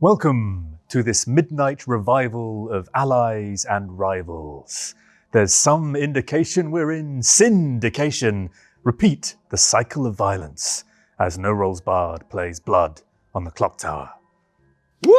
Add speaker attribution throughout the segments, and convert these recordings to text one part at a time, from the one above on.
Speaker 1: Welcome to this midnight revival of allies and rivals. There's some indication we're in syndication. Repeat the cycle of violence as No Rolls Barred plays Blood on the Clock Tower. Woo!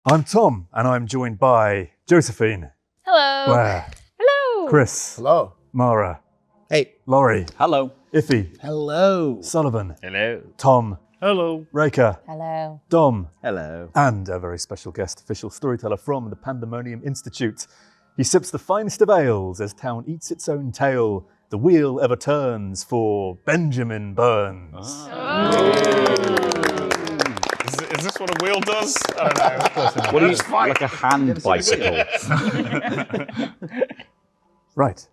Speaker 1: I'm Tom, and I'm joined by Josephine.
Speaker 2: Hello.
Speaker 1: Blair.
Speaker 2: Hello.
Speaker 1: Chris.
Speaker 3: Hello.
Speaker 1: Mara.
Speaker 3: Hey.
Speaker 1: Laurie.
Speaker 4: Hello.
Speaker 1: Iffy.
Speaker 3: Hello.
Speaker 1: Sullivan.
Speaker 4: Hello.
Speaker 1: Tom.
Speaker 4: Hello.
Speaker 1: Reka.
Speaker 2: Hello.
Speaker 1: Dom.
Speaker 4: Hello.
Speaker 1: And a very special guest official storyteller from the Pandemonium Institute. He sips the finest of ales as town eats its own tale. The wheel ever turns for Benjamin Burns.
Speaker 5: Is this what a wheel does? I don't know.
Speaker 4: What is like a hand bicycle?
Speaker 1: Right,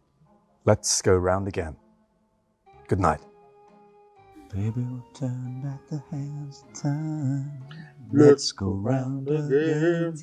Speaker 1: let's go round again. Good night.
Speaker 4: Baby, we'll turn back the hands of time. Let's go round again.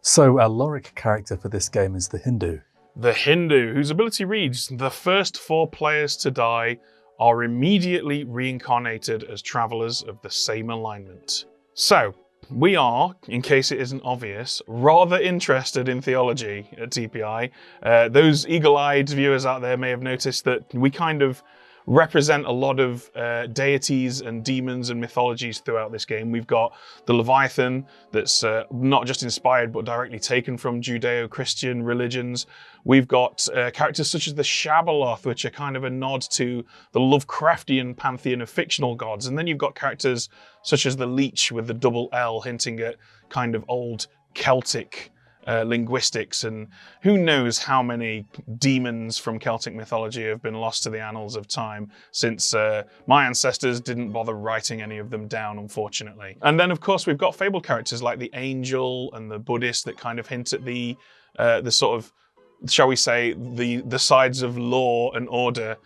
Speaker 1: So our Lorik character for this game is the Hindu.
Speaker 5: The Hindu, whose ability reads, the first 4 players to die are immediately reincarnated as travelers of the same alignment. So, we are, in case it isn't obvious, rather interested in theology at TPI. Those eagle-eyed viewers out there may have noticed that we kind of represent a lot of deities and demons and mythologies throughout this game. We've got the Leviathan that's not just inspired but directly taken from Judeo-Christian religions. We've got characters such as the Shabaloth, which are kind of a nod to the Lovecraftian pantheon of fictional gods. And then you've got characters such as the Leech with the double L, hinting at kind of old Celtic linguistics, and who knows how many demons from Celtic mythology have been lost to the annals of time since my ancestors didn't bother writing any of them down, unfortunately. And then of course we've got fabled characters like the Angel and the Buddhist that kind of hint at the sort of, shall we say, the sides of law and order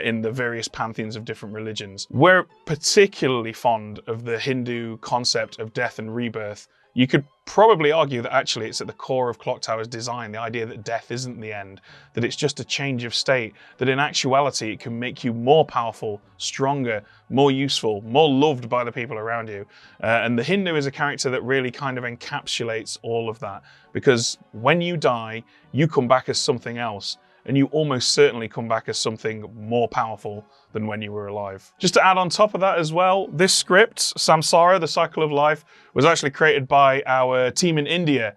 Speaker 5: in the various pantheons of different religions. We're particularly fond of the Hindu concept of death and rebirth. You could probably argue that actually it's at the core of Clock Tower's design, the idea that death isn't the end, that it's just a change of state, that in actuality it can make you more powerful, stronger, more useful, more loved by the people around you. And the Hindu is a character that really kind of encapsulates all of that, because when you die, you come back as something else. And you almost certainly come back as something more powerful than when you were alive. Just to add on top of that as well, this script, Samsara, The Cycle of Life, was actually created by our team in India.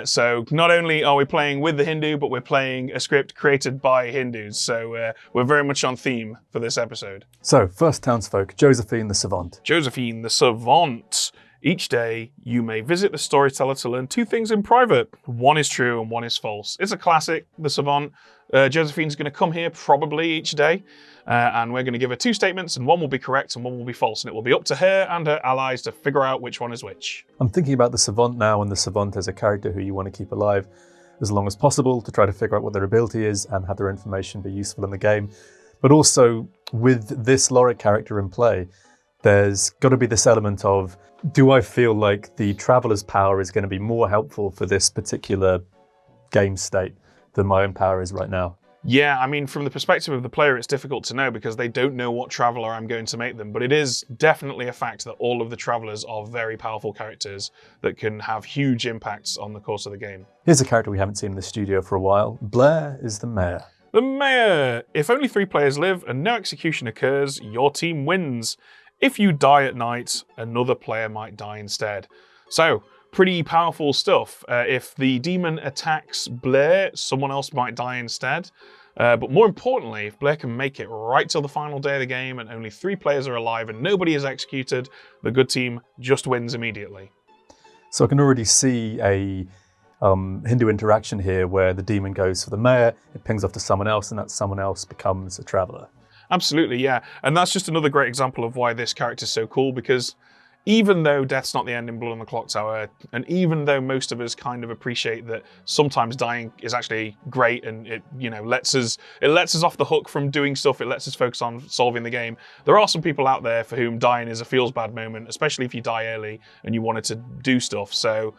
Speaker 5: So not only are we playing with the Hindu, but we're playing a script created by Hindus. So we're very much on theme for this episode.
Speaker 1: So, first townsfolk, Josephine the Savant.
Speaker 5: Josephine the Savant. Each day, you may visit the storyteller to learn 2 things in private. One is true and one is false. It's a classic, the Savant. Josephine's going to come here probably each day, and we're going to give her 2 statements, and one will be correct and one will be false, and it will be up to her and her allies to figure out which one is which.
Speaker 1: I'm thinking about the Savant now, and the Savant as a character who you want to keep alive as long as possible to try to figure out what their ability is and have their information be useful in the game. But also, with this Lorik character in play, there's got to be this element of, do I feel like the Traveler's power is going to be more helpful for this particular game state than my own power is right now?
Speaker 5: Yeah, I mean, from the perspective of the player, it's difficult to know because they don't know what Traveler I'm going to make them. But it is definitely a fact that all of the Travelers are very powerful characters that can have huge impacts on the course of the game.
Speaker 1: Here's a character we haven't seen in the studio for a while. Blair is the mayor.
Speaker 5: The mayor! If only 3 players live and no execution occurs, your team wins. If you die at night, another player might die instead. So, pretty powerful stuff. If the demon attacks Blair, someone else might die instead. But more importantly, if Blair can make it right till the final day of the game and only 3 players are alive and nobody is executed, the good team just wins immediately.
Speaker 1: So I can already see a Hindu interaction here where the demon goes for the mayor, it pings off to someone else, and that someone else becomes a traveler.
Speaker 5: Absolutely, yeah. And that's just another great example of why this character is so cool, because even though death's not the end in Blood on the Clock Tower, and even though most of us kind of appreciate that sometimes dying is actually great and it, lets us off the hook from doing stuff, it lets us focus on solving the game, there are some people out there for whom dying is a feels bad moment, especially if you die early and you wanted to do stuff. So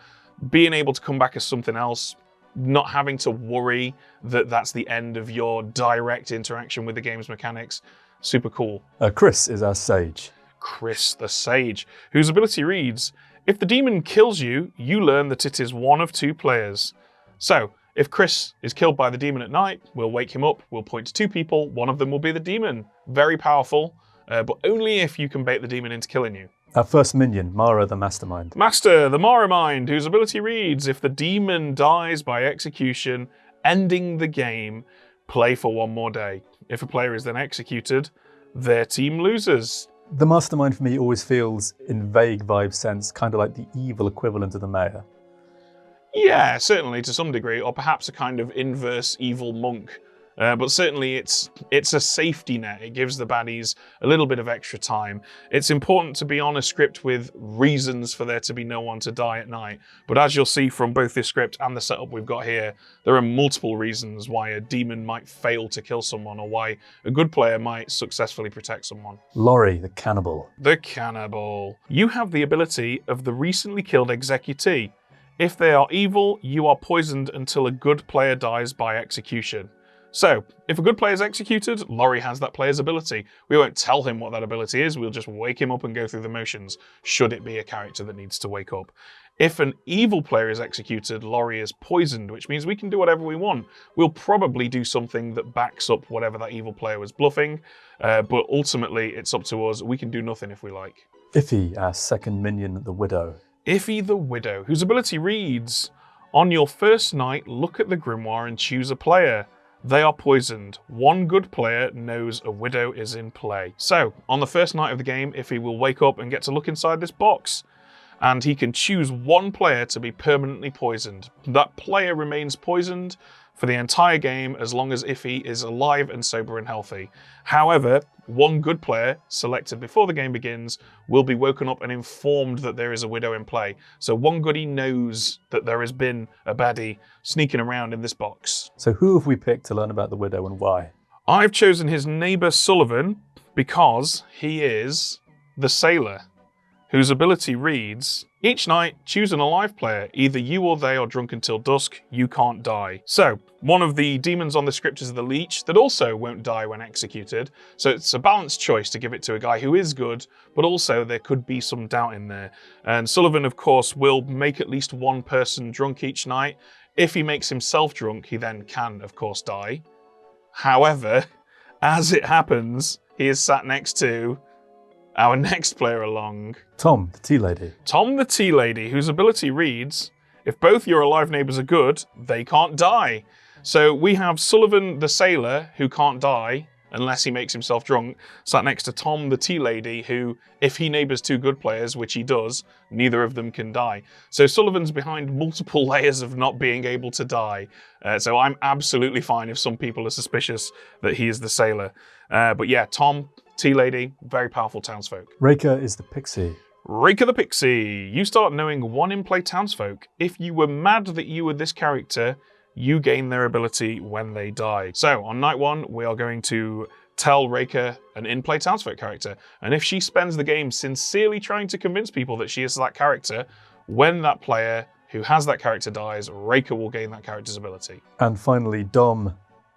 Speaker 5: being able to come back as something else, not having to worry that that's the end of your direct interaction with the game's mechanics, super cool.
Speaker 1: Chris is our sage.
Speaker 5: Chris the Sage, whose ability reads, if the demon kills you, you learn that it is one of two players. So, if Chris is killed by the demon at night, we'll wake him up, we'll point to two people, one of them will be the demon. Very powerful, but only if you can bait the demon into killing you.
Speaker 1: Our first minion, Mara the Mastermind.
Speaker 5: Master, the Mara Mind, whose ability reads, if the demon dies by execution, ending the game, play for one more day. If a player is then executed, their team loses.
Speaker 1: The Mastermind for me always feels, in vague vibe sense, kind of like the evil equivalent of the Mayor.
Speaker 5: Yeah, certainly to some degree, or perhaps a kind of inverse evil monk. But certainly it's a safety net. It gives the baddies a little bit of extra time. It's important to be on a script with reasons for there to be no one to die at night. But as you'll see from both this script and the setup we've got here, there are multiple reasons why a demon might fail to kill someone or why a good player might successfully protect someone.
Speaker 1: Laurie, the Cannibal.
Speaker 5: The Cannibal. You have the ability of the recently killed executee. If they are evil, you are poisoned until a good player dies by execution. So, if a good player is executed, Laurie has that player's ability. We won't tell him what that ability is, we'll just wake him up and go through the motions, should it be a character that needs to wake up. If an evil player is executed, Laurie is poisoned, which means we can do whatever we want. We'll probably do something that backs up whatever that evil player was bluffing, but ultimately it's up to us. We can do nothing if we like.
Speaker 1: Iffy, our second minion, the Widow.
Speaker 5: Iffy the Widow, whose ability reads, on your first night, look at the grimoire and choose a player. They are poisoned. One good player knows a widow is in play. So, on the first night of the game, Iffy will wake up and get to look inside this box. And he can choose one player to be permanently poisoned. That player remains poisoned for the entire game as long as Iffy is alive and sober and healthy. However, one good player, selected before the game begins, will be woken up and informed that there is a widow in play. So one goodie knows that there has been a baddie sneaking around in this box.
Speaker 1: So who have we picked to learn about the Widow and why?
Speaker 5: I've chosen his neighbour Sullivan because he is the Sailor, whose ability reads, each night, choose an alive player. Either you or they are drunk until dusk. You can't die. So, one of the demons on the script is the Leech that also won't die when executed. So it's a balanced choice to give it to a guy who is good, but also there could be some doubt in there. And Sullivan, of course, will make at least one person drunk each night. If he makes himself drunk, he then can, of course, die. However, as it happens, he is sat next to our next player along,
Speaker 1: Tom, the Tea Lady.
Speaker 5: Tom the Tea Lady, whose ability reads, if both your alive neighbours are good, they can't die. So we have Sullivan the Sailor, who can't die unless he makes himself drunk, sat next to Tom the Tea Lady, who, if he neighbours two good players, which he does, neither of them can die. So Sullivan's behind multiple layers of not being able to die. So I'm absolutely fine if some people are suspicious that he is the Sailor. But yeah, Tom, Tea Lady, very powerful townsfolk.
Speaker 1: Raker is the Pixie.
Speaker 5: Raker the Pixie. You start knowing one in-play townsfolk. If you were mad that you were this character, you gain their ability when they die. So on night one, we are going to tell Raker an in-play townsfolk character. And if she spends the game sincerely trying to convince people that she is that character, when that player who has that character dies, Raker will gain that character's ability.
Speaker 1: And finally, Dom,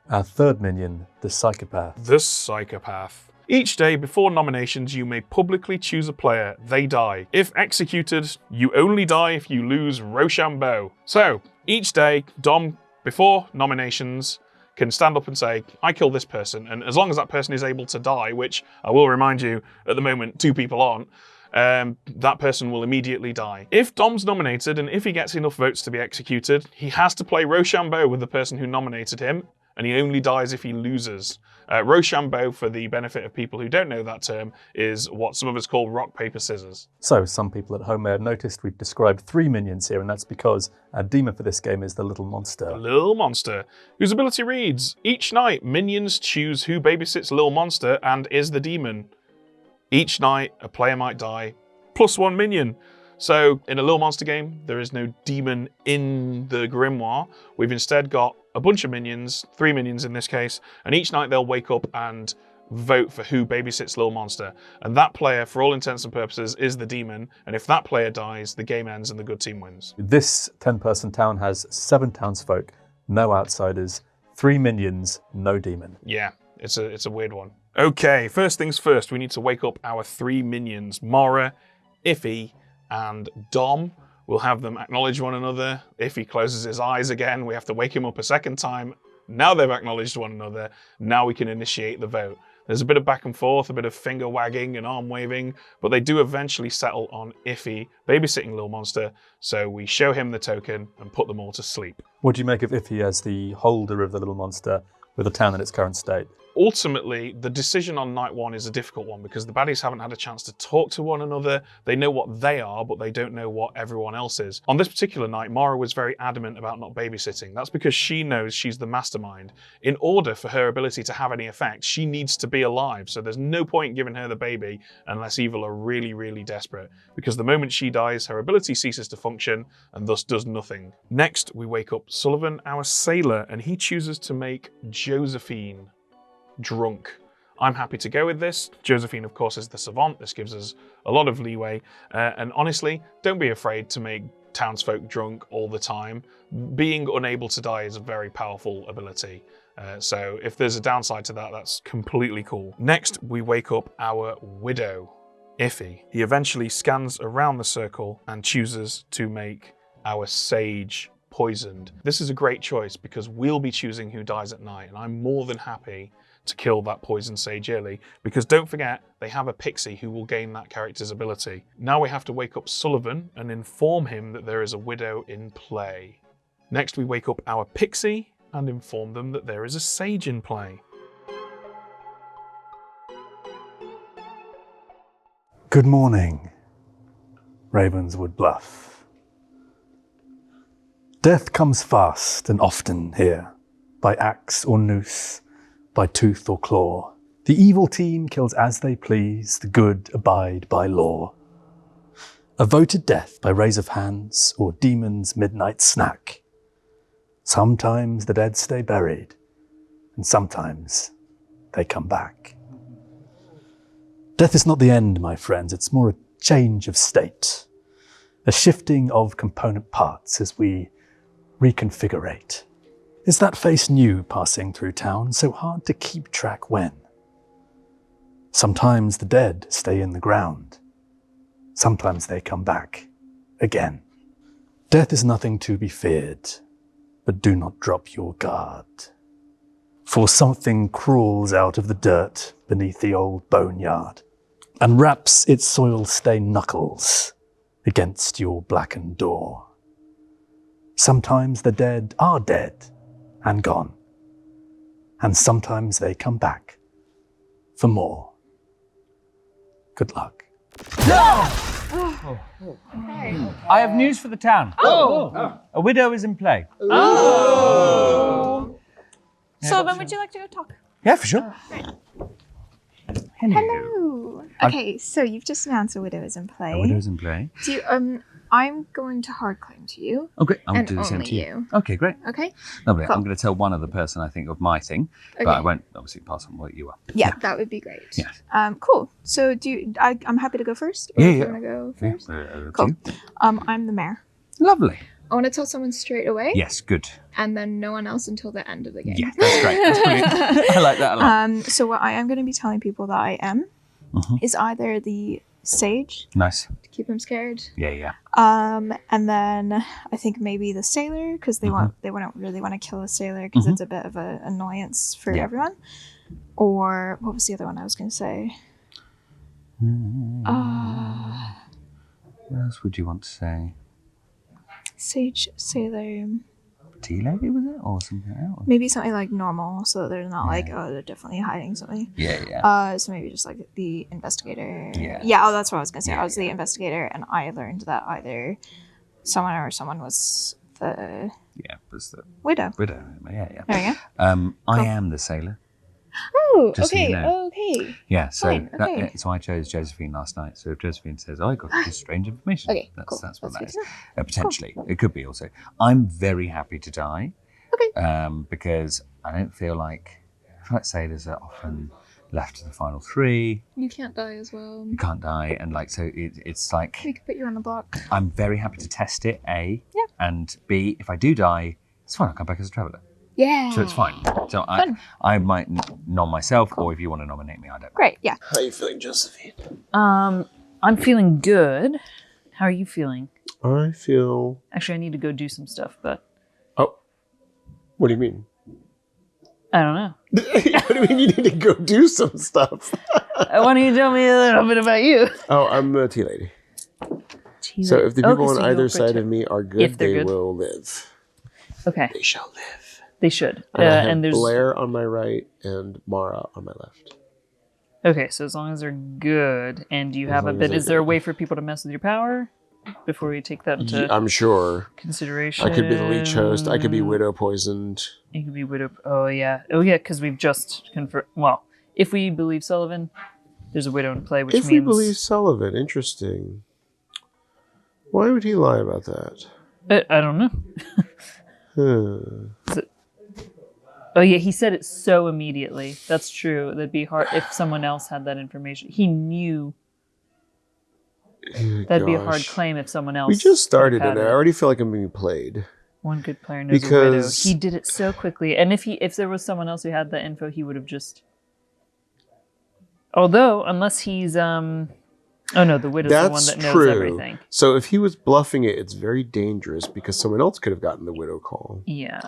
Speaker 1: our third minion, the Psychopath.
Speaker 5: The Psychopath. Each day before nominations, you may publicly choose a player. They die. If executed, you only die if you lose Rochambeau. So, each day, Dom, before nominations, can stand up and say, I kill this person, and as long as that person is able to die, which I will remind you, at the moment, 2 people aren't, that person will immediately die. If Dom's nominated, and if he gets enough votes to be executed, he has to play Rochambeau with the person who nominated him, and he only dies if he loses. Rochambeau, for the benefit of people who don't know that term, is what some of us call rock, paper, scissors.
Speaker 1: So some people at home may have noticed we've described 3 minions here, and that's because our demon for this game is the little monster.
Speaker 5: The little monster, whose ability reads, each night minions choose who babysits little monster and is the demon. Each night a player might die, +1 minion. So in a little monster game, there is no demon in the grimoire. We've instead got a bunch of minions, 3 minions in this case, and each night they'll wake up and vote for who babysits little monster. And that player, for all intents and purposes, is the demon. And if that player dies, the game ends and the good team wins.
Speaker 1: This 10-person town has 7 townsfolk, no outsiders, 3 minions, no demon.
Speaker 5: Yeah, it's a weird one. Okay, first things first, we need to wake up our 3 minions, Mara, Iffy, and Dom. We'll have them acknowledge one another. If he closes his eyes again, we have to wake him up a second time. Now they've acknowledged one another. Now we can initiate the vote. There's a bit of back and forth, a bit of finger wagging and arm waving, but they do eventually settle on Iffy babysitting little monster. So we show him the token and put them all to sleep.
Speaker 1: What do you make of Iffy as the holder of the little monster with the town in its current state?
Speaker 5: Ultimately, the decision on night 1 is a difficult one because the baddies haven't had a chance to talk to one another. They know what they are, but they don't know what everyone else is. On this particular night, Mara was very adamant about not babysitting. That's because she knows she's the mastermind. In order for her ability to have any effect, she needs to be alive. So there's no point giving her the baby unless evil are really, really desperate. Because the moment she dies, her ability ceases to function and thus does nothing. Next, we wake up Sullivan, our sailor, and he chooses to make Josephine drunk. I'm happy to go with this. Josephine, of course, is the savant. This gives us a lot of leeway. And honestly, don't be afraid to make townsfolk drunk all the time. Being unable to die is a very powerful ability. So if there's a downside to that, that's completely cool. Next, we wake up our widow, Iffy. He eventually scans around the circle and chooses to make our sage poisoned. This is a great choice because we'll be choosing who dies at night, and I'm more than happy to kill that poison sage early, because don't forget, they have a pixie who will gain that character's ability. Now we have to wake up Sullivan and inform him that there is a widow in play. Next we wake up our pixie and inform them that there is a sage in play.
Speaker 1: Good morning, Ravenswood Bluff. Death comes fast and often here, by axe or noose, by tooth or claw. The evil team kills as they please, the good abide by law. A voted death by raise of hands or demon's midnight snack. Sometimes the dead stay buried, and sometimes they come back. Death is not the end, my friends, it's more a change of state, a shifting of component parts as we reconfigurate. Is that face new passing through town, so hard to keep track when? Sometimes the dead stay in the ground. Sometimes they come back again. Death is nothing to be feared, but do not drop your guard. For something crawls out of the dirt beneath the old boneyard and wraps its soil-stained knuckles against your blackened door. Sometimes the dead are dead and gone, and sometimes they come back for more. Good luck.
Speaker 2: I have news for the town. A widow is in play.
Speaker 3: Sullivan, would you like to go talk?
Speaker 2: Yeah, for sure.
Speaker 3: Hello. Okay, so you've just announced a widow is in play.
Speaker 2: A widow's in play.
Speaker 3: Do you, I'm going to hard claim to you.
Speaker 2: Okay, I'll
Speaker 3: And
Speaker 2: do the same
Speaker 3: only
Speaker 2: to you.
Speaker 3: you.
Speaker 2: Okay, great.
Speaker 3: Okay?
Speaker 2: Lovely.
Speaker 3: Cool.
Speaker 2: I'm going to tell one other person, I think, of my thing, but I won't obviously pass on what you are.
Speaker 3: Yeah, that would be great.
Speaker 2: Yes.
Speaker 3: Cool. So I'm happy to go first. Or
Speaker 2: Yeah,
Speaker 3: if
Speaker 2: yeah.
Speaker 3: you want to go
Speaker 2: Yeah,
Speaker 3: first?
Speaker 2: cool.
Speaker 3: Cool. I'm the mayor.
Speaker 2: Lovely.
Speaker 3: I want to tell someone straight away.
Speaker 2: Yes, good.
Speaker 3: And then no one else until the end of the game.
Speaker 2: Yeah, that's great. That's brilliant. I like that a lot.
Speaker 3: So what I am going to be telling people that I am is either the sage
Speaker 2: Nice.
Speaker 3: to keep them scared.
Speaker 2: Yeah, yeah.
Speaker 3: And then I think maybe the sailor, because they won't really want to kill a sailor because it's a bit of an annoyance for everyone. Or what was the other one I was going to say?
Speaker 2: What else would you want to say?
Speaker 3: Sage, sailor,
Speaker 2: tea lady, was it? Or something else?
Speaker 3: Maybe something like normal, so they're not like, oh, they're definitely hiding something.
Speaker 2: Yeah.
Speaker 3: So maybe just like the investigator.
Speaker 2: Yeah.
Speaker 3: Yeah. Oh, that's what I was gonna say.
Speaker 2: Yeah,
Speaker 3: I was the investigator, and I learned that either someone was the
Speaker 2: Yeah, was the
Speaker 3: widow.
Speaker 2: widow. Yeah.
Speaker 3: There we go.
Speaker 2: I am the sailor.
Speaker 3: Oh,
Speaker 2: Just so you
Speaker 3: okay.
Speaker 2: know.
Speaker 3: Okay.
Speaker 2: Yeah, so
Speaker 3: Fine, okay.
Speaker 2: so I chose Josephine last night. So if Josephine says, "Oh, I got this strange information,"
Speaker 3: Okay,
Speaker 2: that's
Speaker 3: cool.
Speaker 2: what
Speaker 3: That's
Speaker 2: that
Speaker 3: good
Speaker 2: is.
Speaker 3: to
Speaker 2: Potentially, it could be also. I'm very happy to die.
Speaker 3: Okay.
Speaker 2: Because I don't feel like sailors are often left to the final three.
Speaker 3: You can't die as well.
Speaker 2: You can't die, and like so, it's like
Speaker 3: We could put you on the block.
Speaker 2: I'm very happy to test it. A.
Speaker 3: Yeah.
Speaker 2: And B. If I do die, it's fine. I'll come back as a traveller.
Speaker 3: Yeah.
Speaker 2: So it's fine. So I might nom myself, or if you want to nominate me, I don't.
Speaker 3: Great. Yeah.
Speaker 4: How are you feeling, Josephine?
Speaker 6: I'm feeling good. How are you feeling?
Speaker 4: I feel.
Speaker 6: Actually, I need to go do some stuff, but
Speaker 4: Oh, what do you mean?
Speaker 6: I don't know.
Speaker 4: What do you mean you need to go do some stuff?
Speaker 6: Why don't you tell me a little bit about you?
Speaker 4: Oh, I'm a tea lady. So if the people on either side of me are good,
Speaker 6: If they're
Speaker 4: they
Speaker 6: good.
Speaker 4: will live.
Speaker 6: Okay,
Speaker 4: They shall live.
Speaker 6: they should.
Speaker 4: And I have
Speaker 6: And there's
Speaker 4: Blair on my right and Mara on my left.
Speaker 6: okay. So as long as they're good, and do you have a
Speaker 4: long as
Speaker 6: bit?
Speaker 4: they're
Speaker 6: Is there a
Speaker 4: good.
Speaker 6: way for people to mess with your power before we take that into
Speaker 4: I'm sure.
Speaker 6: consideration?
Speaker 4: I could be the leech host. I could be widow poisoned.
Speaker 6: You could be widow. Oh yeah. Because we've just confirmed. Well, if we believe Sullivan, there's a widow in play, which
Speaker 4: If
Speaker 6: means
Speaker 4: we believe Sullivan, interesting. Why would he lie about that?
Speaker 6: I don't know. Oh yeah, he said it so immediately. That's true. That'd be hard if someone else had that information. He knew. That'd be a hard
Speaker 4: Gosh.
Speaker 6: claim if someone else.
Speaker 4: We just started
Speaker 6: had
Speaker 4: and I
Speaker 6: it.
Speaker 4: already feel like I'm being played.
Speaker 6: One good player knows a widow.
Speaker 4: Because-
Speaker 6: He did it so quickly, and if there was someone else who had that info, he would have just. Although, unless he's oh no, the widow's the one
Speaker 4: That's
Speaker 6: that knows
Speaker 4: true.
Speaker 6: everything.
Speaker 4: So if he was bluffing it, it's very dangerous because someone else could have gotten the widow call.
Speaker 6: Yeah,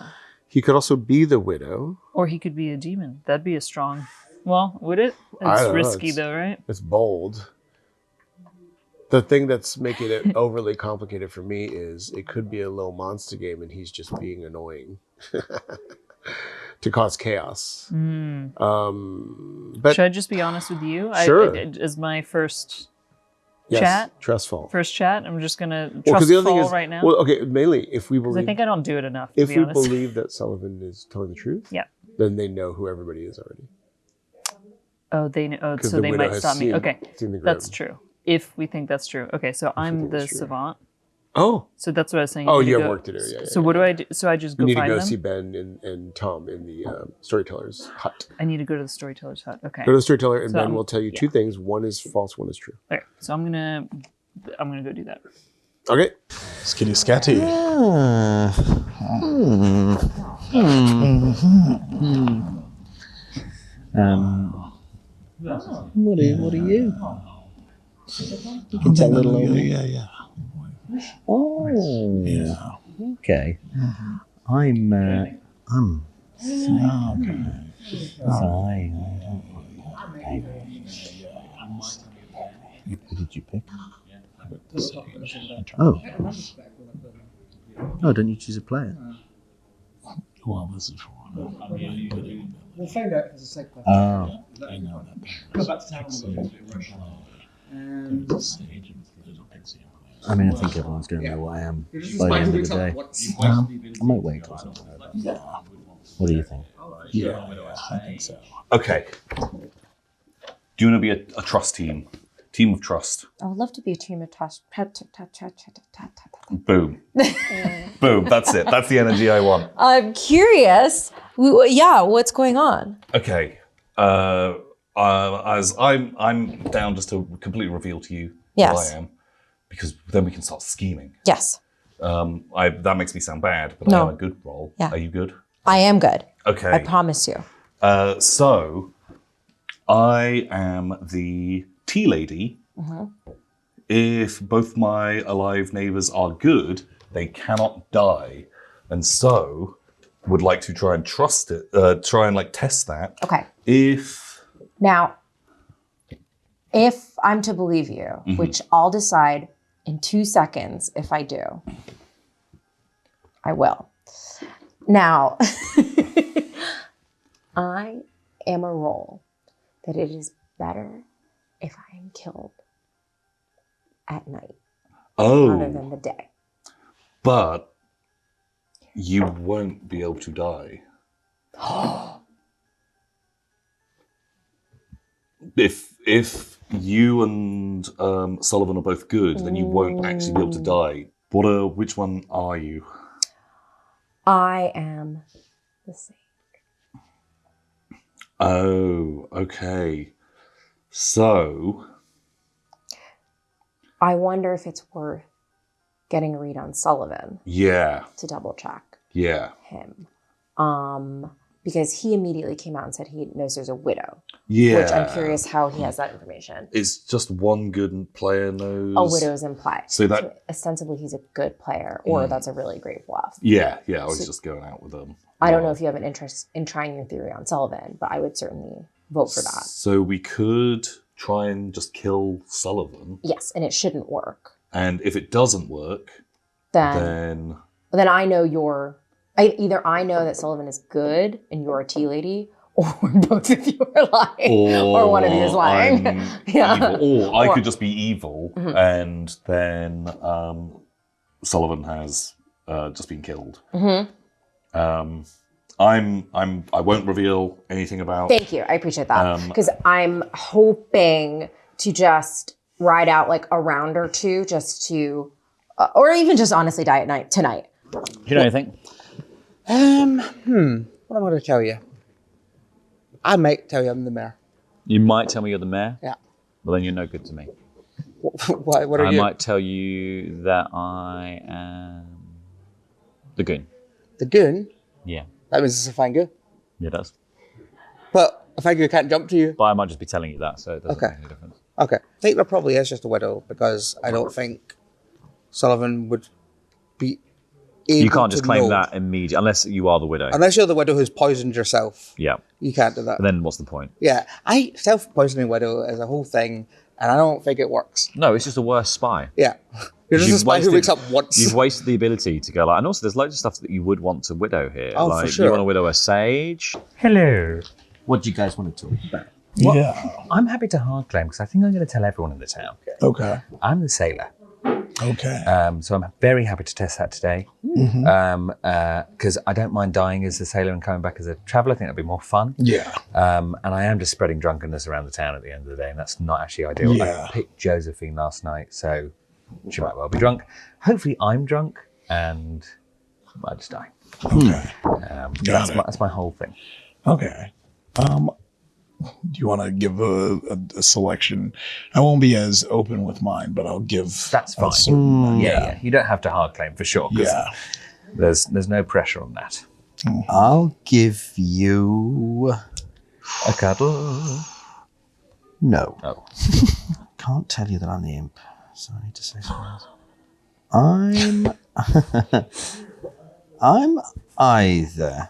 Speaker 4: He could also be the widow.
Speaker 6: or he could be a demon. That'd be a strong. Well, would it?
Speaker 4: I
Speaker 6: It's
Speaker 4: don't know,
Speaker 6: risky
Speaker 4: it's-
Speaker 6: though, right?
Speaker 4: It's bold. The thing that's making it overly complicated for me is it could be a little monster game and he's just being annoying to cause chaos. But
Speaker 6: Should I just be honest with you?
Speaker 4: Sure.
Speaker 6: As my first
Speaker 4: yes,
Speaker 6: chat?
Speaker 4: trust fall.
Speaker 6: first chat, I'm just gonna
Speaker 4: Well,
Speaker 6: trust
Speaker 4: the other thing
Speaker 6: fall
Speaker 4: is,
Speaker 6: right now.
Speaker 4: well, okay, mainly if we
Speaker 6: Because
Speaker 4: believe,
Speaker 6: I think I don't do it enough, to
Speaker 4: if
Speaker 6: be
Speaker 4: we
Speaker 6: honest.
Speaker 4: believe that Sullivan is telling the truth,
Speaker 6: Yeah.
Speaker 4: then they know who everybody is already.
Speaker 6: Oh, they know. Oh,
Speaker 4: 'Cause
Speaker 6: so
Speaker 4: the
Speaker 6: they
Speaker 4: widow
Speaker 6: might
Speaker 4: has
Speaker 6: stop me.
Speaker 4: seen-
Speaker 6: Okay,
Speaker 4: seen the
Speaker 6: that's
Speaker 4: grim.
Speaker 6: true. If we think that's true. Okay, so I'm
Speaker 4: think
Speaker 6: the
Speaker 4: that's true.
Speaker 6: savant.
Speaker 4: Oh,
Speaker 6: So that's what I was saying.
Speaker 4: Oh,
Speaker 6: need to
Speaker 4: you have
Speaker 6: go-
Speaker 4: work to do, yeah,
Speaker 6: So
Speaker 4: yeah,
Speaker 6: what do I do? So I just
Speaker 4: you
Speaker 6: go
Speaker 4: need to
Speaker 6: find
Speaker 4: go
Speaker 6: them?
Speaker 4: see Ben and Tom in the storyteller's hut.
Speaker 6: I need to go to the storyteller's hut. Okay.
Speaker 4: Go to the storyteller, and
Speaker 6: So
Speaker 4: Ben
Speaker 6: I'm-
Speaker 4: will tell you two things. One is false, one is true.
Speaker 6: Okay. So I'm gonna go do that.
Speaker 4: Okay.
Speaker 5: Skitty scatty.
Speaker 4: What are you? You can tell little old me.
Speaker 5: Yeah.
Speaker 2: Oh,
Speaker 5: Yeah.
Speaker 2: okay. I'm sorry. Who did you pick? Oh. Oh, don't you choose a player?
Speaker 5: Well, this is for
Speaker 7: We'll find out as a sec.
Speaker 2: Oh.
Speaker 5: I know that.
Speaker 7: Go back to town. And
Speaker 2: I mean, I think everyone's going to know what I am
Speaker 7: just
Speaker 2: by the end of
Speaker 7: explain
Speaker 2: the day.
Speaker 7: what's
Speaker 2: I might wait till something like that. What do you think?
Speaker 5: Yeah, I think so.
Speaker 8: Okay. Do you want to be a trust team? Team of trust.
Speaker 9: I would love to be a team of trust.
Speaker 8: Boom. Boom. That's it. That's the energy I want.
Speaker 9: I'm curious. Yeah, what's going on?
Speaker 8: Okay. As I'm down just to completely reveal to you
Speaker 9: Yes.
Speaker 8: who I am, because then we can start scheming.
Speaker 9: Yes,
Speaker 8: That makes me sound bad, but
Speaker 9: No.
Speaker 8: I am a good role.
Speaker 9: Yeah.
Speaker 8: Are you good?
Speaker 9: I am good.
Speaker 8: Okay.
Speaker 9: I promise you.
Speaker 8: So, I am the tea lady. If both my alive neighbors are good, they cannot die, and so would like to try and trust it. Try and test that.
Speaker 9: Okay.
Speaker 8: If
Speaker 9: Now, if I'm to believe you, which I'll decide in 2 seconds if I do, I will. Now, I am a role that it is better if I am killed at night rather than the day.
Speaker 8: But you won't be able to die. If you and Sullivan are both good, then you won't actually be able to die. Which one are you?
Speaker 9: I am the same.
Speaker 8: Oh, okay. So
Speaker 9: I wonder if it's worth getting a read on Sullivan
Speaker 8: yeah,
Speaker 9: to double check
Speaker 8: yeah,
Speaker 9: him. Because he immediately came out and said he knows there's a widow.
Speaker 8: yeah.
Speaker 9: Which I'm curious how he has that information.
Speaker 8: It's just one good player knows.
Speaker 9: A widow is in play.
Speaker 8: So that
Speaker 9: ostensibly he's a good player, or that's a really great bluff.
Speaker 8: yeah. I was just going out with them.
Speaker 9: I don't know if you have an interest in trying your theory on Sullivan, but I would certainly vote for that.
Speaker 8: So we could try and just kill Sullivan.
Speaker 9: Yes, and it shouldn't work.
Speaker 8: And if it doesn't work, then
Speaker 9: I know either I know that Sullivan is good and you're a tea lady, or both of you are lying, or one of you is lying.
Speaker 8: Evil. Or I could just be evil, and then Sullivan has just been killed. I won't reveal anything about.
Speaker 9: Thank you, I appreciate that, because I'm hoping to just ride out like a round or two, just to, or even just honestly die at night tonight.
Speaker 2: Do you know anything?
Speaker 7: What am I going to tell you? I might tell you I'm the mayor.
Speaker 2: You might tell me you're the mayor?
Speaker 7: Yeah.
Speaker 2: Well, then you're no good to me.
Speaker 7: What are you?
Speaker 2: I might tell you that I am the goon.
Speaker 7: The goon?
Speaker 2: Yeah.
Speaker 7: That means it's a Fangu.
Speaker 2: Yeah, it does.
Speaker 7: But a Fangu can't jump to you.
Speaker 2: But I might just be telling you that, so it doesn't make any difference.
Speaker 7: Okay. I think there probably is just a widow, because I don't think Sullivan would be able
Speaker 2: You can't just
Speaker 7: to
Speaker 2: claim
Speaker 7: know.
Speaker 2: that immediately, unless you are the widow.
Speaker 7: Unless you're the widow who's poisoned yourself.
Speaker 2: Yeah.
Speaker 7: You can't do that.
Speaker 2: But then what's the point?
Speaker 7: Yeah. Self-poisoning widow is a whole thing, and I don't think it works.
Speaker 2: No, it's just a worse spy.
Speaker 7: Yeah. You're just a spy who wakes up once.
Speaker 2: You've wasted the ability to go like, and also there's loads of stuff that you would want to widow here.
Speaker 7: Oh,
Speaker 2: like,
Speaker 7: for sure.
Speaker 2: You want to widow a sage. Hello. What do you guys want to talk about?
Speaker 10: Yeah.
Speaker 2: I'm happy to hard claim because I think I'm going to tell everyone in the town.
Speaker 10: Okay.
Speaker 2: I'm the sailor.
Speaker 10: Okay.
Speaker 2: So I'm very happy to test that today. Because I don't mind dying as a sailor and coming back as a traveller. I think that'd be more fun.
Speaker 10: Yeah.
Speaker 2: And I am just spreading drunkenness around the town at the end of the day, and that's not actually ideal.
Speaker 10: Yeah.
Speaker 2: I picked Josephine last night, so she might well be drunk. Hopefully I'm drunk and I just die.
Speaker 10: Okay.
Speaker 2: That's my whole thing.
Speaker 10: Okay. Do you want to give a selection? I won't be as open with mine, but I'll give.
Speaker 2: That's fine.
Speaker 10: a certain-
Speaker 2: Yeah. You don't have to hard claim for sure. 'Cause
Speaker 10: Yeah.
Speaker 2: There's no pressure on that.
Speaker 11: I'll give you
Speaker 2: a cuddle.
Speaker 11: No.
Speaker 2: Oh.
Speaker 11: Can't tell you that I'm the imp, so I need to say something else. I'm either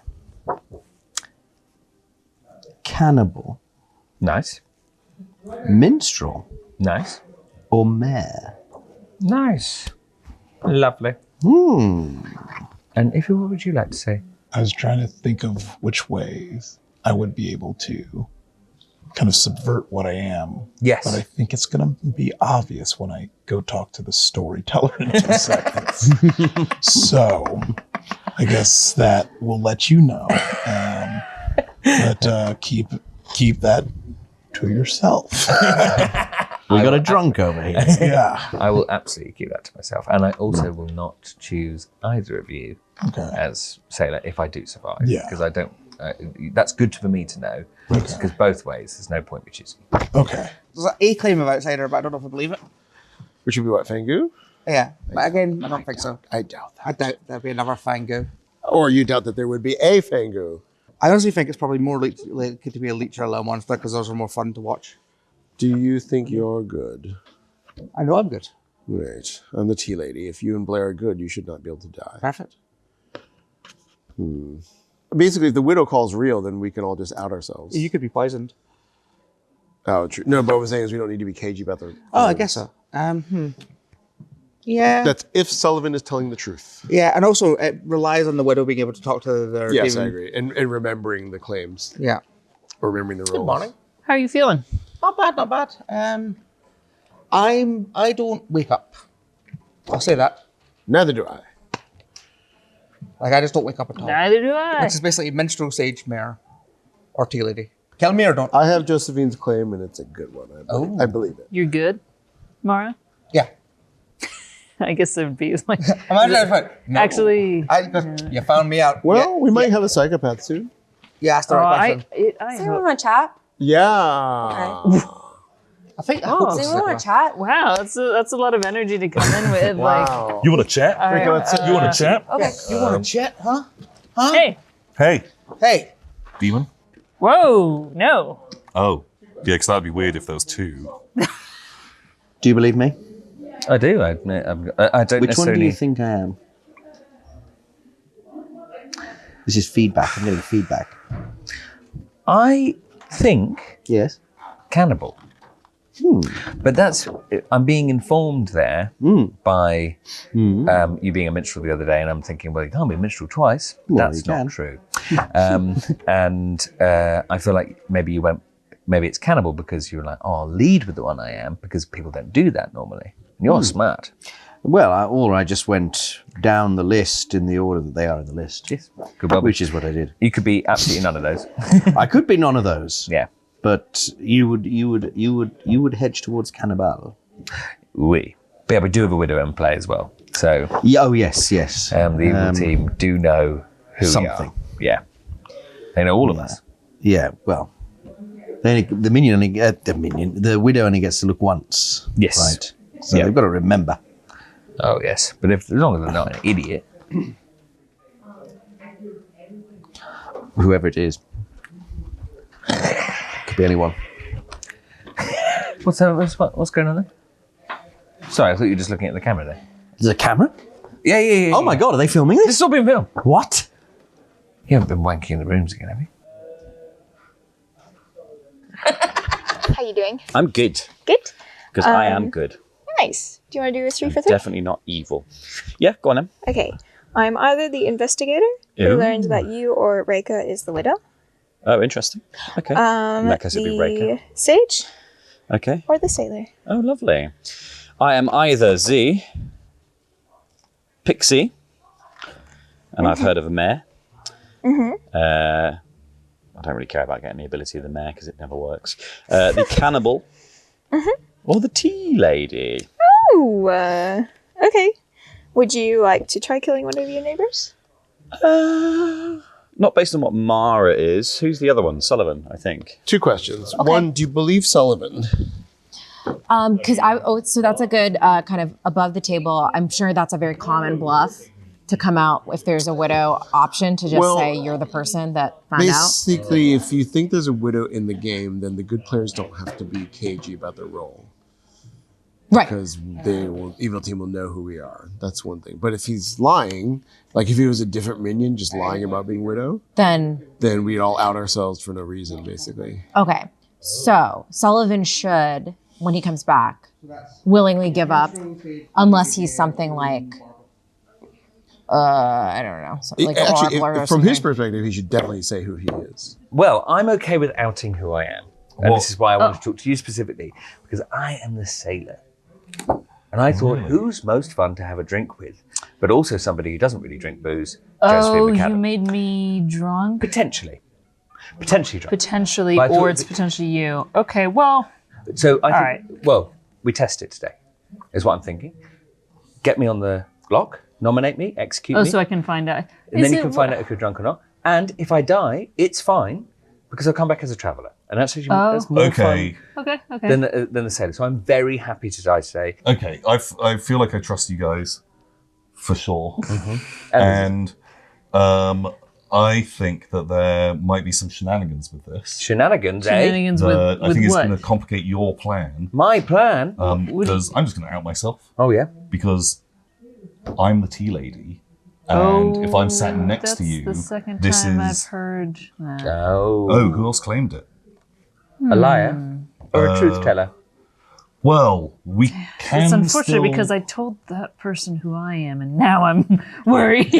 Speaker 11: cannibal,
Speaker 2: nice,
Speaker 11: minstrel,
Speaker 2: nice,
Speaker 11: or mayor.
Speaker 2: Nice, lovely. And if what would you like to say?
Speaker 10: I was trying to think of which ways I would be able to kind of subvert what I am.
Speaker 2: Yes.
Speaker 10: But I think it's going to be obvious when I go talk to the storyteller in 2 seconds. So I guess that will let you know. But keep that to yourself.
Speaker 11: We got a drunk over here.
Speaker 10: Yeah.
Speaker 2: I will absolutely keep that to myself. And I also will not choose either of you as sailor if I do survive.
Speaker 10: Yeah.
Speaker 2: Because I don't, that's good for me to know. Because both ways, there's no point in choosing.
Speaker 10: Okay.
Speaker 7: There's a claim of outsider, but I don't know if I believe it.
Speaker 4: Which would be what, Fangu?
Speaker 7: Yeah, but again, I don't think so.
Speaker 4: I doubt that.
Speaker 7: I doubt there'll be another Fangu.
Speaker 4: Or you doubt that there would be a Fangu.
Speaker 7: I honestly think it's probably more likely to be a leech or a low monster, because those are more fun to watch.
Speaker 4: Do you think you're good?
Speaker 7: I know I'm good.
Speaker 4: Right. I'm the tea lady. If you and Blair are good, you should not be able to die.
Speaker 7: Perfect.
Speaker 4: Basically, if the widow call's real, then we can all just out ourselves.
Speaker 7: You could be poisoned.
Speaker 4: Oh, true. No, but what I'm saying is we don't need to be cagey about the...
Speaker 7: Oh, I guess so. Yeah.
Speaker 4: That's if Sullivan is telling the truth.
Speaker 7: Yeah, and also it relies on the widow being able to talk to their
Speaker 4: Yes,
Speaker 7: demon.
Speaker 4: I agree. And remembering the claims.
Speaker 7: Yeah.
Speaker 4: Or remembering the roles.
Speaker 7: Good morning.
Speaker 6: How are you feeling?
Speaker 7: Not bad, not bad. I don't wake up. I'll say that.
Speaker 4: Neither do I.
Speaker 7: Like I just don't wake up at all.
Speaker 6: Neither do I.
Speaker 7: Which is basically minstrel, sage, mare, or tea lady. Kill me or don't.
Speaker 4: I have Josephine's claim, and it's a good one. I believe it.
Speaker 6: You're good, Mara?
Speaker 7: Yeah.
Speaker 6: I guess it would be like.
Speaker 7: No.
Speaker 6: Actually,
Speaker 7: you found me out.
Speaker 4: Well, we might have a psychopath soon.
Speaker 7: You asked the right question.
Speaker 9: Does anyone want to chat?
Speaker 4: Yeah.
Speaker 9: Okay.
Speaker 7: I think.
Speaker 9: Does anyone want to chat?
Speaker 6: Wow, that's a lot of energy to come in with.
Speaker 4: Wow.
Speaker 8: You want to chat? You want to chat?
Speaker 9: Okay.
Speaker 7: You want to chat, huh?
Speaker 6: Hey.
Speaker 8: Hey,
Speaker 7: Hey.
Speaker 8: demon.
Speaker 6: Whoa, no.
Speaker 8: Oh, yeah, because that'd be weird if there was two.
Speaker 11: Do you believe me?
Speaker 2: I do. I don't
Speaker 11: Which one do
Speaker 2: necessarily.
Speaker 11: you think I am? This is feedback. I'm getting feedback.
Speaker 2: I think
Speaker 11: Yes.
Speaker 2: cannibal. But I'm being informed there by you being a minstrel the other day, and I'm thinking, well, you can't be a minstrel twice.
Speaker 11: Well,
Speaker 2: That's
Speaker 11: you
Speaker 2: not
Speaker 11: can.
Speaker 2: true. And I feel like maybe it's cannibal because you're like, oh, I'll lead with the one I am, because people don't do that normally. And you're smart.
Speaker 11: Well, I just went down the list in the order that they are in the list.
Speaker 2: Yes. Good well,
Speaker 11: Which is what I did.
Speaker 2: you could be absolutely none of those.
Speaker 11: I could be none of those.
Speaker 2: Yeah.
Speaker 11: But you would hedge towards cannibal.
Speaker 2: But yeah, we do have a widow in play as well. So
Speaker 11: Yeah, oh yes.
Speaker 2: the evil team do know who
Speaker 11: something.
Speaker 2: we are. Yeah. They know all of us.
Speaker 11: Yeah. Well, the widow only gets to look once.
Speaker 2: Yes.
Speaker 11: Right. So
Speaker 2: Yeah.
Speaker 11: they've got to remember.
Speaker 2: Oh yes. But as long as they're not an idiot.
Speaker 11: Whoever it is. Could be anyone.
Speaker 2: What's going on there? Sorry, I thought you were just looking at the camera there.
Speaker 11: There's a camera?
Speaker 2: Yeah.
Speaker 11: Oh my god, are they filming
Speaker 2: This
Speaker 11: this?
Speaker 2: is all being filmed.
Speaker 11: What?
Speaker 2: You haven't been wanking in the rooms again, have you?
Speaker 3: How you doing?
Speaker 12: I'm good,
Speaker 3: Good.
Speaker 12: because I am good.
Speaker 3: Nice. Do you want to do a 3 for 3?
Speaker 12: Definitely not evil. Yeah, go on then.
Speaker 3: Okay. I'm either the investigator who
Speaker 12: Ooh.
Speaker 3: learns that you or Reika is the widow.
Speaker 12: Oh, interesting. Okay. In that case, it'd be Reika.
Speaker 3: The sage
Speaker 12: Okay.
Speaker 3: or the sailor.
Speaker 12: Oh, lovely. I am either the pixie, and I've heard of a mare. I don't really care about getting the ability of the mare because it never works. The cannibal, or the tea lady.
Speaker 3: Ooh. Okay. Would you like to try killing one of your neighbors?
Speaker 12: Not based on what Mara is. Who's the other one? Sullivan, I think.
Speaker 4: 2 questions. One, do you believe Sullivan?
Speaker 9: Because so that's a good kind of above the table. I'm sure that's a very common bluff to come out if there's a widow option to just say you're the person that found out.
Speaker 4: Basically, if you think there's a widow in the game, then the good players don't have to be cagey about their role.
Speaker 9: Right.
Speaker 4: Because evil team will know who we are. That's one thing. But if he's lying, like if he was a different minion just lying about being widow,
Speaker 9: Then
Speaker 4: we'd all out ourselves for no reason, basically.
Speaker 9: okay. So Sullivan should, when he comes back, willingly give up, unless he's something like I don't know, like
Speaker 4: Actually,
Speaker 9: Oracle or
Speaker 4: from his
Speaker 9: something.
Speaker 4: perspective, he should definitely say who he is.
Speaker 2: Well, I'm okay with outing who I am. And this is why I want to talk to you specifically, because I am the sailor. And I thought, who's most fun to have a drink with? But also somebody who doesn't really drink booze, Josephine
Speaker 6: You
Speaker 2: McAdam.
Speaker 6: made me drunk?
Speaker 2: Potentially drunk.
Speaker 6: Potentially,
Speaker 2: But I thought
Speaker 6: or it's potentially you. Okay, well,
Speaker 2: So I think,
Speaker 6: right.
Speaker 2: well, we test it today, is what I'm thinking. Get me on the block, nominate me, execute me.
Speaker 6: so I can find out.
Speaker 2: And then you can find out if you're drunk or not. And if I die, it's fine, because I'll come back as a traveller. And that's actually that's more
Speaker 8: Okay.
Speaker 6: Okay.
Speaker 2: fun than the sailor. So I'm very happy to die today.
Speaker 8: Okay, I feel like I trust you guys, for sure.
Speaker 2: And
Speaker 8: And I think that there might be some shenanigans with this.
Speaker 2: shenanigans,
Speaker 6: Shenanigans with
Speaker 8: I think it's
Speaker 6: what?
Speaker 8: going to complicate your plan.
Speaker 2: My plan?
Speaker 8: Because I'm just going to out myself.
Speaker 2: Oh, yeah?
Speaker 8: Because I'm the tea lady. And if I'm sat next to you,
Speaker 6: That's the second
Speaker 8: this
Speaker 6: time
Speaker 8: is...
Speaker 6: I've heard that.
Speaker 2: Oh.
Speaker 8: Oh, who else claimed it?
Speaker 2: A liar? Or a truth teller?
Speaker 8: Well, we can.
Speaker 6: It's unfortunate
Speaker 8: still...
Speaker 6: because I told that person who I am, and now I'm worried.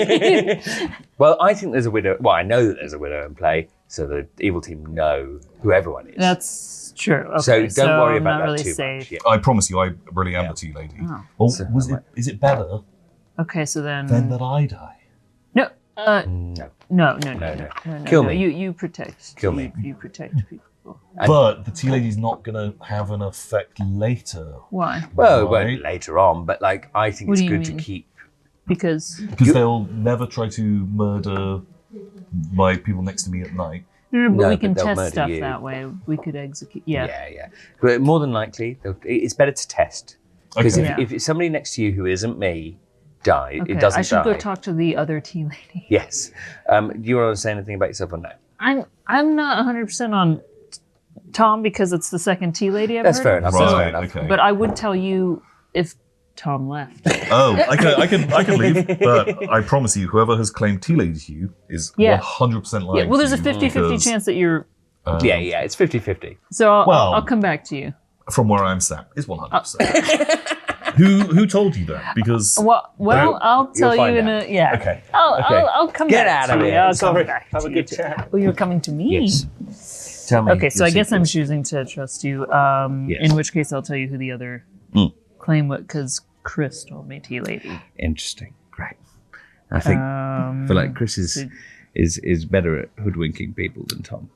Speaker 2: Well, I think there's a widow. Well, I know that there's a widow in play, so the evil team know who everyone is.
Speaker 6: That's true. Okay,
Speaker 2: so don't worry
Speaker 6: I'm
Speaker 2: about
Speaker 6: not
Speaker 2: that
Speaker 6: really
Speaker 2: too
Speaker 6: safe.
Speaker 2: much. Yeah.
Speaker 8: I promise you, I really am the tea lady.
Speaker 6: Oh.
Speaker 8: Oh,
Speaker 2: So,
Speaker 8: is it better
Speaker 6: Okay, so then
Speaker 8: that I die?
Speaker 6: no,
Speaker 2: No.
Speaker 6: no.
Speaker 2: Kill
Speaker 6: no.
Speaker 2: me.
Speaker 6: You protect.
Speaker 2: Kill me.
Speaker 6: You protect people.
Speaker 8: But the tea lady's not going to have an effect later.
Speaker 6: Why?
Speaker 2: Well, it
Speaker 8: Right.
Speaker 2: won't later on, but like I think
Speaker 6: What
Speaker 2: it's
Speaker 6: do you
Speaker 2: good to
Speaker 6: mean?
Speaker 2: keep.
Speaker 6: Because
Speaker 8: they'll never try to murder my people next to me at night.
Speaker 6: but
Speaker 2: No,
Speaker 6: we
Speaker 2: but
Speaker 6: can
Speaker 2: they'll
Speaker 6: test
Speaker 2: murder
Speaker 6: stuff
Speaker 2: you.
Speaker 6: that way. We could execute. Yeah.
Speaker 2: Yeah. But more than likely, it's better to test. Because
Speaker 8: Okay.
Speaker 2: if somebody next to you who isn't me died,
Speaker 6: Okay,
Speaker 2: it doesn't
Speaker 6: I should
Speaker 2: die.
Speaker 6: go talk to the other tea lady.
Speaker 2: Yes. Do you want to say anything about yourself or no?
Speaker 6: I'm not 100% on Tom because it's the second tea lady I've
Speaker 2: That's
Speaker 6: heard
Speaker 2: fair
Speaker 6: of,
Speaker 2: enough.
Speaker 6: so-
Speaker 2: That's fair enough.
Speaker 8: Okay.
Speaker 6: But I would tell you if Tom left.
Speaker 8: Oh, I can leave, but I promise you, whoever has claimed tea lady to you is
Speaker 6: Yeah.
Speaker 8: 100% lying.
Speaker 6: Yeah, well, there's a
Speaker 8: to you
Speaker 6: 50-50
Speaker 8: because,
Speaker 6: chance that you're.
Speaker 2: Yeah, it's 50-50.
Speaker 6: So
Speaker 8: Well-
Speaker 6: I'll come back to you.
Speaker 8: From where I'm sat, is 100%. Who told you that? Because
Speaker 6: Well, I'll tell you
Speaker 2: find
Speaker 6: in
Speaker 2: out.
Speaker 6: a yeah.
Speaker 8: Okay.
Speaker 6: I'll come
Speaker 2: Get
Speaker 6: back
Speaker 2: out
Speaker 6: to
Speaker 2: of
Speaker 6: you.
Speaker 2: here.
Speaker 6: I'll
Speaker 2: Sorry.
Speaker 6: come back
Speaker 2: Have
Speaker 6: to
Speaker 2: a
Speaker 6: you
Speaker 2: good
Speaker 6: too.
Speaker 2: chat.
Speaker 6: Oh, you're coming to me.
Speaker 2: Yes. Tell me.
Speaker 6: Okay, so
Speaker 2: your
Speaker 6: I guess I'm
Speaker 2: secrets.
Speaker 6: choosing to trust you.
Speaker 2: Yes.
Speaker 6: In which case, I'll tell you who the other claim was because Chris told me tea lady.
Speaker 2: Interesting. Great. I think I feel like Chris is better at hoodwinking people than Tom.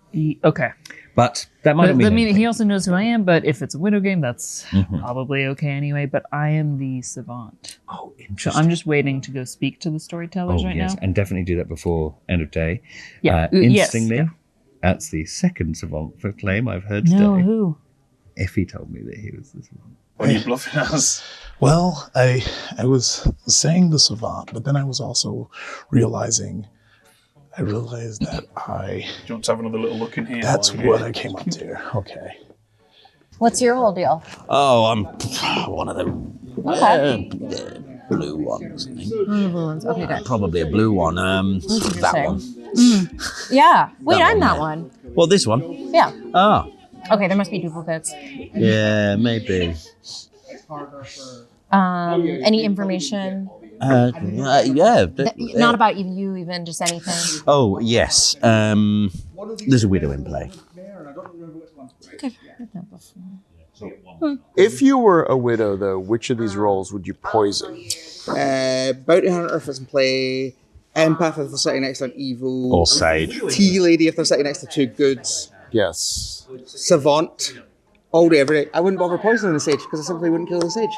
Speaker 6: Okay.
Speaker 2: But that might
Speaker 6: But,
Speaker 2: mean
Speaker 6: I mean,
Speaker 2: anything.
Speaker 6: he also knows who I am, but if it's a widow game, that's probably okay anyway. But I am the savant.
Speaker 2: Oh,
Speaker 6: So
Speaker 2: interesting.
Speaker 6: I'm just waiting to go speak to the storytellers right now.
Speaker 2: And definitely do that before end of day.
Speaker 6: Yeah. Yes,
Speaker 2: Interestingly,
Speaker 6: yeah.
Speaker 2: that's the second savant for claim I've heard
Speaker 6: No,
Speaker 2: today.
Speaker 6: who?
Speaker 2: Effie told me that he was the savant.
Speaker 5: What are you bluffing us?
Speaker 10: Well, I was saying the savant, but then I was also realized that
Speaker 5: Do you want to have another little look in here?
Speaker 10: that's
Speaker 5: while you're
Speaker 10: what
Speaker 5: here?
Speaker 10: I came up to. Okay.
Speaker 9: What's your whole deal?
Speaker 11: Oh, I'm one of the blue ones. I think.
Speaker 9: One of the blue ones. Okay, good.
Speaker 11: Probably a blue one. That
Speaker 9: interesting.
Speaker 11: one.
Speaker 9: Yeah. Wait,
Speaker 11: That
Speaker 9: I'm
Speaker 11: one
Speaker 9: that
Speaker 11: there.
Speaker 9: one.
Speaker 11: Well, this one.
Speaker 9: Yeah.
Speaker 11: Oh,
Speaker 9: Okay, there must be duplicates.
Speaker 11: yeah, maybe.
Speaker 9: Any information?
Speaker 11: Yeah.
Speaker 9: Not about you, even just anything.
Speaker 11: Oh, yes. There's a widow in play.
Speaker 4: If you were a widow, though, which of these roles would you poison?
Speaker 7: Bounty Hunter if it's in play, Empath if they're sitting next to an evil,
Speaker 12: Or Sage.
Speaker 7: Tea Lady if they're sitting next to two goods,
Speaker 4: Yes.
Speaker 7: Savant, all day, every day. I wouldn't bother poisoning the Sage because I simply wouldn't kill the Sage.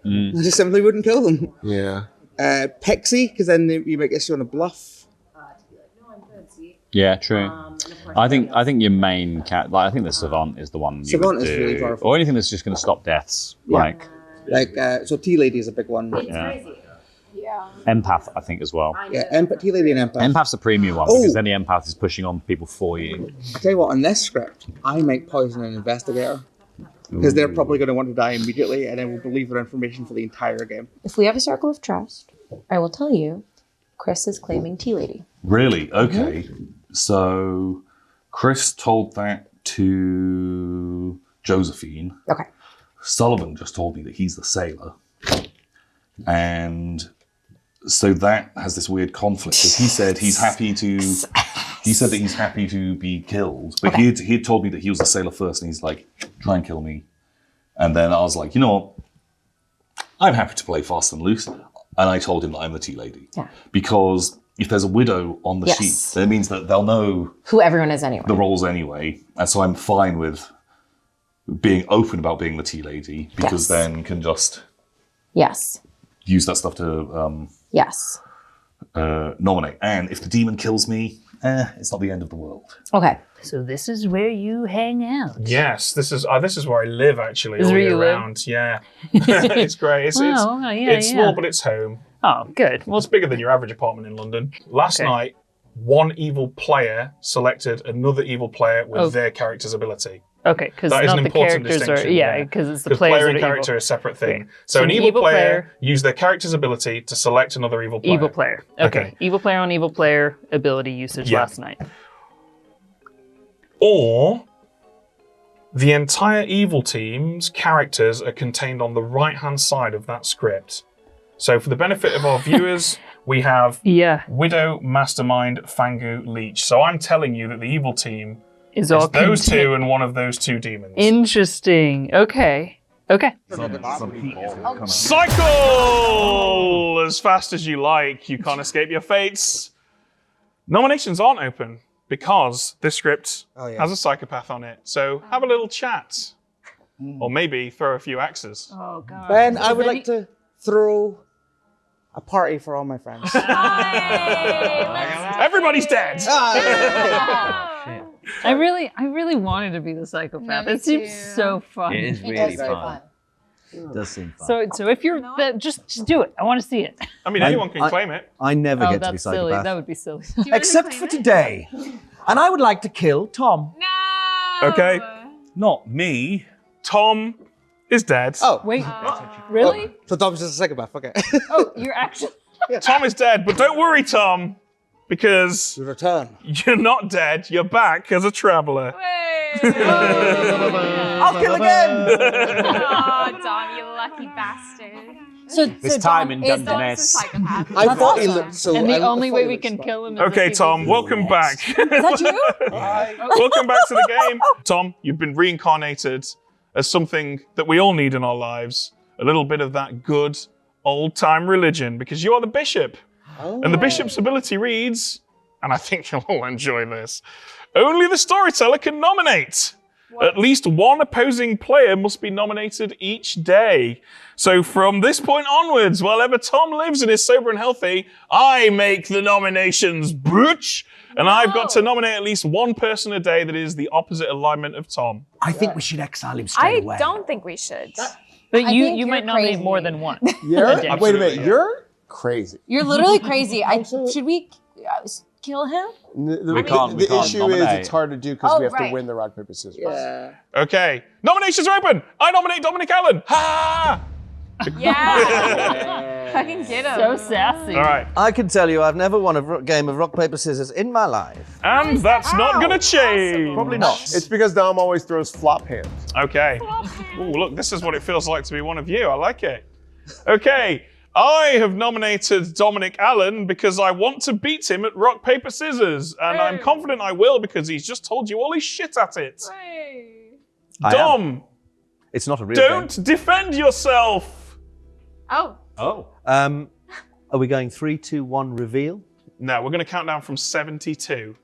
Speaker 7: I just simply wouldn't kill them.
Speaker 4: Yeah.
Speaker 7: Pixie, because then you might get you on a bluff.
Speaker 12: Yeah, true. I think your main cat, like I think the Savant is the one you
Speaker 7: Savant
Speaker 12: would
Speaker 7: is
Speaker 12: do,
Speaker 7: really powerful.
Speaker 12: or anything that's just going to stop deaths.
Speaker 7: Yeah. So Tea Lady is a big one.
Speaker 12: Yeah. Empath, I think as well.
Speaker 7: Yeah, Tea Lady and Empath.
Speaker 12: Empath's the premium one
Speaker 7: Oh.
Speaker 12: because then the empath is pushing on people for you.
Speaker 7: I tell you what, on this script, I might poison an investigator. Because they're probably going to want to die immediately, and I will believe their information for the entire game.
Speaker 9: If we have a circle of trust, I will tell you, Chris is claiming Tea Lady.
Speaker 8: Really? Okay. So Chris told that to Josephine.
Speaker 9: Okay.
Speaker 8: Sullivan just told me that he's the sailor. And so that has this weird conflict because he said he's happy to he said that he's happy to be killed. But he had told me that he was the sailor first and he's like, try and kill me. And then I was like, you know what? I'm happy to play fast and loose. And I told him that I'm the tea lady.
Speaker 9: Yeah.
Speaker 8: Because if there's a widow on the
Speaker 9: Yes.
Speaker 8: sheet, then it means that they'll know
Speaker 9: Who everyone is anyway.
Speaker 8: the roles anyway. And so I'm fine with being open about being the tea lady because
Speaker 9: Yes.
Speaker 8: then can just
Speaker 9: Yes.
Speaker 8: use that stuff to
Speaker 9: Yes.
Speaker 8: nominate. And if the demon kills me, it's not the end of the world.
Speaker 9: Okay.
Speaker 6: So this is where you hang out.
Speaker 5: Yes, this is where I live actually.
Speaker 6: This is
Speaker 5: all
Speaker 6: where
Speaker 5: year
Speaker 6: you live?
Speaker 5: round. Yeah, it's great. It's
Speaker 6: Wow, yeah,
Speaker 5: it's
Speaker 6: yeah.
Speaker 5: small, but it's home.
Speaker 6: Oh, good.
Speaker 5: Well, it's bigger than your average apartment in London. Last
Speaker 6: Okay.
Speaker 5: night, one evil player selected another evil player with
Speaker 6: Oh.
Speaker 5: their character's ability.
Speaker 6: Okay, because
Speaker 5: That is
Speaker 6: not
Speaker 5: an
Speaker 6: the
Speaker 5: important
Speaker 6: characters are
Speaker 5: distinction.
Speaker 6: because it's the
Speaker 5: 'Cause
Speaker 6: players
Speaker 5: player
Speaker 6: that
Speaker 5: and
Speaker 6: are
Speaker 5: character
Speaker 6: evil.
Speaker 5: are a separate thing.
Speaker 6: Okay.
Speaker 5: So an
Speaker 6: an
Speaker 5: evil player used their character's ability to select another evil player.
Speaker 6: Evil player. Okay. Evil player on evil player ability usage
Speaker 5: Yeah.
Speaker 6: last night.
Speaker 5: Or The entire evil team's characters are contained on the right-hand side of that script. So for the benefit of our viewers, we have Widow, Mastermind, Fangu, Leech. So I'm telling you that the evil team is those two and one of those two demons.
Speaker 6: Interesting. Okay.
Speaker 5: Cycle as fast as you like. You can't escape your fates. Nominations aren't open because this script has a psychopath on it. So have a little chat. Or maybe throw a few axes.
Speaker 6: Oh, God.
Speaker 7: Ben, I would like to throw a party for all my friends.
Speaker 5: Everybody's dead.
Speaker 6: I really wanted to be the psychopath. It seems so fun.
Speaker 12: It is really fun. It does seem fun.
Speaker 6: So if you're just do it. I want to see it.
Speaker 5: I mean, anyone can claim it.
Speaker 11: I never get to be
Speaker 6: that's silly.
Speaker 11: psychopath.
Speaker 6: That would be silly.
Speaker 11: Except for today. And I would like to kill Tom.
Speaker 3: No.
Speaker 5: Okay.
Speaker 8: Not me.
Speaker 5: Tom is dead.
Speaker 7: Oh,
Speaker 6: wait. Really?
Speaker 7: So Tom's just a psychopath. Okay.
Speaker 6: Oh, you're actually.
Speaker 5: Tom is dead, but don't worry, Tom, because
Speaker 7: You return.
Speaker 5: you're not dead. You're back as a traveler.
Speaker 11: I'll kill again!
Speaker 3: Oh, Dom, you lucky bastard.
Speaker 9: So
Speaker 12: This time in Dungeness.
Speaker 7: I thought he looked so.
Speaker 6: And the
Speaker 7: I
Speaker 6: only
Speaker 7: thought
Speaker 6: way
Speaker 7: he
Speaker 6: we
Speaker 7: looked
Speaker 6: can
Speaker 7: smart.
Speaker 6: kill him is
Speaker 5: Okay,
Speaker 6: if he
Speaker 5: Tom,
Speaker 6: loses.
Speaker 5: welcome back.
Speaker 9: Is that you?
Speaker 5: Welcome back to the game. Tom, you've been reincarnated as something that we all need in our lives. A little bit of that good old-time religion, because you are the bishop. And the bishop's ability reads, and I think you'll all enjoy this, only the storyteller can nominate. At least one opposing player must be nominated each day. So from this point onwards, while ever Tom lives and is sober and healthy, I make the nominations, bitch! And I've got to nominate at least one person a day that is the opposite alignment of Tom.
Speaker 11: I think we should exile him straight away.
Speaker 3: I don't think we should.
Speaker 6: But
Speaker 9: I
Speaker 6: you
Speaker 9: think
Speaker 6: might
Speaker 9: you're
Speaker 6: nominate
Speaker 9: crazy.
Speaker 6: more than one.
Speaker 4: Wait a minute, you're crazy.
Speaker 9: You're literally crazy. Should we kill him?
Speaker 4: The
Speaker 12: can't
Speaker 4: issue is
Speaker 12: nominate.
Speaker 4: it's hard to do because
Speaker 9: Oh,
Speaker 4: we have
Speaker 9: right.
Speaker 4: to win the rock, paper, scissors.
Speaker 7: Yeah.
Speaker 5: Okay, nominations are open. I nominate Dominic Allen. Ha!
Speaker 3: Yeah. Fucking get him.
Speaker 6: So sassy.
Speaker 5: All right,
Speaker 11: I can tell you I've never won a game of rock, paper, scissors in my life.
Speaker 5: and that's not gonna change.
Speaker 11: Probably not.
Speaker 4: It's because Dom always throws flop hands.
Speaker 5: Okay. Ooh, look, this is what it feels like to be one of you. I like it. Okay, I have nominated Dominic Allen because I want to beat him at rock, paper, scissors. And I'm confident I will because he's just told you all his shit at it.
Speaker 11: I am.
Speaker 5: Dom,
Speaker 11: It's not a real
Speaker 5: don't defend yourself.
Speaker 3: Oh.
Speaker 12: Oh.
Speaker 11: game. Are we going 3, 2, 1 reveal?
Speaker 5: No, we're going to count down from 72.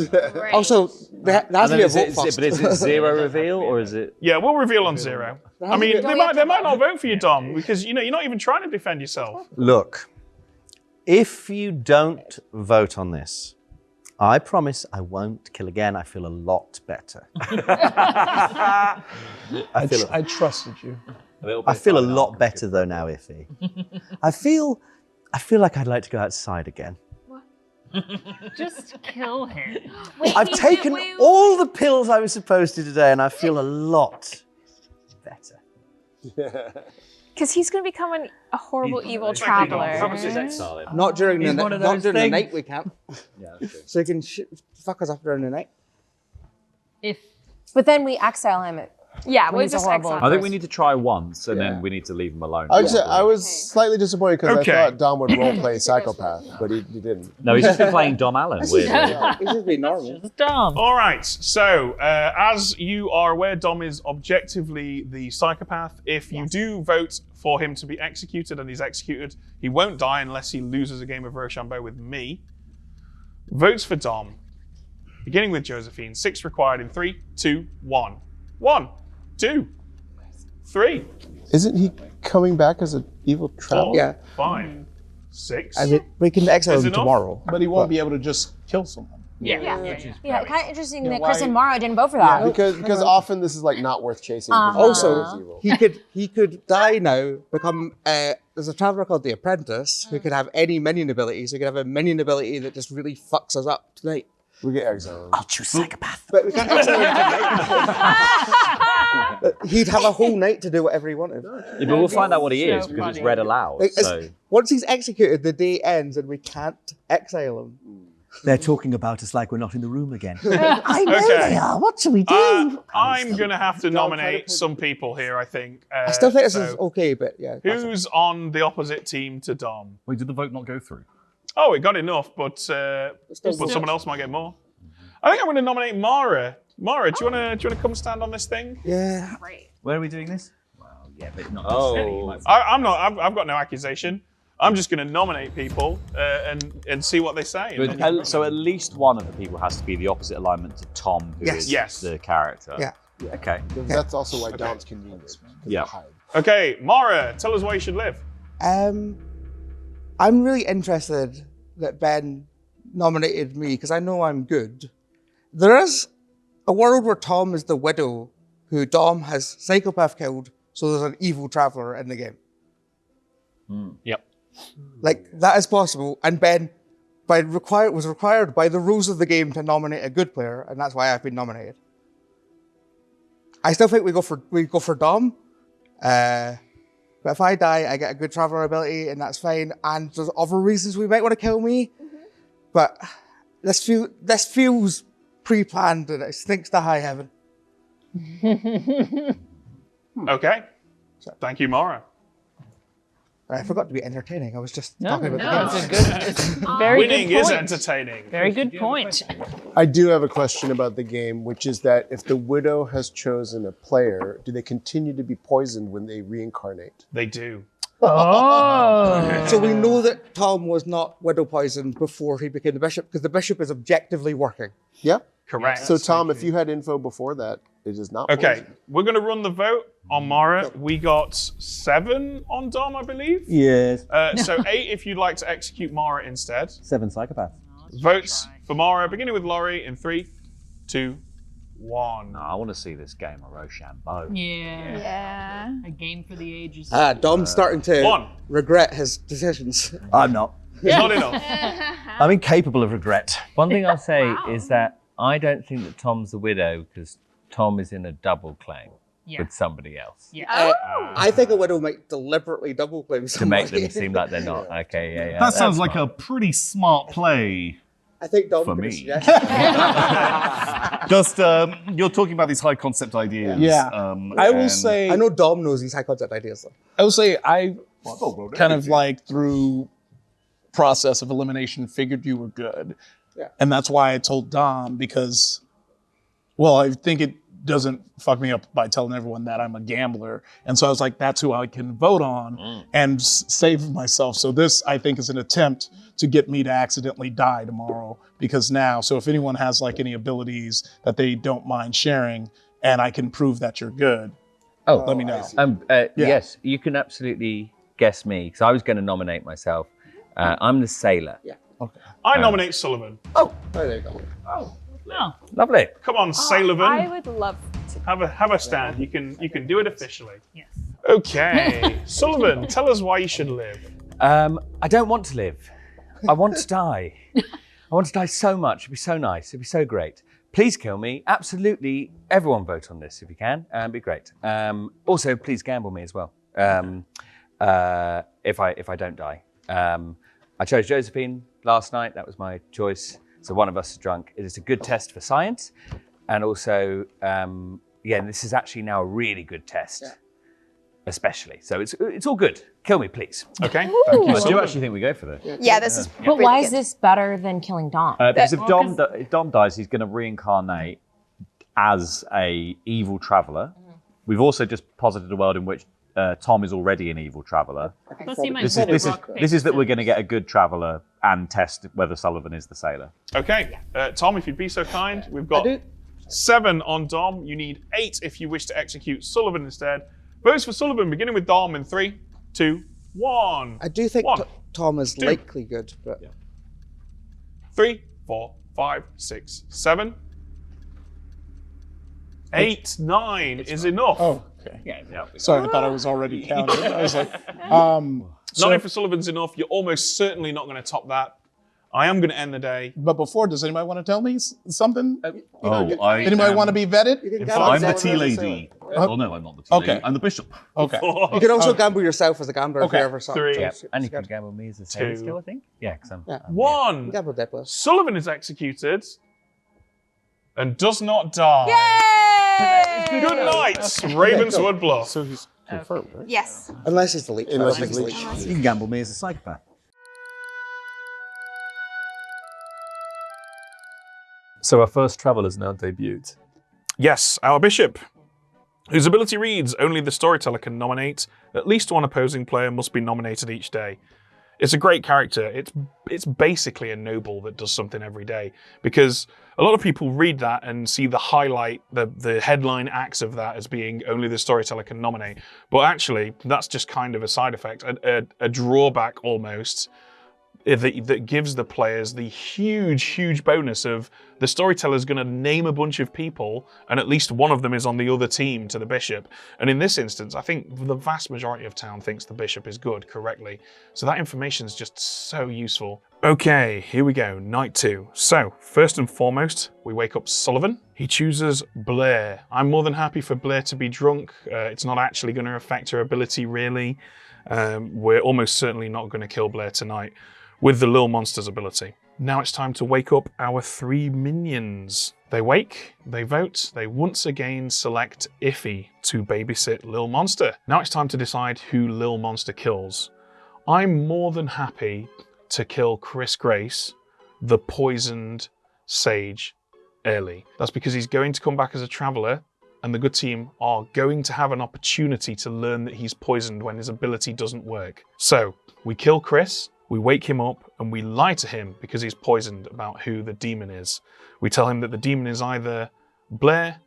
Speaker 3: Great.
Speaker 7: Also, there has to be a vote first.
Speaker 12: But is it zero reveal or is it?
Speaker 5: Yeah, we'll reveal on 0. I mean, they might not vote for you, Dom, because you're not even trying to defend yourself.
Speaker 11: Look, if you don't vote on this, I promise I won't kill again. I feel a lot better.
Speaker 10: I trusted you.
Speaker 11: I feel a lot better though now, Iffy. I feel like I'd like to go outside again.
Speaker 6: Just kill him.
Speaker 11: I've taken all the pills I was supposed to today, and I feel a lot better.
Speaker 3: Because he's going to become a horrible, evil traveler.
Speaker 7: Not during the
Speaker 11: He's one of
Speaker 7: not
Speaker 11: those
Speaker 7: during the
Speaker 11: things.
Speaker 7: night we can't.
Speaker 12: Yeah, that's true.
Speaker 7: So he can fuck us up during the night.
Speaker 9: But then we exile him.
Speaker 3: Yeah,
Speaker 9: When
Speaker 3: we'll
Speaker 9: he's a
Speaker 3: just
Speaker 9: horrible-
Speaker 3: exile
Speaker 12: I think
Speaker 3: him.
Speaker 12: we need to try once and then we need to leave him alone.
Speaker 4: I was slightly disappointed because
Speaker 5: Okay.
Speaker 4: I thought Dom would roleplay psychopath, but he didn't.
Speaker 12: No, he's just been playing Dom Allen, weirdly.
Speaker 7: He's just being normal.
Speaker 6: Just dumb.
Speaker 5: All right, so as you are aware, Dom is objectively the psychopath. If you do vote for him to be executed and he's executed, he won't die unless he loses a game of Rochambeau with me. Votes for Dom. Beginning with Josephine. 6 required in 3, 2, 1. 1, 2, 3,
Speaker 4: Isn't he coming back as an evil
Speaker 5: 4,
Speaker 4: traveler?
Speaker 7: Yeah.
Speaker 5: 5, 6.
Speaker 7: I mean, we can exile
Speaker 5: Is
Speaker 7: him
Speaker 5: enough?
Speaker 7: tomorrow.
Speaker 10: But he won't be able to just kill someone.
Speaker 9: Yeah, kind of interesting that
Speaker 10: why-
Speaker 9: Chris and Mara didn't vote for that.
Speaker 4: Because often this is like not worth chasing. because
Speaker 9: Uh-huh.
Speaker 4: it's evil.
Speaker 7: He could die now, become there's a traveler called the Apprentice who could have any minion abilities. He could have a minion ability that just really fucks us up tonight.
Speaker 4: We get exiled.
Speaker 11: I'll choose psychopath.
Speaker 7: But we can't exile him tonight. He'd have a whole night to do whatever he wanted.
Speaker 12: Yeah, but we'll find out what he is
Speaker 6: So
Speaker 12: because it's
Speaker 6: funny.
Speaker 12: read aloud.
Speaker 7: Like,
Speaker 12: So
Speaker 7: once he's executed, the day ends and we can't exile him.
Speaker 13: They're talking about us like we're not in the room again.
Speaker 11: I know
Speaker 5: Okay.
Speaker 11: they are. What shall we do?
Speaker 5: I'm going to have to nominate some people here, I think.
Speaker 7: I still think this
Speaker 5: so
Speaker 7: is okay, but yeah.
Speaker 5: Who's on the opposite team to Dom?
Speaker 8: Wait, did the vote not go through?
Speaker 5: Oh, it got enough, but someone else might get more. I think I'm going to nominate Mara. Mara, do you want to come stand on this thing?
Speaker 7: Yeah.
Speaker 9: Right.
Speaker 12: Where are we doing this? Well, yeah, but not
Speaker 2: Oh.
Speaker 5: I'm not. I've got no accusation. I'm just going to nominate people and see what they say. and then-
Speaker 12: So at least one of the people has to be the opposite alignment to Tom, who is
Speaker 5: Yes.
Speaker 12: the character.
Speaker 7: Yeah.
Speaker 12: Okay.
Speaker 4: That's also why Dom's convenient.
Speaker 12: Yeah.
Speaker 5: Okay, Mara, tell us why you should live.
Speaker 7: I'm really interested that Ben nominated me because I know I'm good. There is a world where Tom is the widow who Dom has psychopath killed, so there's an evil traveler in the game.
Speaker 5: Yep.
Speaker 7: Like, that is possible, and Ben was required by the rules of the game to nominate a good player, and that's why I've been nominated. I still think we go for Dom, but if I die, I get a good traveler ability, and that's fine. And there's other reasons we might want to kill me, but this feels pre-planned, and it stinks to high heaven.
Speaker 5: Okay. Thank you, Mara.
Speaker 7: I forgot to be entertaining. I was just
Speaker 6: No,
Speaker 7: talking about
Speaker 6: no,
Speaker 7: the
Speaker 6: it's
Speaker 7: game.
Speaker 6: a good, it's very
Speaker 5: Winning
Speaker 6: good
Speaker 5: is
Speaker 6: point.
Speaker 5: entertaining.
Speaker 6: Very good point.
Speaker 4: I do have a question about the game, which is that if the widow has chosen a player, do they continue to be poisoned when they reincarnate?
Speaker 5: They do.
Speaker 6: Oh.
Speaker 7: So we know that Tom was not widow poisoned before he became the bishop, because the bishop is objectively working.
Speaker 4: Yeah.
Speaker 5: Correct.
Speaker 4: So Tom, if you had info before that, it is not
Speaker 5: Okay,
Speaker 4: poisoned.
Speaker 5: we're going to run the vote on Mara. We got 7 on Dom, I believe.
Speaker 13: Yes.
Speaker 5: So 8 if you'd like to execute Mara instead.
Speaker 13: 7 psychopaths.
Speaker 5: Votes for Mara, beginning with Laurie in 3, 2, 1.
Speaker 12: No, I want to see this game of Rochambeau.
Speaker 6: Yeah.
Speaker 3: Yeah.
Speaker 6: A game for the ages.
Speaker 7: Dom's starting to
Speaker 5: 1.
Speaker 7: regret his decisions.
Speaker 13: I'm not.
Speaker 5: Not enough.
Speaker 13: I'm incapable of regret.
Speaker 2: One thing I'll say is that I don't think that Tom's the widow because Tom is in a double claim with somebody else.
Speaker 6: Yeah.
Speaker 7: I think a widow might deliberately double claim
Speaker 2: To
Speaker 7: somebody.
Speaker 2: make them seem like they're not. Okay, yeah.
Speaker 8: That sounds like a pretty smart play.
Speaker 7: I think Dom
Speaker 8: For
Speaker 7: could
Speaker 8: me.
Speaker 7: suggest-
Speaker 8: Just, you're talking about these high concept ideas.
Speaker 10: Yeah. I will
Speaker 8: and-
Speaker 10: say,
Speaker 7: I know Dom knows these high concept ideas though.
Speaker 10: I will say, I kind of like through process of elimination figured you were good.
Speaker 7: Yeah.
Speaker 10: And that's why I told Dom because, well, I think it doesn't fuck me up by telling everyone that I'm a gambler. And so I was like, that's who I can vote on and save myself. So this, I think, is an attempt to get me to accidentally die tomorrow because now, so if anyone has like any abilities that they don't mind sharing and I can prove that you're good, let me know.
Speaker 2: Yes, you can absolutely guess me because I was going to nominate myself. I'm the sailor.
Speaker 7: Yeah.
Speaker 10: Okay.
Speaker 5: I nominate Sullivan.
Speaker 7: Oh, there you go.
Speaker 6: Oh.
Speaker 2: Lovely.
Speaker 5: Come on, Sullivan.
Speaker 3: I would love to.
Speaker 5: Have a stand. You can do it officially.
Speaker 6: Yes.
Speaker 5: Okay, Sullivan, tell us why you should live.
Speaker 2: I don't want to live. I want to die. I want to die so much. It'd be so nice. It'd be so great. Please kill me. Absolutely. Everyone vote on this if you can. It'd be great. Also, please gamble me as well. If I don't die. I chose Josephine last night. That was my choice. So one of us is drunk. It is a good test for science. And also, this is actually now a really good test.
Speaker 7: Yeah.
Speaker 2: Especially. So it's all good. Kill me, please.
Speaker 5: Okay. Thank
Speaker 12: I
Speaker 5: you,
Speaker 12: do
Speaker 5: Sullivan.
Speaker 12: actually think we go for this.
Speaker 3: Yeah, this is.
Speaker 9: But
Speaker 3: really
Speaker 9: why
Speaker 3: good.
Speaker 9: is this better than killing Dom?
Speaker 12: Because if
Speaker 6: Well,
Speaker 12: Dom dies, he's going to reincarnate as a evil traveler. We've also just posited a world in which Tom is already an evil traveler.
Speaker 6: Plus he might
Speaker 12: This
Speaker 6: put a
Speaker 12: is
Speaker 6: rock, paper,
Speaker 12: this is that we're
Speaker 6: scissors.
Speaker 12: going to get a good traveler and test whether Sullivan is the sailor.
Speaker 5: Okay, Tom, if you'd be so kind, we've got 7 on Dom. You need 8 if you wish to execute Sullivan instead. Votes for Sullivan, beginning with Dom in 3, 2, 1.
Speaker 7: I do think
Speaker 5: 1,
Speaker 7: Tom is
Speaker 5: 2,
Speaker 7: likely good, but
Speaker 5: 3, 4, 5, 6, 7. 8, 9 is enough.
Speaker 10: Oh, okay.
Speaker 5: Yeah.
Speaker 10: Sorry, I thought I was already counted. I was like,
Speaker 5: 9 for Sullivan's enough. You're almost certainly not going to top that. I am going to end the day.
Speaker 10: But before, does anybody want to tell me something?
Speaker 8: Anybody
Speaker 10: want to be vetted?
Speaker 8: I'm the tea lady. Oh no, I'm not the tea lady. I'm the bishop.
Speaker 10: Okay.
Speaker 7: You can also gamble yourself as a gambler if you ever saw.
Speaker 5: 3.
Speaker 12: Yeah. And you can gamble me as a sailor still, I think. Yeah, because I'm.
Speaker 5: 1.
Speaker 7: Gamble Deadpool.
Speaker 5: Sullivan is executed and does not die.
Speaker 3: Yay!
Speaker 5: Good night, Ravenswood Bluff.
Speaker 4: So he's confirmed, right?
Speaker 3: Yes.
Speaker 7: Unless he's the leech.
Speaker 4: Unless he's leech.
Speaker 13: You can gamble me as a psychopath.
Speaker 1: So our first traveller's now debuted.
Speaker 5: Yes, our bishop, whose ability reads, only the storyteller can nominate. At least one opposing player must be nominated each day. It's a great character. It's basically a noble that does something every day, because a lot of people read that and see the highlight, the headline acts of that as being only the storyteller can nominate. But actually, that's just kind of a side effect, a drawback almost, that gives the players the huge bonus of the storyteller's going to name a bunch of people and at least one of them is on the other team to the bishop. And in this instance, I think the vast majority of town thinks the bishop is good correctly. So that information is just so useful. Okay, here we go, night 2. So first and foremost, we wake up Sullivan. He chooses Blair. I'm more than happy for Blair to be drunk. It's not actually going to affect her ability really. We're almost certainly not going to kill Blair tonight with the Lil Monster's ability. Now it's time to wake up our 3 minions. They wake, they vote, they once again select Iffy to babysit Lil Monster. Now it's time to decide who Lil Monster kills. I'm more than happy to kill Chris Grace, the poisoned sage, early. That's because he's going to come back as a traveller and the good team are going to have an opportunity to learn that he's poisoned when his ability doesn't work. So we kill Chris, we wake him up and we lie to him because he's poisoned about who the demon is. We tell him that the demon is either Blair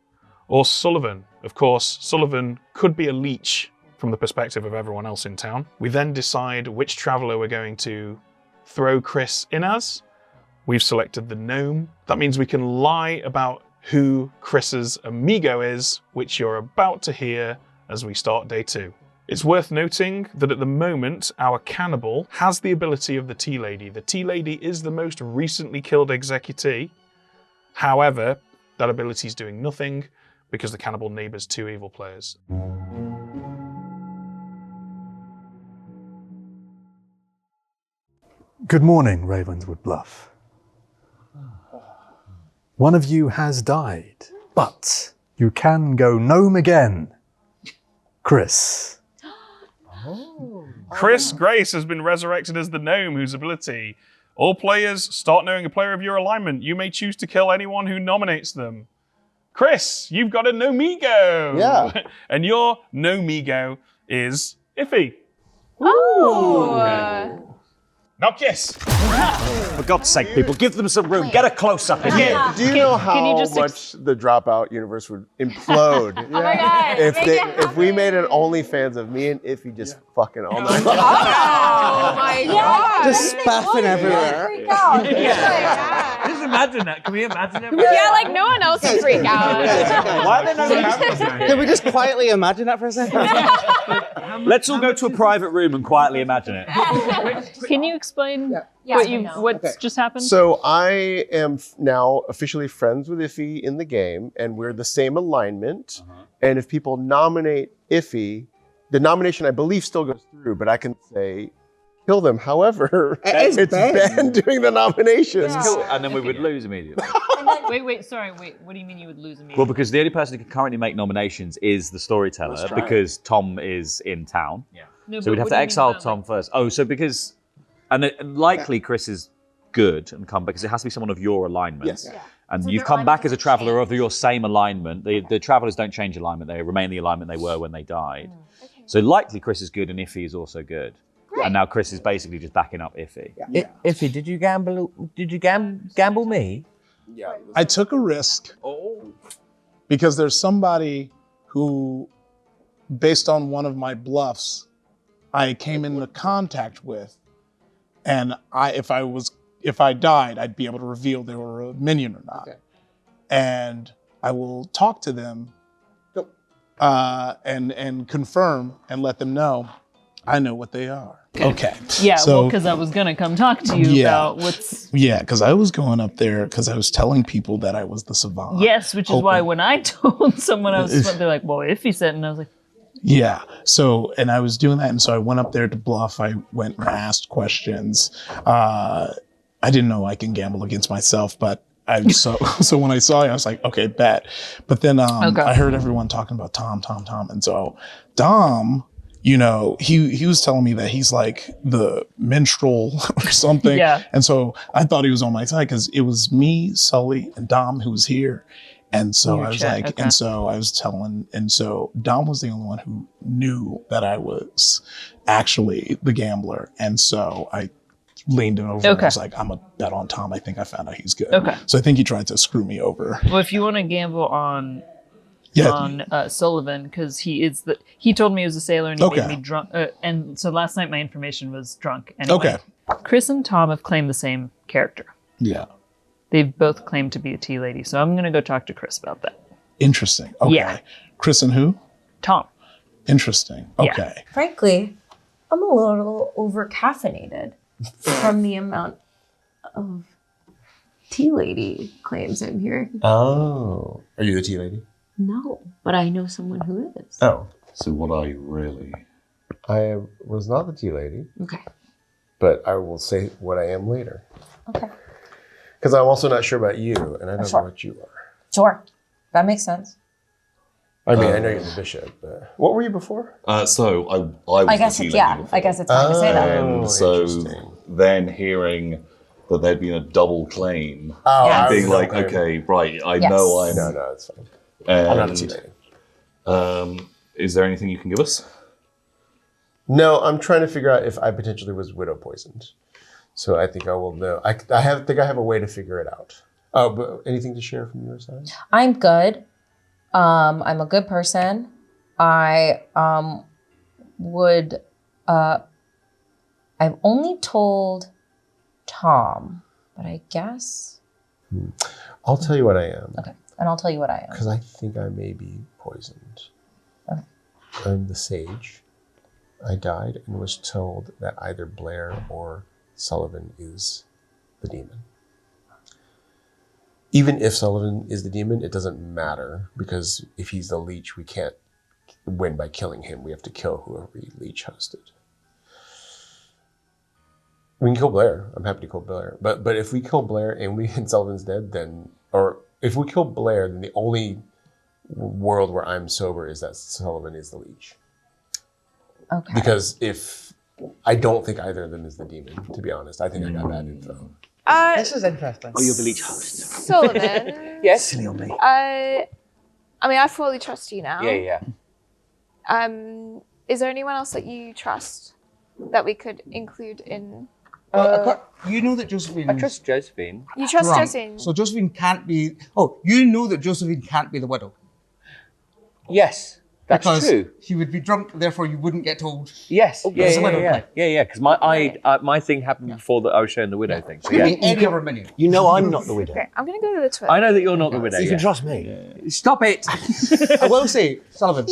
Speaker 5: or Sullivan. Of course, Sullivan could be a leech from the perspective of everyone else in town. We then decide which traveller we're going to throw Chris in as. We've selected the gnome. That means we can lie about who Chris's amigo is, which you're about to hear as we start day 2. It's worth noting that at the moment, our cannibal has the ability of the Tea Lady. The Tea Lady is the most recently killed executee. However, that ability is doing nothing because the cannibal neighbours 2 evil players.
Speaker 1: Good morning, Ravenswood Bluff. One of you has died, but you can go gnome again. Chris.
Speaker 5: Chris Grace has been resurrected as the gnome whose ability. All players start knowing a player of your alignment. You may choose to kill anyone who nominates them. Chris, you've got a nomigo.
Speaker 4: Yeah.
Speaker 5: And your nomigo is Iffy.
Speaker 3: Oh.
Speaker 5: Now kiss.
Speaker 12: For God's sake, people, give them some room. Get a close-up in here.
Speaker 4: Do you know how
Speaker 6: can you just
Speaker 4: much the Dropout universe would implode
Speaker 3: Oh my god.
Speaker 4: if we made an OnlyFans of me and Iffy just fucking all night?
Speaker 3: Oh my god.
Speaker 7: Just spaffing everywhere.
Speaker 9: Freak out.
Speaker 12: Just imagine that. Can we imagine it?
Speaker 3: Yeah, like no one else would freak out.
Speaker 12: Why are there no
Speaker 7: Can we just quietly imagine that for a second?
Speaker 12: Let's all go to a private room and quietly imagine it.
Speaker 6: Can you explain what's just happened?
Speaker 4: So I am now officially friends with Iffy in the game, and we're the same alignment. And if people nominate Iffy, the nomination I believe still goes through, but I can say kill them. However, it's Ben doing the nominations.
Speaker 12: And then we would lose immediately.
Speaker 6: Wait, sorry, what do you mean you would lose immediately?
Speaker 12: Well, because the only person who can currently make nominations is the storyteller, because Tom is in town.
Speaker 6: Yeah. No,
Speaker 12: So we'd have to exile Tom first. Oh, so because, and likely Chris is good and come because it has to be someone of your alignment.
Speaker 4: Yes.
Speaker 9: Yeah.
Speaker 12: And
Speaker 9: So
Speaker 12: you've
Speaker 9: their
Speaker 12: come back as a
Speaker 9: alignment
Speaker 12: traveller
Speaker 9: change.
Speaker 12: of your same alignment. The travellers don't change alignment; they remain the alignment they were when they died.
Speaker 9: Okay.
Speaker 12: So likely Chris is good and Iffy is also good.
Speaker 9: Great.
Speaker 12: And now Chris is basically just backing up Iffy.
Speaker 13: Iffy, did you gamble? Did you gamble me?
Speaker 4: Yeah.
Speaker 10: I took a risk because there's somebody who, based on one of my bluffs, I came into contact with, and if I died, I'd be able to reveal they were a minion or not.
Speaker 7: Okay.
Speaker 10: And I will talk to them and confirm and let them know I know what they are. Okay.
Speaker 6: Yeah,
Speaker 10: So,
Speaker 6: because I was gonna come talk to you
Speaker 10: Yeah.
Speaker 6: about what's.
Speaker 10: yeah, because I was going up there because I was telling people that I was the savant.
Speaker 6: Yes, which is why
Speaker 10: Hoping-
Speaker 6: when I told someone I was, they're like, "Well, if he said," and I was like,
Speaker 10: Yeah. So, and I was doing that, and so I went up there to bluff. I went and asked questions. I didn't know I can gamble against myself, but so when I saw you, I was like, okay, bet. But then I heard everyone talking about Tom, and so Dom, you know, he was telling me that he's like the minstrel or something.
Speaker 6: Yeah.
Speaker 10: And so I thought he was on my side because it was me, Sully, and Dom who was here. And so
Speaker 6: Your
Speaker 10: I was
Speaker 6: chat,
Speaker 10: like,
Speaker 6: okay.
Speaker 10: and so I was telling, and so Dom was the only one who knew that I was actually the gambler. And so I leaned over and I
Speaker 6: Okay.
Speaker 10: was like, I'm gonna bet on Tom. I think I found out he's good.
Speaker 6: Okay.
Speaker 10: So I think he tried to screw me over.
Speaker 6: "Well, if you want to gamble on
Speaker 10: Yeah.
Speaker 6: Sullivan, because he told me he was a sailor and he
Speaker 10: Okay.
Speaker 6: made me drunk, and so last night my information was drunk. Anyway,
Speaker 10: Okay.
Speaker 6: Chris and Tom have claimed the same character.
Speaker 10: Yeah.
Speaker 6: They've both claimed to be a tea lady, so I'm gonna go talk to Chris about that.
Speaker 10: Interesting. Okay.
Speaker 6: Yeah.
Speaker 10: Chris and who?
Speaker 6: Tom.
Speaker 10: Interesting.
Speaker 6: Yeah.
Speaker 10: Okay.
Speaker 9: Frankly, I'm a little over caffeinated from the amount of tea lady claims I'm hearing.
Speaker 4: Oh. Are you the tea lady?
Speaker 9: No, but I know someone who is.
Speaker 4: Oh.
Speaker 8: So what are you really?
Speaker 4: I was not the tea lady,
Speaker 9: Okay.
Speaker 4: but I will say what I am later.
Speaker 9: Okay.
Speaker 4: Because I'm also not sure about you, and I don't
Speaker 9: Sure.
Speaker 4: know what you are.
Speaker 9: Sure. That makes sense.
Speaker 4: I mean, I know you're the bishop, but what were you before?
Speaker 8: So I was
Speaker 9: I guess
Speaker 8: the tea
Speaker 9: it's,
Speaker 8: lady
Speaker 9: yeah,
Speaker 8: before.
Speaker 9: I guess it's fine to say that.
Speaker 4: Oh,
Speaker 8: And so
Speaker 4: interesting.
Speaker 8: then hearing that there'd been a double claim
Speaker 4: Oh,
Speaker 9: Yes.
Speaker 8: and being
Speaker 4: I
Speaker 8: like,
Speaker 4: was-
Speaker 8: okay, right, I
Speaker 9: Yes.
Speaker 8: know I'm.
Speaker 4: No, it's fine. I'm not a tea
Speaker 8: And,
Speaker 4: lady.
Speaker 8: is there anything you can give us?
Speaker 4: No, I'm trying to figure out if I potentially was widow poisoned. So I think I will know. I think I have a way to figure it out. Oh, but anything to share from your side?
Speaker 9: I'm good. I'm a good person. I would I've only told Tom, but I guess
Speaker 4: I'll tell you what I am.
Speaker 9: okay. And I'll tell you what I am.
Speaker 4: Because I think I may be poisoned.
Speaker 9: Okay.
Speaker 4: I'm the sage. I died and was told that either Blair or Sullivan is the demon. Even if Sullivan is the demon, it doesn't matter because if he's the leech, we can't win by killing him. We have to kill whoever we leech hosted. We can kill Blair. I'm happy to kill Blair. But if we kill Blair and Sullivan's dead, then, or if we kill Blair, then the only world where I'm sober is that Sullivan is the leech.
Speaker 9: Okay.
Speaker 4: Because if I don't think either of them is the demon, to be honest, I think I got bad info.
Speaker 7: This is interesting.
Speaker 2: Oh, you're the leech host.
Speaker 14: Sullivan.
Speaker 2: Yes. Silly on me.
Speaker 14: I mean, I fully trust you now.
Speaker 2: Yeah.
Speaker 14: Is there anyone else that you trust that we could include in?
Speaker 7: You know that Josephine.
Speaker 2: I trust Josephine.
Speaker 14: You trust
Speaker 7: drunk,
Speaker 14: Josephine?
Speaker 7: So Josephine can't be. Oh, you know that Josephine can't be the widow.
Speaker 2: Yes, that's
Speaker 7: because
Speaker 2: true.
Speaker 7: She would be drunk, therefore you wouldn't get told.
Speaker 2: Yes.
Speaker 7: there's a widow.
Speaker 2: Yeah. Because my thing happened before that I was showing the widow thing. So
Speaker 7: Could
Speaker 2: yeah.
Speaker 7: be any other menu.
Speaker 13: You know I'm not the widow.
Speaker 14: Okay, I'm gonna go to the Twitter.
Speaker 2: I know that you're not the widow.
Speaker 13: You
Speaker 2: Yeah.
Speaker 13: can trust me.
Speaker 2: Stop it.
Speaker 7: I will say, Sullivan,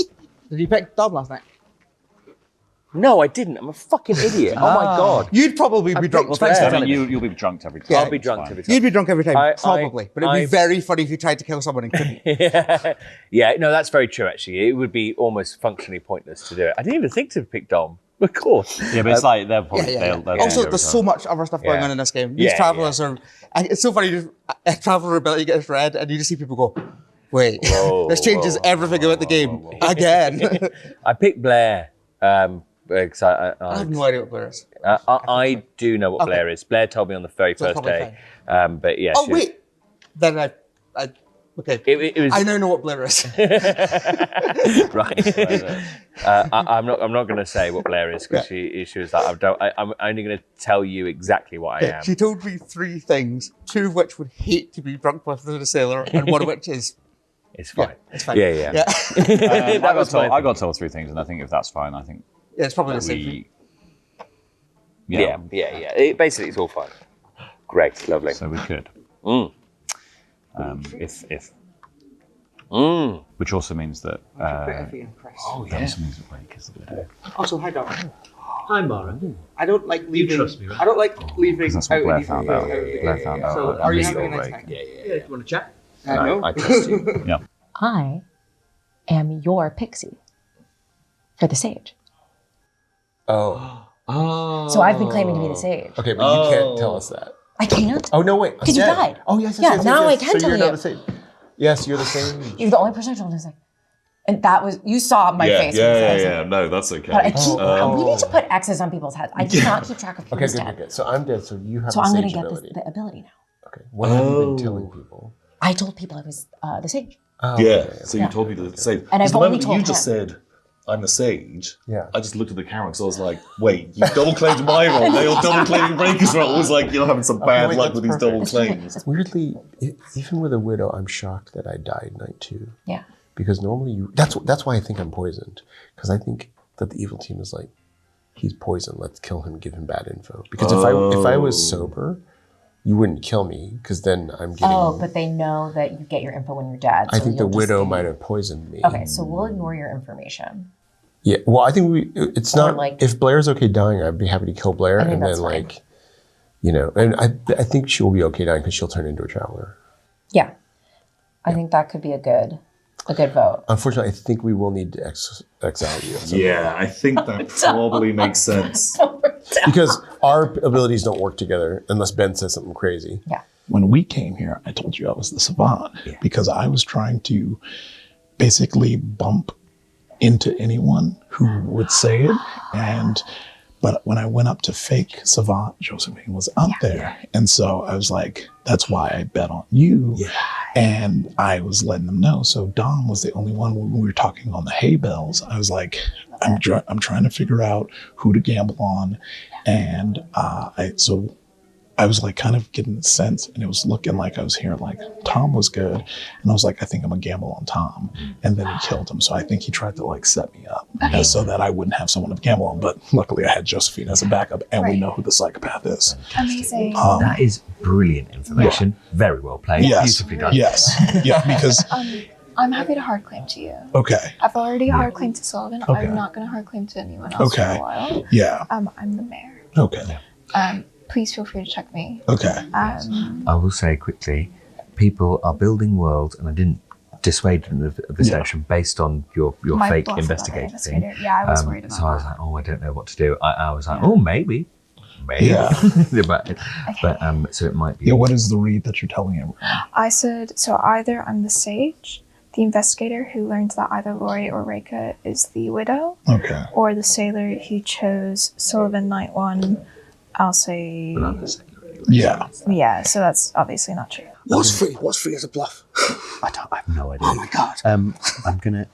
Speaker 7: did you pick Dom last night?
Speaker 2: No, I didn't. I'm a fucking idiot. Oh my god.
Speaker 7: You'd probably be drunk.
Speaker 2: picked
Speaker 7: Thanks for
Speaker 2: Blair.
Speaker 7: telling me.
Speaker 12: You'll be drunk every time.
Speaker 7: Yeah.
Speaker 2: I'll be
Speaker 12: It's
Speaker 2: drunk
Speaker 12: fine.
Speaker 2: every time.
Speaker 7: You'd be drunk every time, probably. But it'd be
Speaker 2: I've-
Speaker 7: very funny if you tried to kill someone and couldn't.
Speaker 2: Yeah, no, that's very true. Actually, it would be almost functionally pointless to do it. I didn't even think to pick Dom. Of course.
Speaker 12: Yeah, but it's like they'll probably.
Speaker 7: Yeah.
Speaker 12: They'll
Speaker 7: Also,
Speaker 12: do
Speaker 7: there's
Speaker 12: it.
Speaker 7: so much other stuff going
Speaker 2: Yeah.
Speaker 7: on in this game. These
Speaker 2: Yeah,
Speaker 7: travelers are. and it's so funny. Just a traveler ability gets read, and you just see people go, "Wait, this changes everything about the game again."
Speaker 2: I picked Blair. Because
Speaker 7: I have no idea what Blair is.
Speaker 2: I do know what
Speaker 7: Okay.
Speaker 2: Blair is. Blair told me on the very
Speaker 7: So it's
Speaker 2: first
Speaker 7: probably
Speaker 2: day. But yeah.
Speaker 7: Oh
Speaker 2: she was-
Speaker 7: wait, then I okay.
Speaker 2: It was.
Speaker 7: I now know what Blair is.
Speaker 2: Right. I'm not going to say what Blair is because she was like, I'm only going to tell you exactly what I am.
Speaker 7: She told me 3 things, 2 of which would hate to be drunk with the sailor, and 1 of which is.
Speaker 2: It's fine.
Speaker 7: It's fine.
Speaker 2: Yeah.
Speaker 12: I
Speaker 2: was my
Speaker 12: got told 3 things, and I think if that's fine, I think
Speaker 7: Yeah, it's probably the same thing.
Speaker 2: Yeah. Basically, it's all fine. Great, lovely.
Speaker 12: So we could. If. Which also means that.
Speaker 7: Oh,
Speaker 12: That also means that Blake is the widow.
Speaker 7: Also, hi, Dom.
Speaker 15: Hi, Mara.
Speaker 7: I don't like leaving.
Speaker 15: trust me, right?
Speaker 7: I don't like leaving
Speaker 12: That's what
Speaker 7: out
Speaker 12: Blair
Speaker 7: anything.
Speaker 12: found out. Blair found out.
Speaker 7: So
Speaker 12: that
Speaker 7: are you
Speaker 12: Amigo
Speaker 7: having a nice
Speaker 12: Ray-
Speaker 7: time?
Speaker 15: Yeah, you want to chat?
Speaker 7: No.
Speaker 12: I trust you. Yeah.
Speaker 9: I am your pixie for the sage.
Speaker 4: Oh. Oh.
Speaker 9: So I've been claiming to be the sage.
Speaker 4: Okay, but you can't tell us that.
Speaker 9: I can't?
Speaker 4: Oh, no, wait.
Speaker 9: Because you
Speaker 4: Yeah.
Speaker 9: died.
Speaker 4: Oh, yes,
Speaker 9: Yeah, now I can
Speaker 4: so
Speaker 9: tell
Speaker 4: you're
Speaker 9: you.
Speaker 4: not the same. Yes, you're the same.
Speaker 9: You're the only person I told to say. And that was, you saw my face. when you said it.
Speaker 8: No, that's okay.
Speaker 9: But I keep, we need to put X's on people's heads. I cannot keep track of people's
Speaker 4: Okay,
Speaker 9: heads.
Speaker 4: good. So I'm dead, so you have
Speaker 9: So
Speaker 4: the
Speaker 9: I'm
Speaker 4: sage
Speaker 9: going to get
Speaker 4: ability.
Speaker 9: the ability now.
Speaker 4: Okay. What have you been telling people?
Speaker 9: I told people I was the sage.
Speaker 4: Oh,
Speaker 8: Yeah,
Speaker 4: okay.
Speaker 8: so you told me the sage.
Speaker 9: And I've
Speaker 8: the
Speaker 9: only
Speaker 8: moment
Speaker 9: told
Speaker 8: you just
Speaker 9: him.
Speaker 8: said, I'm the sage,
Speaker 4: Yeah.
Speaker 8: I just looked at the camera because I was like, wait, you double claimed my role. Now you're double claiming Raker's role. It was like, you're having some bad luck with these double claims.
Speaker 4: Weirdly, even with a widow, I'm shocked that I died night 2.
Speaker 9: Yeah.
Speaker 4: Because normally that's why I think I'm poisoned. Because I think that the evil team is like, he's poisoned, let's kill him, give him bad info. Because if I was sober, you wouldn't kill me, because then I'm getting...
Speaker 9: Oh, but they know that you get your info when you're dead.
Speaker 4: I
Speaker 9: so
Speaker 4: think the
Speaker 9: you'll just
Speaker 4: widow
Speaker 9: be-
Speaker 4: might have poisoned me.
Speaker 9: Okay, so we'll ignore your information.
Speaker 4: Yeah, well, I think it's
Speaker 9: Or,
Speaker 4: not...
Speaker 9: like-
Speaker 4: if Blair's okay dying, I'd be happy to kill Blair,
Speaker 9: I think
Speaker 4: and
Speaker 9: that's
Speaker 4: then,
Speaker 9: fine.
Speaker 4: like, you know... And I think she'll be okay dying, because she'll turn into a traveler.
Speaker 9: Yeah. I think that could be a good vote.
Speaker 4: Unfortunately, I think we will need to exile you. at some
Speaker 8: Yeah, I think that probably makes sense.
Speaker 4: Because our abilities don't work together unless Ben says something crazy.
Speaker 9: Yeah.
Speaker 10: When we came here, I told you I was the savant because I was trying to basically bump into anyone who would say it. But when I went up to fake savant, Josephine was up there. And so I was like, that's why I bet on you. Yeah. And I was letting them know. So Dom was the only one when we were talking on the hay bales. I was like, I'm trying to figure out who to gamble on. And I was like kind of getting the sense, and it was looking like I was hearing like Tom was good. And I was like, I think I'm gonna gamble on Tom. And then he killed him. So I think he tried to like set me up so that I wouldn't have someone to gamble on. But luckily I had Josephine as a backup, and we know who the psychopath is.
Speaker 14: Amazing.
Speaker 12: That is brilliant information. Very well played.
Speaker 10: Yes.
Speaker 12: Beautifully done.
Speaker 10: Yes. Yeah, because
Speaker 14: I'm happy to hard claim to you.
Speaker 10: okay.
Speaker 14: I've already hard claimed to Sullivan.
Speaker 10: Okay.
Speaker 14: I'm not going to hard claim to anyone else for a while.
Speaker 10: Yeah.
Speaker 14: I'm the mayor.
Speaker 10: Okay.
Speaker 14: Please feel free to check me.
Speaker 10: Okay.
Speaker 12: I will say quickly, people are building worlds, and I didn't dissuade them of this action based on your
Speaker 14: My
Speaker 12: fake
Speaker 14: bluff about
Speaker 12: investigator
Speaker 14: the
Speaker 12: thing.
Speaker 14: investigator. Yeah, I was worried about
Speaker 12: So I was like, oh, I don't know what to do. I was like, oh, maybe.
Speaker 10: Yeah.
Speaker 12: but so it might be.
Speaker 10: Yeah, what is the read that you're telling everyone?
Speaker 14: I said, so either I'm the sage, the investigator who learns that either Lori or Reika is the widow,
Speaker 10: Okay.
Speaker 14: or the sailor who chose Sullivan Night 1. I'll say...
Speaker 10: Yeah.
Speaker 14: Yeah, so that's obviously not true.
Speaker 7: What's free as a bluff?
Speaker 11: I have no idea.
Speaker 7: Oh my god.
Speaker 11: I'm gonna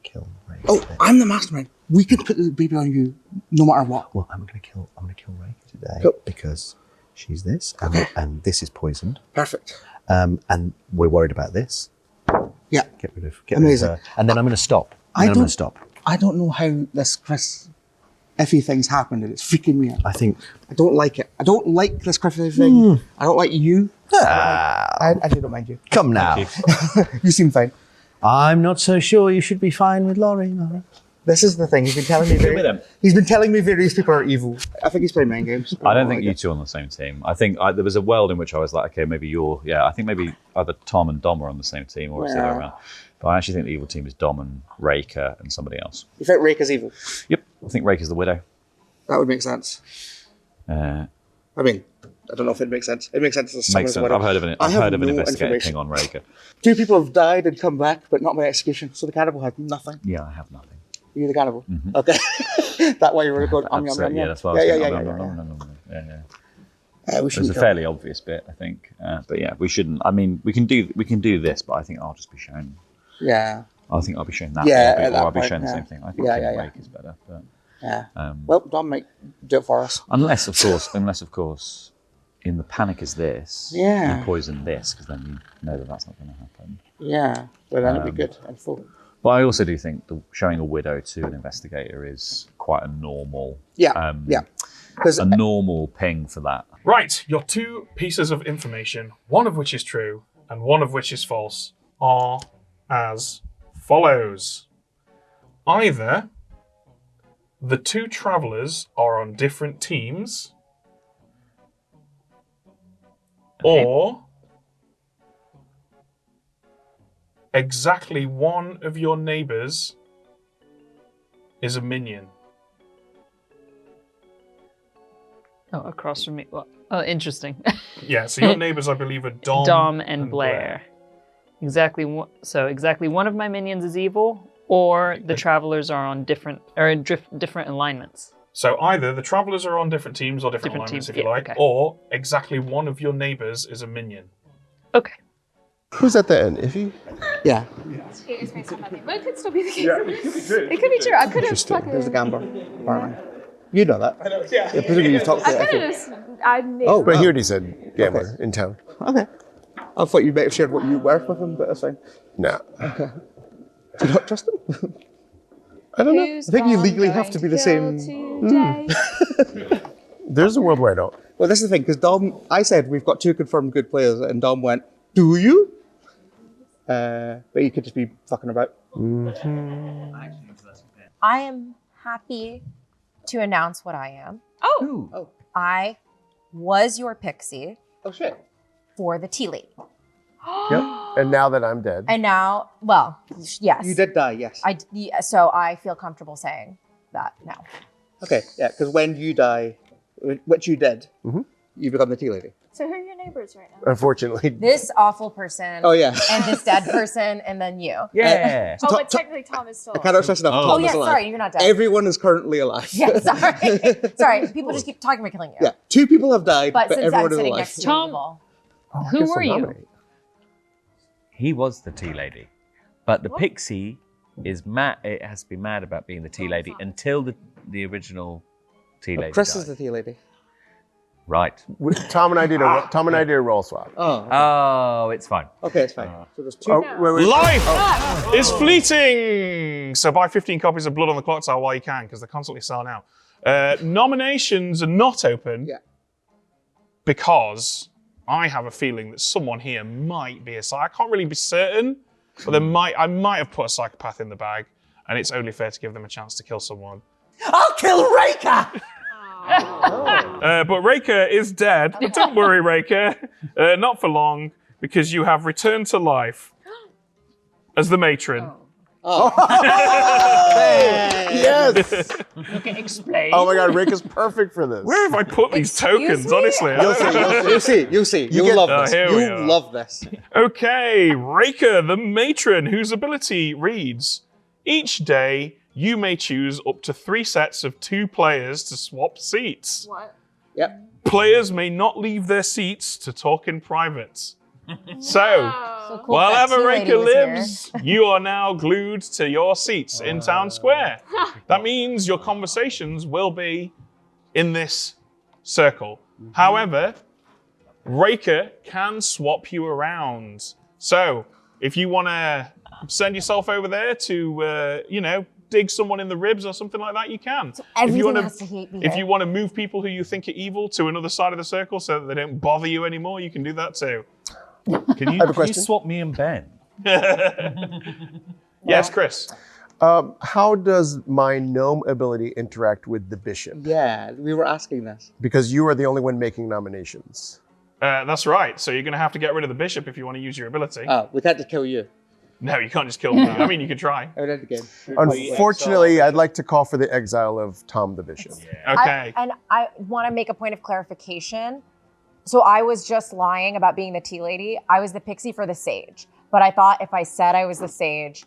Speaker 11: kill Ray.
Speaker 7: Oh, I'm the mastermind. We can put the baby on you no matter what.
Speaker 11: Well, I'm gonna kill Ray today
Speaker 7: Cool.
Speaker 11: because she's this, and this is poisoned.
Speaker 7: Perfect.
Speaker 11: And we're worried about this.
Speaker 7: Yeah.
Speaker 11: Get rid of
Speaker 7: Amazing.
Speaker 11: her. And then I'm gonna stop.
Speaker 7: I
Speaker 11: I'm gonna
Speaker 7: don't-
Speaker 11: stop.
Speaker 7: I don't know how this Chris Iffy thing's happened, and it's freaking me out.
Speaker 11: I think
Speaker 7: I don't like it. I don't like this Chris Iffy thing. I don't like you. I actually don't mind you.
Speaker 11: Come now.
Speaker 7: You seem fine.
Speaker 11: I'm not so sure you should be fine with Laurie.
Speaker 7: This is the thing. He's been telling me he's been telling me various people are evil. I think he's playing mind games.
Speaker 12: I don't think you two are on the same team. I think there was a world in which I was like, okay, maybe you're... Yeah, I think maybe either Tom and Dom are on the same team, or it's the other way around. But I actually think the evil team is Dom and Raker and somebody else.
Speaker 7: You think Raker's evil?
Speaker 12: Yep, I think Raker's the widow.
Speaker 7: That would make sense. I mean, I don't know if it makes sense. It makes sense. As
Speaker 12: Makes sense. I've heard of an
Speaker 7: no
Speaker 12: investigative
Speaker 7: information.
Speaker 12: thing on Raker.
Speaker 7: 2 people have died and come back, but not by execution. So the cannibal had nothing.
Speaker 12: Yeah, I have nothing.
Speaker 7: You're the cannibal. Okay. That's why you were going.
Speaker 12: Absolutely, yeah, that's why I was saying.
Speaker 7: We
Speaker 12: It's
Speaker 7: shouldn't
Speaker 12: a
Speaker 7: kill.
Speaker 12: fairly obvious bit, I think. But yeah, we shouldn't. I mean, we can do this, but I think I'll just be shown.
Speaker 7: Yeah.
Speaker 12: I think I'll be shown that.
Speaker 7: Yeah,
Speaker 12: or
Speaker 7: at that
Speaker 12: I'll be
Speaker 7: point,
Speaker 12: shown the
Speaker 7: yeah.
Speaker 12: same thing. I think Raker's better. But,
Speaker 7: Yeah. Well, Dom might do it for us.
Speaker 12: unless of course, in the panic is this.
Speaker 7: Yeah.
Speaker 12: You poison this, because then you know that that's not going to happen.
Speaker 7: Yeah. But then it'd be good and full.
Speaker 12: But I also do think showing a widow to an investigator is quite a normal.
Speaker 7: Yeah. Yeah.
Speaker 12: A normal ping for that.
Speaker 5: Right, your 2 pieces of information, one of which is true and one of which is false, are as follows. Either The two travelers are on different teams, or exactly one of your neighbors is a minion.
Speaker 6: Oh, across from me. Well, oh, interesting.
Speaker 5: Yeah, so your neighbors, I believe, are Dom
Speaker 6: and Blair. Exactly. So exactly one of my minions is evil, or the travelers are on different alignments.
Speaker 5: So either the travelers are on different teams or different alignments,
Speaker 6: teams,
Speaker 5: if you
Speaker 6: yeah,
Speaker 5: like,
Speaker 6: okay.
Speaker 5: or exactly one of your neighbors is a minion.
Speaker 6: Okay.
Speaker 4: Who's at the end? Iffy?
Speaker 7: Yeah.
Speaker 14: Skaters may have nothing, but it could still be the case.
Speaker 5: Yeah, it could be true.
Speaker 14: It could be true. I could have
Speaker 4: Interesting.
Speaker 14: fucking.
Speaker 7: There's a gambler. Barman. You know that.
Speaker 5: I know, yeah.
Speaker 7: Presumably you've talked to
Speaker 14: I
Speaker 7: it.
Speaker 14: could have just. I knew.
Speaker 7: Oh,
Speaker 4: But he already said gambler in town.
Speaker 7: Okay. I thought you might have shared what you were with him, but that's fine.
Speaker 4: No.
Speaker 7: Do you not trust him?
Speaker 4: I don't know.
Speaker 14: Who's
Speaker 7: I think you
Speaker 14: Dom
Speaker 7: legally
Speaker 14: going
Speaker 7: have to be the
Speaker 14: kill
Speaker 7: same.
Speaker 14: today?
Speaker 4: There's a world where I don't.
Speaker 7: Well, this is the thing, because Dom, I said we've got 2 confirmed good players, and Dom went, do you? But he could just be fucking about.
Speaker 9: I am happy to announce what I am.
Speaker 14: Oh.
Speaker 9: I was your pixie
Speaker 7: Oh, shit.
Speaker 9: for the tea lady.
Speaker 4: Yep. And now that I'm dead.
Speaker 9: And now, well, yes.
Speaker 7: You did die, yes.
Speaker 9: So I feel comfortable saying that now.
Speaker 7: Okay, yeah, because when you die, which you did, you become the tea lady.
Speaker 14: So who are your neighbors right now?
Speaker 4: Unfortunately.
Speaker 9: This awful person.
Speaker 7: Oh, yeah.
Speaker 9: And this dead person, and then you.
Speaker 12: Yeah.
Speaker 14: Oh, but technically Tom is still.
Speaker 7: I cannot stress enough.
Speaker 9: Oh,
Speaker 7: Tom
Speaker 9: yeah,
Speaker 7: is alive.
Speaker 9: sorry, you're not dead.
Speaker 7: Everyone is currently alive.
Speaker 9: Yeah, sorry. Sorry, people just keep talking about killing you.
Speaker 7: Yeah, 2 people have died,
Speaker 9: But
Speaker 7: but
Speaker 9: since
Speaker 7: everyone
Speaker 9: I'm
Speaker 7: is
Speaker 9: sitting
Speaker 7: alive.
Speaker 9: next to
Speaker 6: Tom,
Speaker 9: evil.
Speaker 6: who were you?
Speaker 12: He was the tea lady, but the pixie is mad. It has to be mad about being the tea lady until the original tea lady.
Speaker 7: Chris
Speaker 12: died.
Speaker 7: is the tea lady.
Speaker 12: Right.
Speaker 4: Tom and I did a roll swap.
Speaker 7: Oh, okay.
Speaker 12: Oh, it's fine.
Speaker 7: Okay, it's fine. So there's 2.
Speaker 4: Oh, wait.
Speaker 5: Life is fleeting! So buy 15 copies of Blood on the Clock Tower while you can, because they're constantly selling out. Nominations are not open because I have a feeling that someone here might be a psychopath. I can't really be certain, but I might have put a psychopath in the bag, and it's only fair to give them a chance to kill someone.
Speaker 13: I'll kill Raker!
Speaker 5: But Raker is dead. But don't worry, Raker. Not for long, because you have returned to life as the matron.
Speaker 4: Yes!
Speaker 6: Okay, explain.
Speaker 4: Oh my god, Rick is perfect for this.
Speaker 5: Where have I put these tokens,
Speaker 9: me?
Speaker 5: honestly?
Speaker 7: You'll see. You'll love this.
Speaker 5: here we are.
Speaker 7: You'll love this.
Speaker 5: Okay, Raker, the matron, whose ability reads, each day you may choose up to 3 sets of 2 players to swap seats.
Speaker 14: What?
Speaker 7: Yep.
Speaker 5: Players may not leave their seats to talk in private. So,
Speaker 9: So cool
Speaker 5: while
Speaker 9: that tea lady
Speaker 5: Raker
Speaker 9: was here.
Speaker 5: lives, you are now glued to your seats in Town Square. That means your conversations will be in this circle. However, Raker can swap you around. So, if you want to send yourself over there to, dig someone in the ribs or something like that, you can.
Speaker 9: So
Speaker 5: If you
Speaker 9: everything
Speaker 5: wanna-
Speaker 9: has to hate me
Speaker 5: If
Speaker 9: here.
Speaker 5: you want to move people who you think are evil to another side of the circle so that they don't bother you anymore, you can do that too.
Speaker 12: Can you, can you swap me and Ben?
Speaker 5: Yes, Chris.
Speaker 4: How does my gnome ability interact with the bishop?
Speaker 7: Yeah, we were asking this.
Speaker 4: Because you are the only one making nominations.
Speaker 5: That's right. So you're going to have to get rid of the bishop if you want to use your ability.
Speaker 7: We'd had to kill you.
Speaker 5: No, you can't just kill me. I mean, you could try.
Speaker 7: I would have to again.
Speaker 4: Unfortunately, I'd like to call for the exile of Tom the Bishop.
Speaker 5: Okay.
Speaker 9: I want to make a point of clarification. So I was just lying about being the tea lady. I was the pixie for the sage. But I thought if I said I was the sage,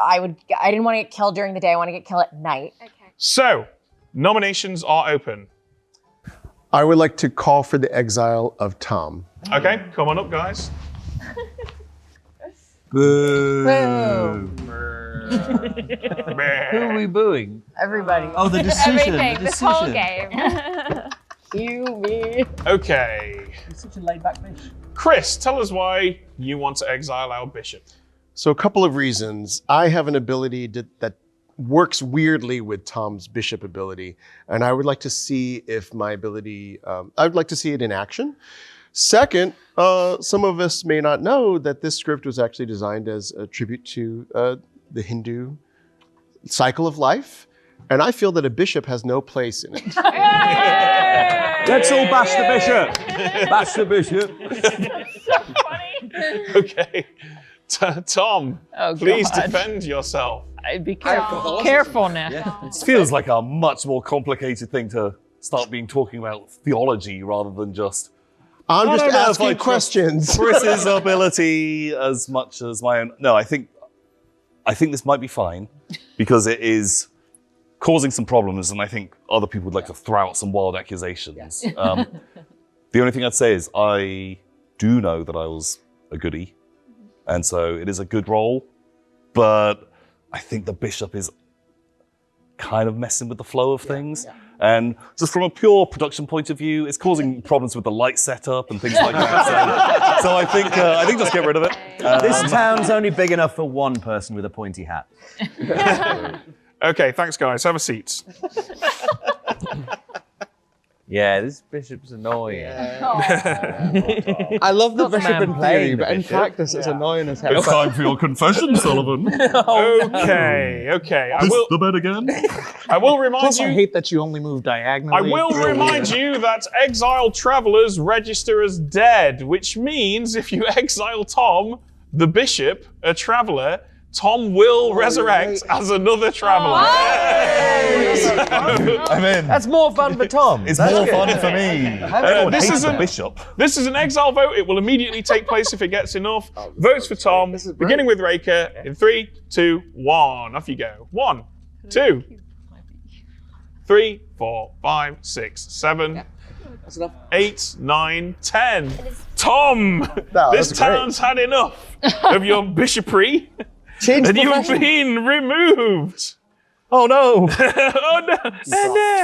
Speaker 9: I didn't want to get killed during the day. I want to get killed at night.
Speaker 14: Okay.
Speaker 5: So, nominations are open.
Speaker 4: I would like to call for the exile of Tom.
Speaker 5: Okay, come on up, guys.
Speaker 12: Boo.
Speaker 13: Who are we booing?
Speaker 9: Everybody.
Speaker 13: Oh, the decision.
Speaker 14: Everything.
Speaker 13: The
Speaker 14: This whole
Speaker 13: decision.
Speaker 14: game.
Speaker 9: You, me.
Speaker 5: Okay.
Speaker 13: You're such a laid back bitch.
Speaker 5: Chris, tell us why you want to exile our bishop.
Speaker 4: So a couple of reasons. I have an ability that works weirdly with Tom's bishop ability, and I would like to see if my ability, I would like to see it in action. Second, some of us may not know that this script was actually designed as a tribute to the Hindu cycle of life. And I feel that a bishop has no place in it.
Speaker 12: Let's all bash the bishop. Bash the bishop.
Speaker 5: Okay. Tom,
Speaker 6: Oh,
Speaker 5: please
Speaker 6: God.
Speaker 5: defend yourself.
Speaker 6: I'd be careful. Careful now.
Speaker 8: This feels like a much more complicated thing to start talking about theology rather than just.
Speaker 4: I'm
Speaker 8: I
Speaker 4: just
Speaker 8: don't know if I
Speaker 4: asking
Speaker 8: trust
Speaker 4: questions.
Speaker 8: Chris's ability as much as my own. No, I think this might be fine because it is causing some problems, and I think other people would like to throw out some wild accusations. The only thing I'd say is I do know that I was a goodie, and so it is a good role, but I think the bishop is kind of messing with the flow of things. And just from a pure production point of view, it's causing problems with the light setup and things like that. So I think just get rid of it.
Speaker 12: This town's only big enough for one person with a pointy hat.
Speaker 5: Okay, thanks, guys. Have a seat.
Speaker 2: Yeah, this bishop's annoying.
Speaker 7: I love the bishop in theory, but in practice it's annoying as hell.
Speaker 8: It's time for your confession, Sullivan.
Speaker 5: Okay.
Speaker 8: The bed again.
Speaker 5: I will remind
Speaker 10: Plus, I
Speaker 5: you.
Speaker 10: hate that you only move diagonally.
Speaker 5: I will remind you that exiled travelers register as dead, which means if you exile Tom, the bishop, a traveler, Tom will resurrect as another traveler.
Speaker 8: I'm in.
Speaker 2: That's more fun for Tom.
Speaker 8: It's more fun for me.
Speaker 5: This is
Speaker 8: a
Speaker 5: a
Speaker 8: bishop.
Speaker 5: This is an exile vote. It will immediately take place if it gets enough votes for Tom. Beginning with Raker in 3, 2, 1. Off you go. 1, 2, 3, 4, 5, 6, 7, 8, 9, 10. Tom, this town's had enough of your bishopry. And you've been removed.
Speaker 8: Oh no!
Speaker 5: Oh no!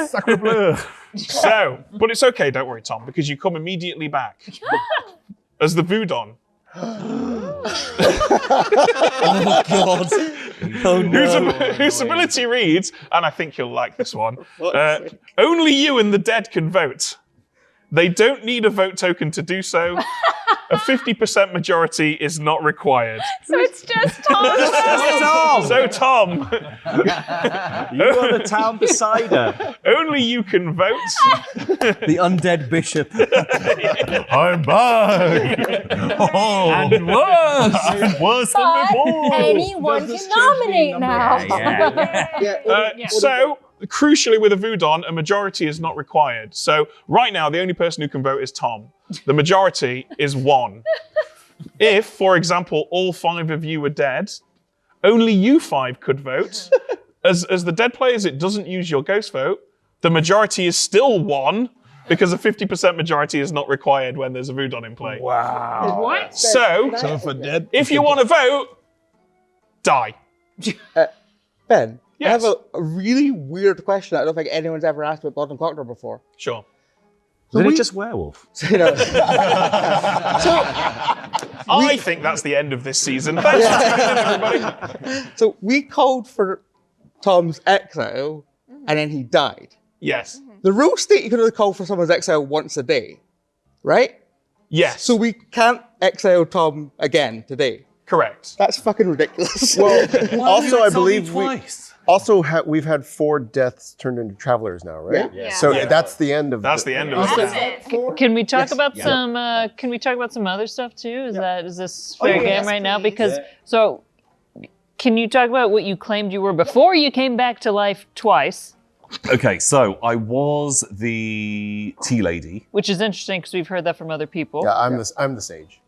Speaker 8: Sacre bleu.
Speaker 5: So, but it's okay, don't worry, Tom, because you come immediately back as the Voodon.
Speaker 11: Oh God! Oh no!
Speaker 5: Whose ability reads, and I think you'll like this one. Only you and the dead can vote. They don't need a vote token to do so. A 50% majority is not required.
Speaker 9: So it's just Tom.
Speaker 5: So Tom,
Speaker 12: You are the town decider.
Speaker 5: only you can vote.
Speaker 12: The undead bishop.
Speaker 8: I'm back. Oh,
Speaker 12: And worse.
Speaker 8: I'm worse than before.
Speaker 9: Anyone can nominate now.
Speaker 5: So, crucially with a Voodon, a majority is not required. So right now, the only person who can vote is Tom. The majority is 1. If, for example, all 5 of you were dead, only you 5 could vote. As the dead players, it doesn't use your ghost vote. The majority is still 1 because a 50% majority is not required when there's a Voodon in play.
Speaker 10: Wow.
Speaker 6: What?
Speaker 5: So, if you want to vote, die.
Speaker 7: Ben,
Speaker 5: Yes.
Speaker 7: I have a really weird question I don't think anyone's ever asked about Blood and Clockner before.
Speaker 5: Sure.
Speaker 12: Isn't it just werewolf?
Speaker 7: You know,
Speaker 5: I think that's the end of this season. Thanks for tuning in, everybody.
Speaker 7: so we called for Tom's exile, and then he died.
Speaker 5: Yes.
Speaker 7: The rule state you can only call for someone's exile once a day, right?
Speaker 5: Yes.
Speaker 7: So we can't exile Tom again today.
Speaker 5: Correct.
Speaker 7: That's fucking ridiculous.
Speaker 4: Well, also, I
Speaker 8: It's only
Speaker 4: believe
Speaker 8: twice.
Speaker 4: we've had 4 deaths turned into travelers now, right?
Speaker 9: Yeah.
Speaker 4: So
Speaker 5: Yeah.
Speaker 4: that's the end of
Speaker 5: That's the end of it.
Speaker 6: Can we talk about some? Can we talk about some other stuff too? Is this fair game right now? Because so, can you talk about what you claimed you were before you came back to life twice?
Speaker 8: Okay, so I was the tea lady,
Speaker 6: Which is interesting because we've heard that from other people.
Speaker 4: Yeah, I'm the sage.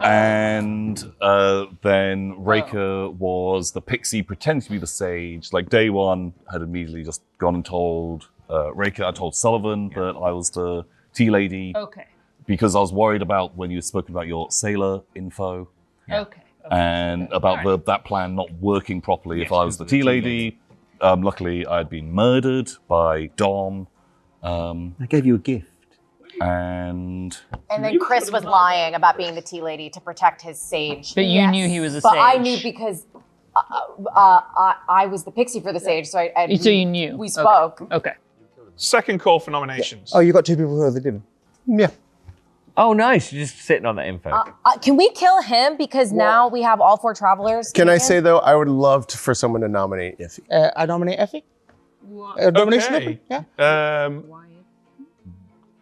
Speaker 8: and then Raker was the pixie pretending to be the sage. Like day one, had immediately just gone and told Raker. I told Sullivan that I was the tea lady
Speaker 6: Okay.
Speaker 8: because I was worried about when you had spoken about your sailor info
Speaker 6: Okay.
Speaker 8: and about that plan not working properly if I was the tea lady. Luckily, I had been murdered by Dom.
Speaker 12: I gave you a gift.
Speaker 8: And
Speaker 9: then Chris was lying about being the tea lady to protect his sage.
Speaker 6: But you knew he was a
Speaker 9: But
Speaker 6: sage.
Speaker 9: I knew because I was the pixie for the sage, so
Speaker 6: So you knew.
Speaker 9: We spoke.
Speaker 6: Okay.
Speaker 5: Second call for nominations.
Speaker 7: Oh, you got 2 people who are the demon.
Speaker 4: Yeah.
Speaker 2: Oh, nice. You're just sitting on that info.
Speaker 9: Can we kill him because now we have all 4 travelers?
Speaker 4: Can I
Speaker 9: taken?
Speaker 4: say though, I would love for someone to nominate Iffy.
Speaker 7: I nominate Effie. Domination?
Speaker 5: Okay.
Speaker 7: Yeah.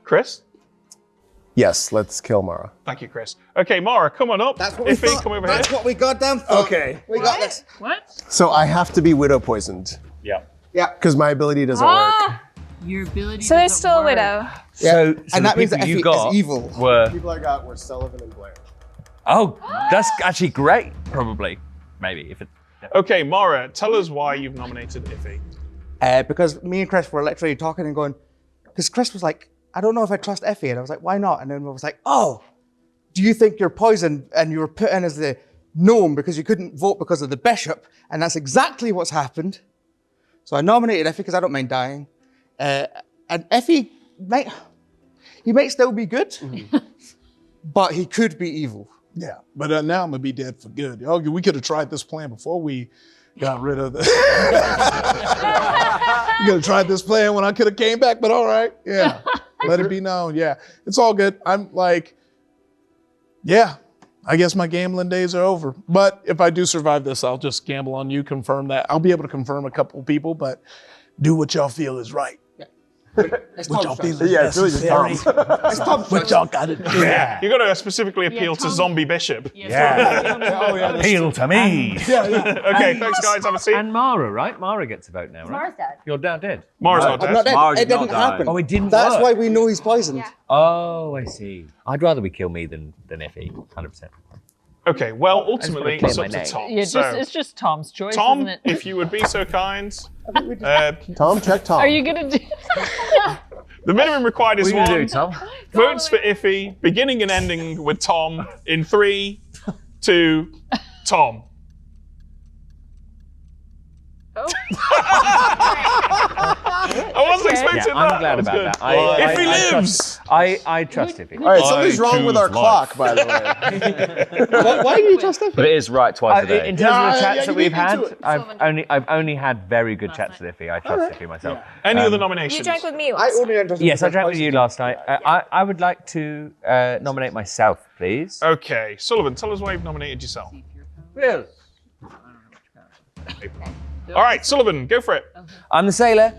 Speaker 5: Chris?
Speaker 4: Yes, let's kill Mara.
Speaker 5: Thank you, Chris. Okay, Mara, come on up.
Speaker 7: That's what we
Speaker 5: Iffy,
Speaker 7: thought.
Speaker 5: come over
Speaker 7: That's
Speaker 5: here.
Speaker 7: what we goddamn thought.
Speaker 4: Okay.
Speaker 7: We got this.
Speaker 6: What?
Speaker 4: So I have to be widow poisoned.
Speaker 8: Yeah.
Speaker 7: Yeah.
Speaker 4: Because my ability doesn't work.
Speaker 6: Your ability.
Speaker 14: So there's still a widow.
Speaker 2: So
Speaker 7: And
Speaker 2: the
Speaker 7: that means
Speaker 2: people
Speaker 7: that
Speaker 2: you
Speaker 7: Effie
Speaker 2: got
Speaker 7: is evil.
Speaker 2: were.
Speaker 4: People I got were Sullivan and Blair.
Speaker 2: Oh, that's actually great. Probably, maybe if it.
Speaker 5: Okay, Mara, tell us why you've nominated Iffy.
Speaker 7: Because me and Chris were literally talking and going, because Chris was like, I don't know if I trust Effie. And I was like, why not? And then I was like, oh, do you think you're poisoned and you were put in as the gnome because you couldn't vote because of the bishop? And that's exactly what's happened. So I nominated Effie because I don't mind dying. And Effie might still be good, but he could be evil.
Speaker 10: Yeah, but now I'm gonna be dead for good. Oh, we could have tried this plan before we got rid of the. We could have tried this plan when I could have came back, but all right, yeah. Let it be known. Yeah, it's all good. I'm like, yeah, I guess my gambling days are over. But if I do survive this, I'll just gamble on you. Confirm that. I'll be able to confirm a couple people, but do what y'all feel is right.
Speaker 7: It's
Speaker 10: What y'all
Speaker 7: Tom's
Speaker 10: feel is necessary.
Speaker 7: It's Tom's
Speaker 10: What y'all gotta do.
Speaker 5: You got to specifically appeal to Zombie Bishop.
Speaker 8: Appeal to me.
Speaker 5: Okay, thanks, guys. Have a seat.
Speaker 2: And Mara, right? Mara gets a vote now, right?
Speaker 9: Mara's dead.
Speaker 2: You're down dead.
Speaker 5: Mara's not
Speaker 7: I'm
Speaker 5: dead.
Speaker 7: not dead.
Speaker 12: Mara
Speaker 7: It
Speaker 12: did not
Speaker 7: didn't
Speaker 12: die.
Speaker 7: happen.
Speaker 2: Oh, it didn't
Speaker 7: That's
Speaker 2: work.
Speaker 7: why we know he's poisoned.
Speaker 14: Yeah.
Speaker 2: Oh, I see. I'd rather we kill me than Effie, 100%.
Speaker 5: Okay, well, ultimately,
Speaker 2: clear
Speaker 5: it's
Speaker 2: my
Speaker 5: up to
Speaker 2: name.
Speaker 5: Tom.
Speaker 6: Yeah,
Speaker 5: So,
Speaker 6: it's just Tom's choice,
Speaker 5: Tom,
Speaker 6: isn't it?
Speaker 5: if you would be so kind.
Speaker 4: Tom, check Tom.
Speaker 6: Are you gonna do?
Speaker 5: The minimum required is
Speaker 2: What are you
Speaker 5: one.
Speaker 2: gonna do, Tom?
Speaker 5: Votes for Iffy, beginning and ending with Tom in 3, 2, Tom. I wasn't expecting
Speaker 2: Yeah,
Speaker 5: that.
Speaker 2: I'm glad
Speaker 5: was
Speaker 2: about
Speaker 5: good.
Speaker 2: that.
Speaker 5: Iffy
Speaker 2: I
Speaker 5: lives!
Speaker 2: trust, I trust Effie.
Speaker 4: All right, something's
Speaker 8: I
Speaker 4: wrong with our
Speaker 8: choose life.
Speaker 4: clock, by the way. Why do you trust Effie?
Speaker 12: But it is right twice a day.
Speaker 2: In terms of the chats
Speaker 4: yeah,
Speaker 2: that
Speaker 4: you
Speaker 2: we've
Speaker 4: beat me
Speaker 2: had,
Speaker 4: to it.
Speaker 2: I've only had very good chats with Effie. I trust Effie myself.
Speaker 5: Any other nominations?
Speaker 14: You drank with me
Speaker 7: I
Speaker 14: once.
Speaker 7: only understood
Speaker 2: Yes, I
Speaker 7: because
Speaker 2: drank with
Speaker 7: poison.
Speaker 2: you last night. I would like to nominate myself, please.
Speaker 5: Okay, Sullivan, tell us why you've nominated yourself.
Speaker 2: Yes.
Speaker 5: All right, Sullivan, go for it.
Speaker 2: I'm the sailor.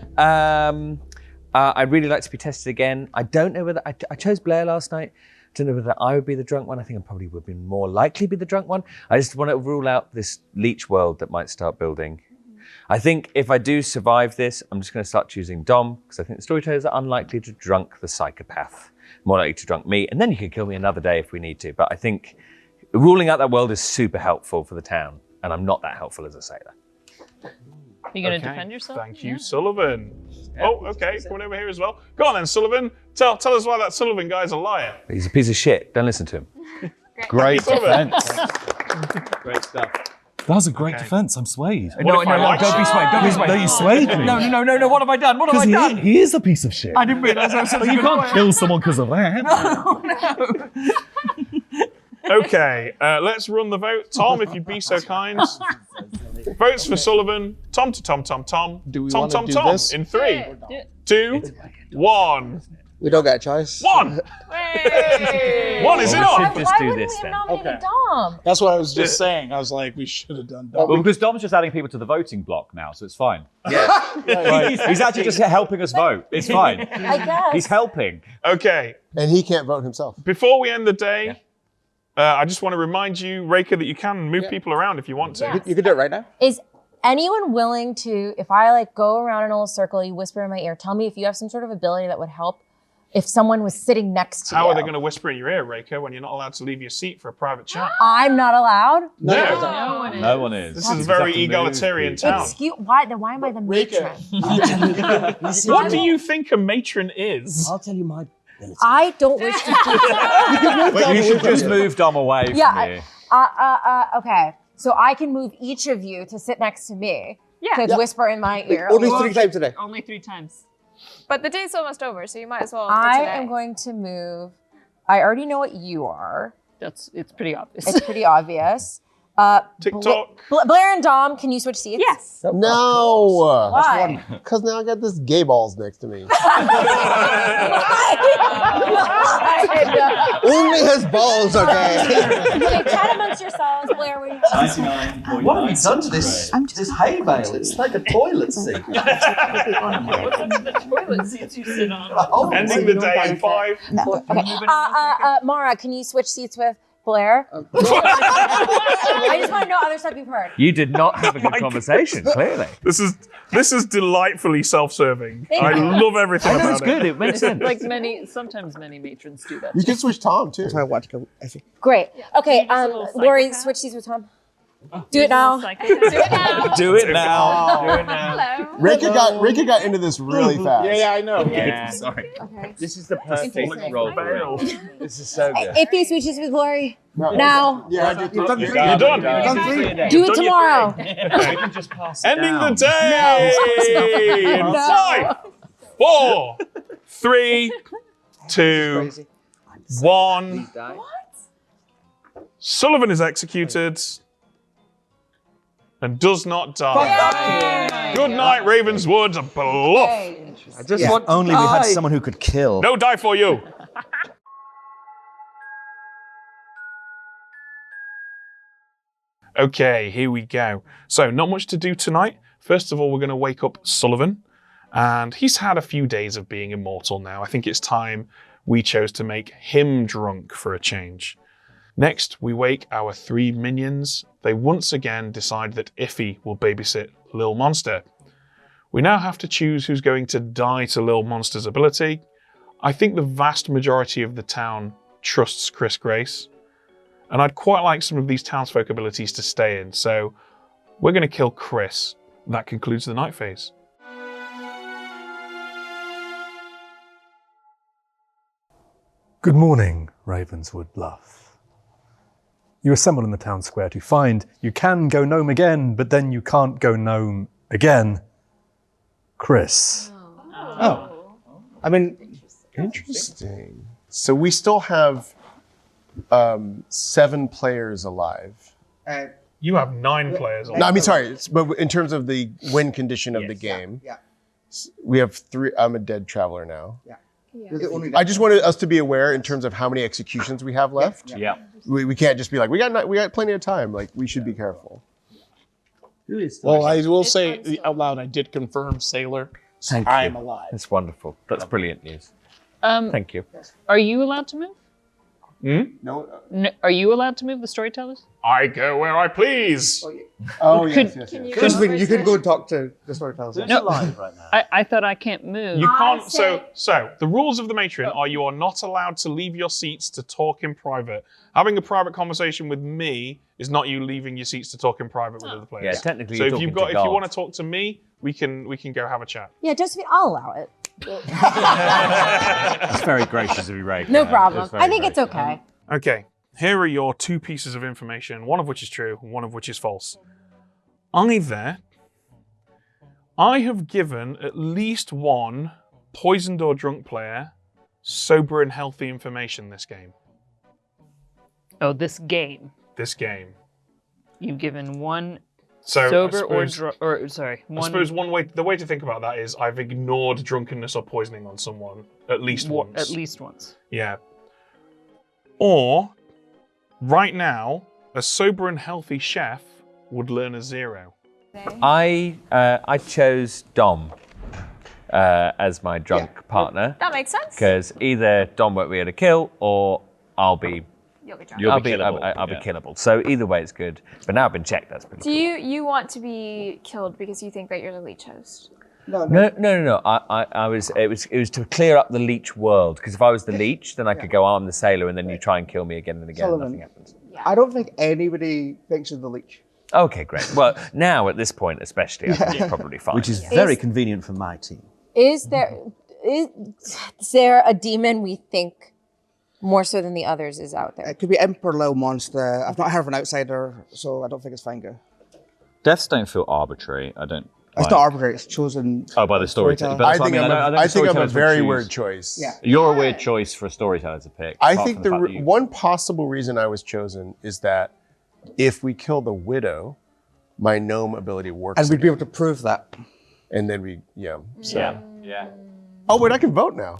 Speaker 2: I'd really like to be tested again. I don't know whether I chose Blair last night. I don't know whether I would be the drunk one. I think I probably would be more likely to be the drunk one. I just want to rule out this leech world that might start building. I think if I do survive this, I'm just going to start choosing Dom because I think the storytellers are unlikely to drunk the psychopath, more likely to drunk me, and then you can kill me another day if we need to. But I think ruling out that world is super helpful for the town, and I'm not that helpful as a sailor.
Speaker 6: You gonna
Speaker 5: Okay,
Speaker 6: defend yourself?
Speaker 5: Thank you, Sullivan. Oh, okay, coming over here as well. Go on then, Sullivan. Tell us why that Sullivan guy's a liar.
Speaker 2: He's a piece of shit. Don't listen to him.
Speaker 8: Great
Speaker 5: Sullivan.
Speaker 8: defense.
Speaker 12: Great stuff.
Speaker 8: That was a great defense. I'm swayed.
Speaker 5: No, if I like
Speaker 2: don't be swayed. Don't be swayed.
Speaker 8: No, you swayed me.
Speaker 2: No. What have I done? What have I
Speaker 8: Because
Speaker 2: done?
Speaker 8: he is a piece of shit.
Speaker 2: I didn't realize I was such a
Speaker 8: You
Speaker 2: good
Speaker 8: can't
Speaker 2: lawyer.
Speaker 8: kill someone because of that.
Speaker 5: Okay, let's run the vote. Tom, if you'd be so kind. Votes for Sullivan. Tom to Tom.
Speaker 10: Do we
Speaker 5: Tom,
Speaker 10: wanna
Speaker 5: Tom,
Speaker 10: do
Speaker 5: Tom.
Speaker 10: this?
Speaker 5: In 3, 2, 1.
Speaker 7: We don't get a choice.
Speaker 5: 1. 1, is it
Speaker 2: Well, we
Speaker 5: on?
Speaker 2: should just
Speaker 9: Why
Speaker 2: do
Speaker 9: wouldn't
Speaker 2: this
Speaker 9: we
Speaker 2: then.
Speaker 9: have nominated Dom?
Speaker 10: That's what I was just saying. I was like, we should have done that.
Speaker 12: Well, because Dom's just adding people to the voting block now, so it's fine.
Speaker 2: Yeah.
Speaker 12: He's actually just helping us vote. It's fine.
Speaker 9: I guess.
Speaker 12: He's helping.
Speaker 5: Okay,
Speaker 4: And he can't vote himself.
Speaker 5: before we end the day, I just want to remind you, Reika, that you can move people around if you want to.
Speaker 9: Yeah.
Speaker 7: You can do it right now.
Speaker 9: Is anyone willing to, if I like go around in a little circle, you whisper in my ear, tell me if you have some sort of ability that would help if someone was sitting next to you?
Speaker 5: How are they going to whisper in your ear, Reika, when you're not allowed to leave your seat for a private chat?
Speaker 9: I'm not allowed?
Speaker 12: No one is.
Speaker 5: This is a very egalitarian town.
Speaker 9: Excuse, why am I the matron?
Speaker 5: What do you think a matron is?
Speaker 11: I'll tell you my ability.
Speaker 9: I don't wish to do that.
Speaker 12: Wait, you should just move Dom away from you.
Speaker 9: Okay. So I can move each of you to sit next to me.
Speaker 14: Yeah.
Speaker 9: To whisper in my ear.
Speaker 7: Only 3 times today.
Speaker 6: Only 3 times.
Speaker 14: But the day's almost over, so you might as well.
Speaker 9: I
Speaker 14: today.
Speaker 9: am going to move. I already know what you are.
Speaker 6: It's pretty obvious.
Speaker 9: It's pretty obvious.
Speaker 5: TikTok.
Speaker 9: Blair and Dom, can you switch seats?
Speaker 14: Yes.
Speaker 4: No.
Speaker 9: Why?
Speaker 4: Because now I got this gay balls next to me.
Speaker 7: Only his balls are gay.
Speaker 9: Okay, chat amongst yourselves. Blair, what do you
Speaker 11: 99.9. What have you done to this? This hay bale? It's like a toilet seat.
Speaker 6: What's up with the toilet seats you sit on?
Speaker 5: Ending the day in 5.
Speaker 9: Okay. Mara, can you switch seats with Blair? I just want to know other stuff you've heard.
Speaker 2: You did not have a good conversation, clearly.
Speaker 5: This is delightfully self-serving.
Speaker 9: Thank
Speaker 5: I
Speaker 9: you.
Speaker 5: love everything about
Speaker 2: That's good. It makes sense.
Speaker 6: Like sometimes many matrons do that.
Speaker 4: You can switch Tom too.
Speaker 7: That's why I want to go. I think.
Speaker 9: Great. Okay,
Speaker 6: You're just a little
Speaker 9: Lori,
Speaker 6: psychopath.
Speaker 9: switch seats with Tom. Do it now.
Speaker 6: Do it now.
Speaker 12: Do it now.
Speaker 2: Do it now.
Speaker 6: Hello.
Speaker 4: Rika got into this really fast.
Speaker 10: Yeah, I know.
Speaker 2: Yeah.
Speaker 12: Sorry.
Speaker 9: Okay.
Speaker 2: This is the perfect
Speaker 9: Interesting.
Speaker 2: role for me. This is so good.
Speaker 9: If he switches with Lori, now.
Speaker 4: Yeah,
Speaker 7: You've done 3.
Speaker 5: You're done.
Speaker 7: You've done 3.
Speaker 9: Do it tomorrow.
Speaker 2: We can just pass it
Speaker 5: Ending
Speaker 2: down.
Speaker 5: the day in 5, 4, 3, 2, 1. Sullivan is executed and does not die. Good night, Ravenswood. Bluff.
Speaker 11: I just want only we had someone who could kill.
Speaker 5: No die for you. Okay, here we go. So, not much to do tonight. First of all, we're going to wake up Sullivan, and he's had a few days of being immortal now. I think it's time we chose to make him drunk for a change. Next, we wake our 3 minions. They once again decide that Iffy will babysit Lil Monster. We now have to choose who's going to die to Lil Monster's ability. I think the vast majority of the town trusts Chris Grace, and I'd quite like some of these townsfolk abilities to stay in, so we're going to kill Chris. That concludes the night phase.
Speaker 1: Good morning, Ravenswood Bluff. You assemble in the town square to find you can go gnome again, but then you can't go gnome again. Chris.
Speaker 7: Oh. I mean,
Speaker 4: Interesting. So we still have 7 players alive.
Speaker 5: You have 9 players.
Speaker 4: No, I mean, sorry, but in terms of the win condition of the game,
Speaker 7: yeah.
Speaker 4: we have 3. I'm a dead traveler now.
Speaker 7: Yeah. You're the only
Speaker 4: I just wanted us to be aware in terms of how many executions we have left.
Speaker 2: Yeah.
Speaker 4: We can't just be like, we got plenty of time. Like, we should be careful.
Speaker 11: Who is that?
Speaker 10: Well, I will say out loud, I did confirm Sailor. So
Speaker 2: Thank
Speaker 10: I'm
Speaker 2: you.
Speaker 10: alive.
Speaker 2: That's wonderful. That's brilliant news. Thank you.
Speaker 6: Are you allowed to move?
Speaker 4: No.
Speaker 6: Are you allowed to move the storytellers?
Speaker 5: I go where I please.
Speaker 4: Oh,
Speaker 6: Could-
Speaker 4: yes.
Speaker 7: Crispin, you could go and talk to the storytellers.
Speaker 11: Who's
Speaker 6: No.
Speaker 11: alive right now?
Speaker 6: I thought I can't move.
Speaker 5: You can't. So the rules of the matron are you are not allowed to leave your seats to talk in private. Having a private conversation with me is not you leaving your seats to talk in private with other players.
Speaker 2: Yeah, technically
Speaker 5: So
Speaker 2: you're
Speaker 5: if you've
Speaker 2: talking
Speaker 5: got,
Speaker 2: to
Speaker 5: if you
Speaker 2: God.
Speaker 5: want to talk to me, we can go have a chat.
Speaker 9: Yeah, Josephine, I'll allow it.
Speaker 12: That's very gracious of you, Ray.
Speaker 9: No problem. I think it's okay.
Speaker 5: Okay, here are your 2 pieces of information, one of which is true, and one of which is false. Either I have given at least one poisoned or drunk player sober and healthy information this game.
Speaker 6: Oh, this game.
Speaker 5: This game.
Speaker 6: You've given one
Speaker 5: So I
Speaker 6: sober or
Speaker 5: suppose-
Speaker 6: sorry,
Speaker 5: I
Speaker 6: one
Speaker 5: suppose the way to think about that is I've ignored drunkenness or poisoning on someone at least once.
Speaker 6: At least once.
Speaker 5: Yeah. Or, right now, a sober and healthy chef would learn a 0.
Speaker 2: I chose Dom as my drunk partner
Speaker 3: That makes sense.
Speaker 2: because either Dom won't be able to kill or I'll be
Speaker 3: You'll be drunk.
Speaker 12: You'll
Speaker 2: I'll
Speaker 12: be
Speaker 2: be
Speaker 12: killable.
Speaker 2: I'll be
Speaker 12: Yeah.
Speaker 2: killable. So either way, it's good. But now I've been checked. That's pretty
Speaker 14: Do you want to be killed because you think that you're the leech host?
Speaker 2: No. I was. It was to clear up the leech world. Because if I was the leech, then I could go arm the sailor, and then you try and kill me again and again. And
Speaker 7: Sullivan.
Speaker 2: nothing happens.
Speaker 7: I don't think anybody thinks you're the leech.
Speaker 2: Okay, great. Well, now at this point, especially, I think it's probably fine.
Speaker 11: Which is very convenient for my team.
Speaker 9: Is there a demon we think more so than the others is out there?
Speaker 7: It could be Imp or Lil Monster. I've not heard of an outsider, so I don't think it's Fanga.
Speaker 12: Deaths don't feel arbitrary. I don't.
Speaker 7: It's not arbitrary, it's chosen.
Speaker 12: Oh, by the storyteller.
Speaker 7: storyteller.
Speaker 12: But that's what I mean.
Speaker 4: I think I'm a
Speaker 12: storytellers would
Speaker 4: very
Speaker 12: choose-
Speaker 4: weird choice.
Speaker 7: Yeah.
Speaker 12: You're a weird choice for a storyteller to pick.
Speaker 4: I
Speaker 12: apart
Speaker 4: think
Speaker 12: from
Speaker 4: the
Speaker 12: fact that you-
Speaker 4: one possible reason I was chosen is that if we kill the widow, my gnome ability works.
Speaker 7: And we'd be able to prove that.
Speaker 4: And then we, so.
Speaker 12: Yeah.
Speaker 4: Oh, wait, I can vote now.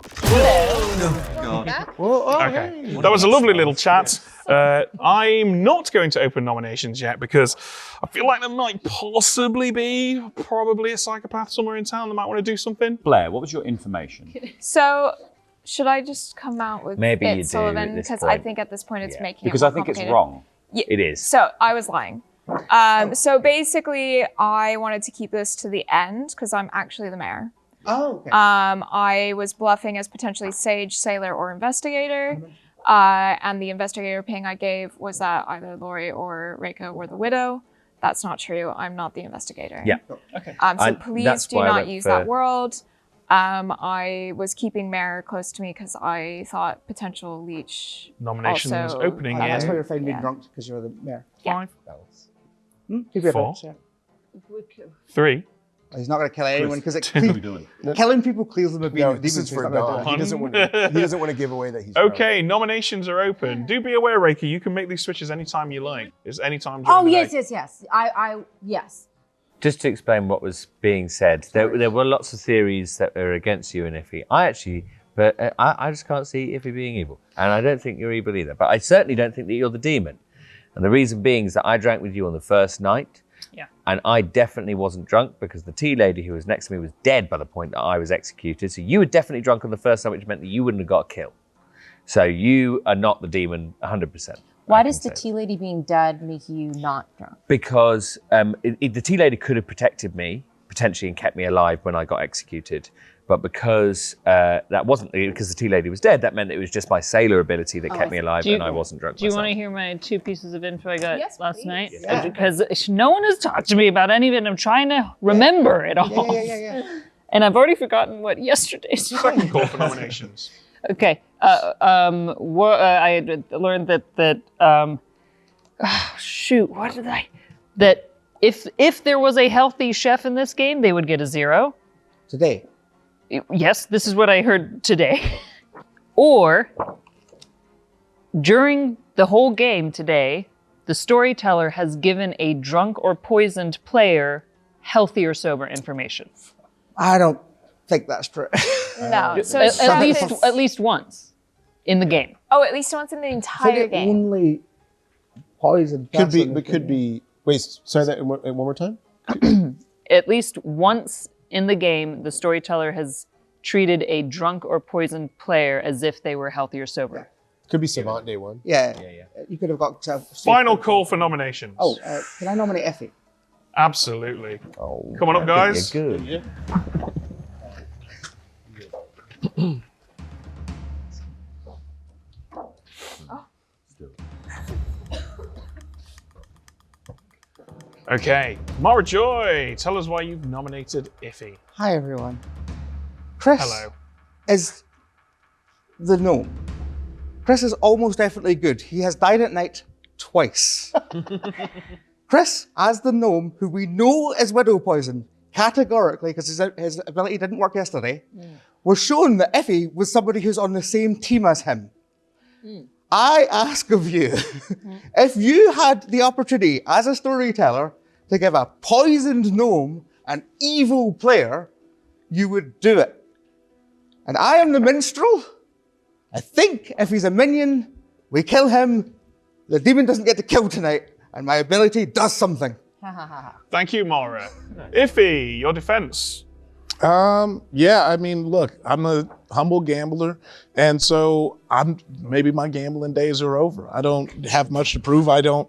Speaker 5: Okay, that was a lovely little chat. I'm not going to open nominations yet because I feel like there might possibly be probably a psychopath somewhere in town that might want to do something.
Speaker 12: Blair, what was your information?
Speaker 14: So, should I just come out with
Speaker 2: Maybe
Speaker 14: it,
Speaker 2: you do
Speaker 14: Sullivan?
Speaker 2: at this
Speaker 14: Because I
Speaker 2: point.
Speaker 14: think at this point it's making
Speaker 12: Because
Speaker 14: it
Speaker 12: I
Speaker 14: more
Speaker 12: think it's
Speaker 14: complicated.
Speaker 12: wrong.
Speaker 14: Yeah.
Speaker 2: It is.
Speaker 14: So I was lying. So basically, I wanted to keep this to the end because I'm actually the mayor.
Speaker 7: Oh, okay.
Speaker 14: I was bluffing as potentially sage, sailor, or investigator. And the investigator ping I gave was that either Lori or Reika were the widow. That's not true. I'm not the investigator.
Speaker 2: Yeah.
Speaker 7: Okay.
Speaker 14: So please
Speaker 2: that's
Speaker 14: do
Speaker 2: why I
Speaker 14: not
Speaker 2: went
Speaker 14: use
Speaker 2: for-
Speaker 14: that world. I was keeping Mare close to me because I thought potential leech.
Speaker 5: Nominations
Speaker 14: also,
Speaker 5: opening
Speaker 7: That's why
Speaker 5: in
Speaker 7: you're fine being
Speaker 14: Yeah.
Speaker 7: drunk because you're the mayor.
Speaker 5: 5,
Speaker 7: Keep your
Speaker 5: 4.
Speaker 7: votes, yeah.
Speaker 5: 3.
Speaker 7: He's not going to kill anyone because
Speaker 8: What are we doing?
Speaker 7: killing people clears them of being
Speaker 4: No,
Speaker 7: a
Speaker 4: this
Speaker 7: demon.
Speaker 4: is
Speaker 7: so he's
Speaker 4: for
Speaker 7: not gonna
Speaker 4: Don.
Speaker 7: do it.
Speaker 4: He doesn't want to give away that he's drunk.
Speaker 5: Okay, nominations are open. Do be aware, Reiki, you can make these switches anytime you like. It's anytime during
Speaker 9: Oh
Speaker 5: the
Speaker 9: yes,
Speaker 5: day.
Speaker 9: yes. Yes.
Speaker 2: Just to explain what was being said, there were lots of theories that were against you and Iffy. I just can't see Iffy being evil. And I don't think you're evil either. But I certainly don't think that you're the demon. And the reason being is that I drank with you on the first night.
Speaker 6: Yeah.
Speaker 2: And I definitely wasn't drunk because the tea lady who was next to me was dead by the point that I was executed. So you were definitely drunk on the first night, which meant that you wouldn't have got a kill. So you are not the demon 100%.
Speaker 9: Why does the tea lady being dead make you not drunk?
Speaker 2: Because the tea lady could have protected me, potentially, and kept me alive when I got executed. But because that wasn't, because the tea lady was dead, that meant it was just my sailor ability that kept me alive and I wasn't drunk
Speaker 6: Do you
Speaker 2: myself.
Speaker 6: want to hear my 2 pieces of info I got last
Speaker 9: please.
Speaker 6: night?
Speaker 7: Yeah.
Speaker 6: Because no one has talked to me about any of it. I'm trying to remember it all.
Speaker 7: Yeah.
Speaker 6: And I've already forgotten what yesterday's was.
Speaker 5: Second call for nominations.
Speaker 6: Okay. I had learned that that if there was a healthy chef in this game, they would get a 0.
Speaker 7: Today.
Speaker 6: Yes, this is what I heard today. Or during the whole game today, the storyteller has given a drunk or poisoned player healthy or sober information.
Speaker 7: I don't think that's true.
Speaker 14: No. So
Speaker 6: At least once in the game.
Speaker 14: Oh, at least once in the entire game.
Speaker 7: Only poison.
Speaker 4: Could be. Wait, say that one more time.
Speaker 6: At least once in the game, the storyteller has treated a drunk or poisoned player as if they were healthy or sober.
Speaker 4: Could be Savant Day 1.
Speaker 7: Yeah. You could have got.
Speaker 5: Final call for nominations.
Speaker 7: Oh, can I nominate Effie?
Speaker 5: Absolutely.
Speaker 2: Oh,
Speaker 5: Come on up,
Speaker 2: I think
Speaker 5: guys.
Speaker 2: you're good.
Speaker 5: Okay, Mara Joy, tell us why you've nominated Iffy.
Speaker 7: Hi, everyone. Chris
Speaker 5: Hello.
Speaker 7: is the gnome. Chris is almost definitely good. He has died at night twice. Chris, as the gnome, who we know is widow poison, categorically, because his ability didn't work yesterday, was shown that Effie was somebody who's on the same team as him. I ask of you, if you had the opportunity as a storyteller to give a poisoned gnome an evil player, you would do it. And I am the minstrel. I think if he's a minion, we kill him, the demon doesn't get to kill tonight, and my ability does something.
Speaker 5: Thank you, Mara. Iffy, your defense.
Speaker 10: Yeah, I mean, look, I'm a humble gambler, and so maybe my gambling days are over. I don't have much to prove. I don't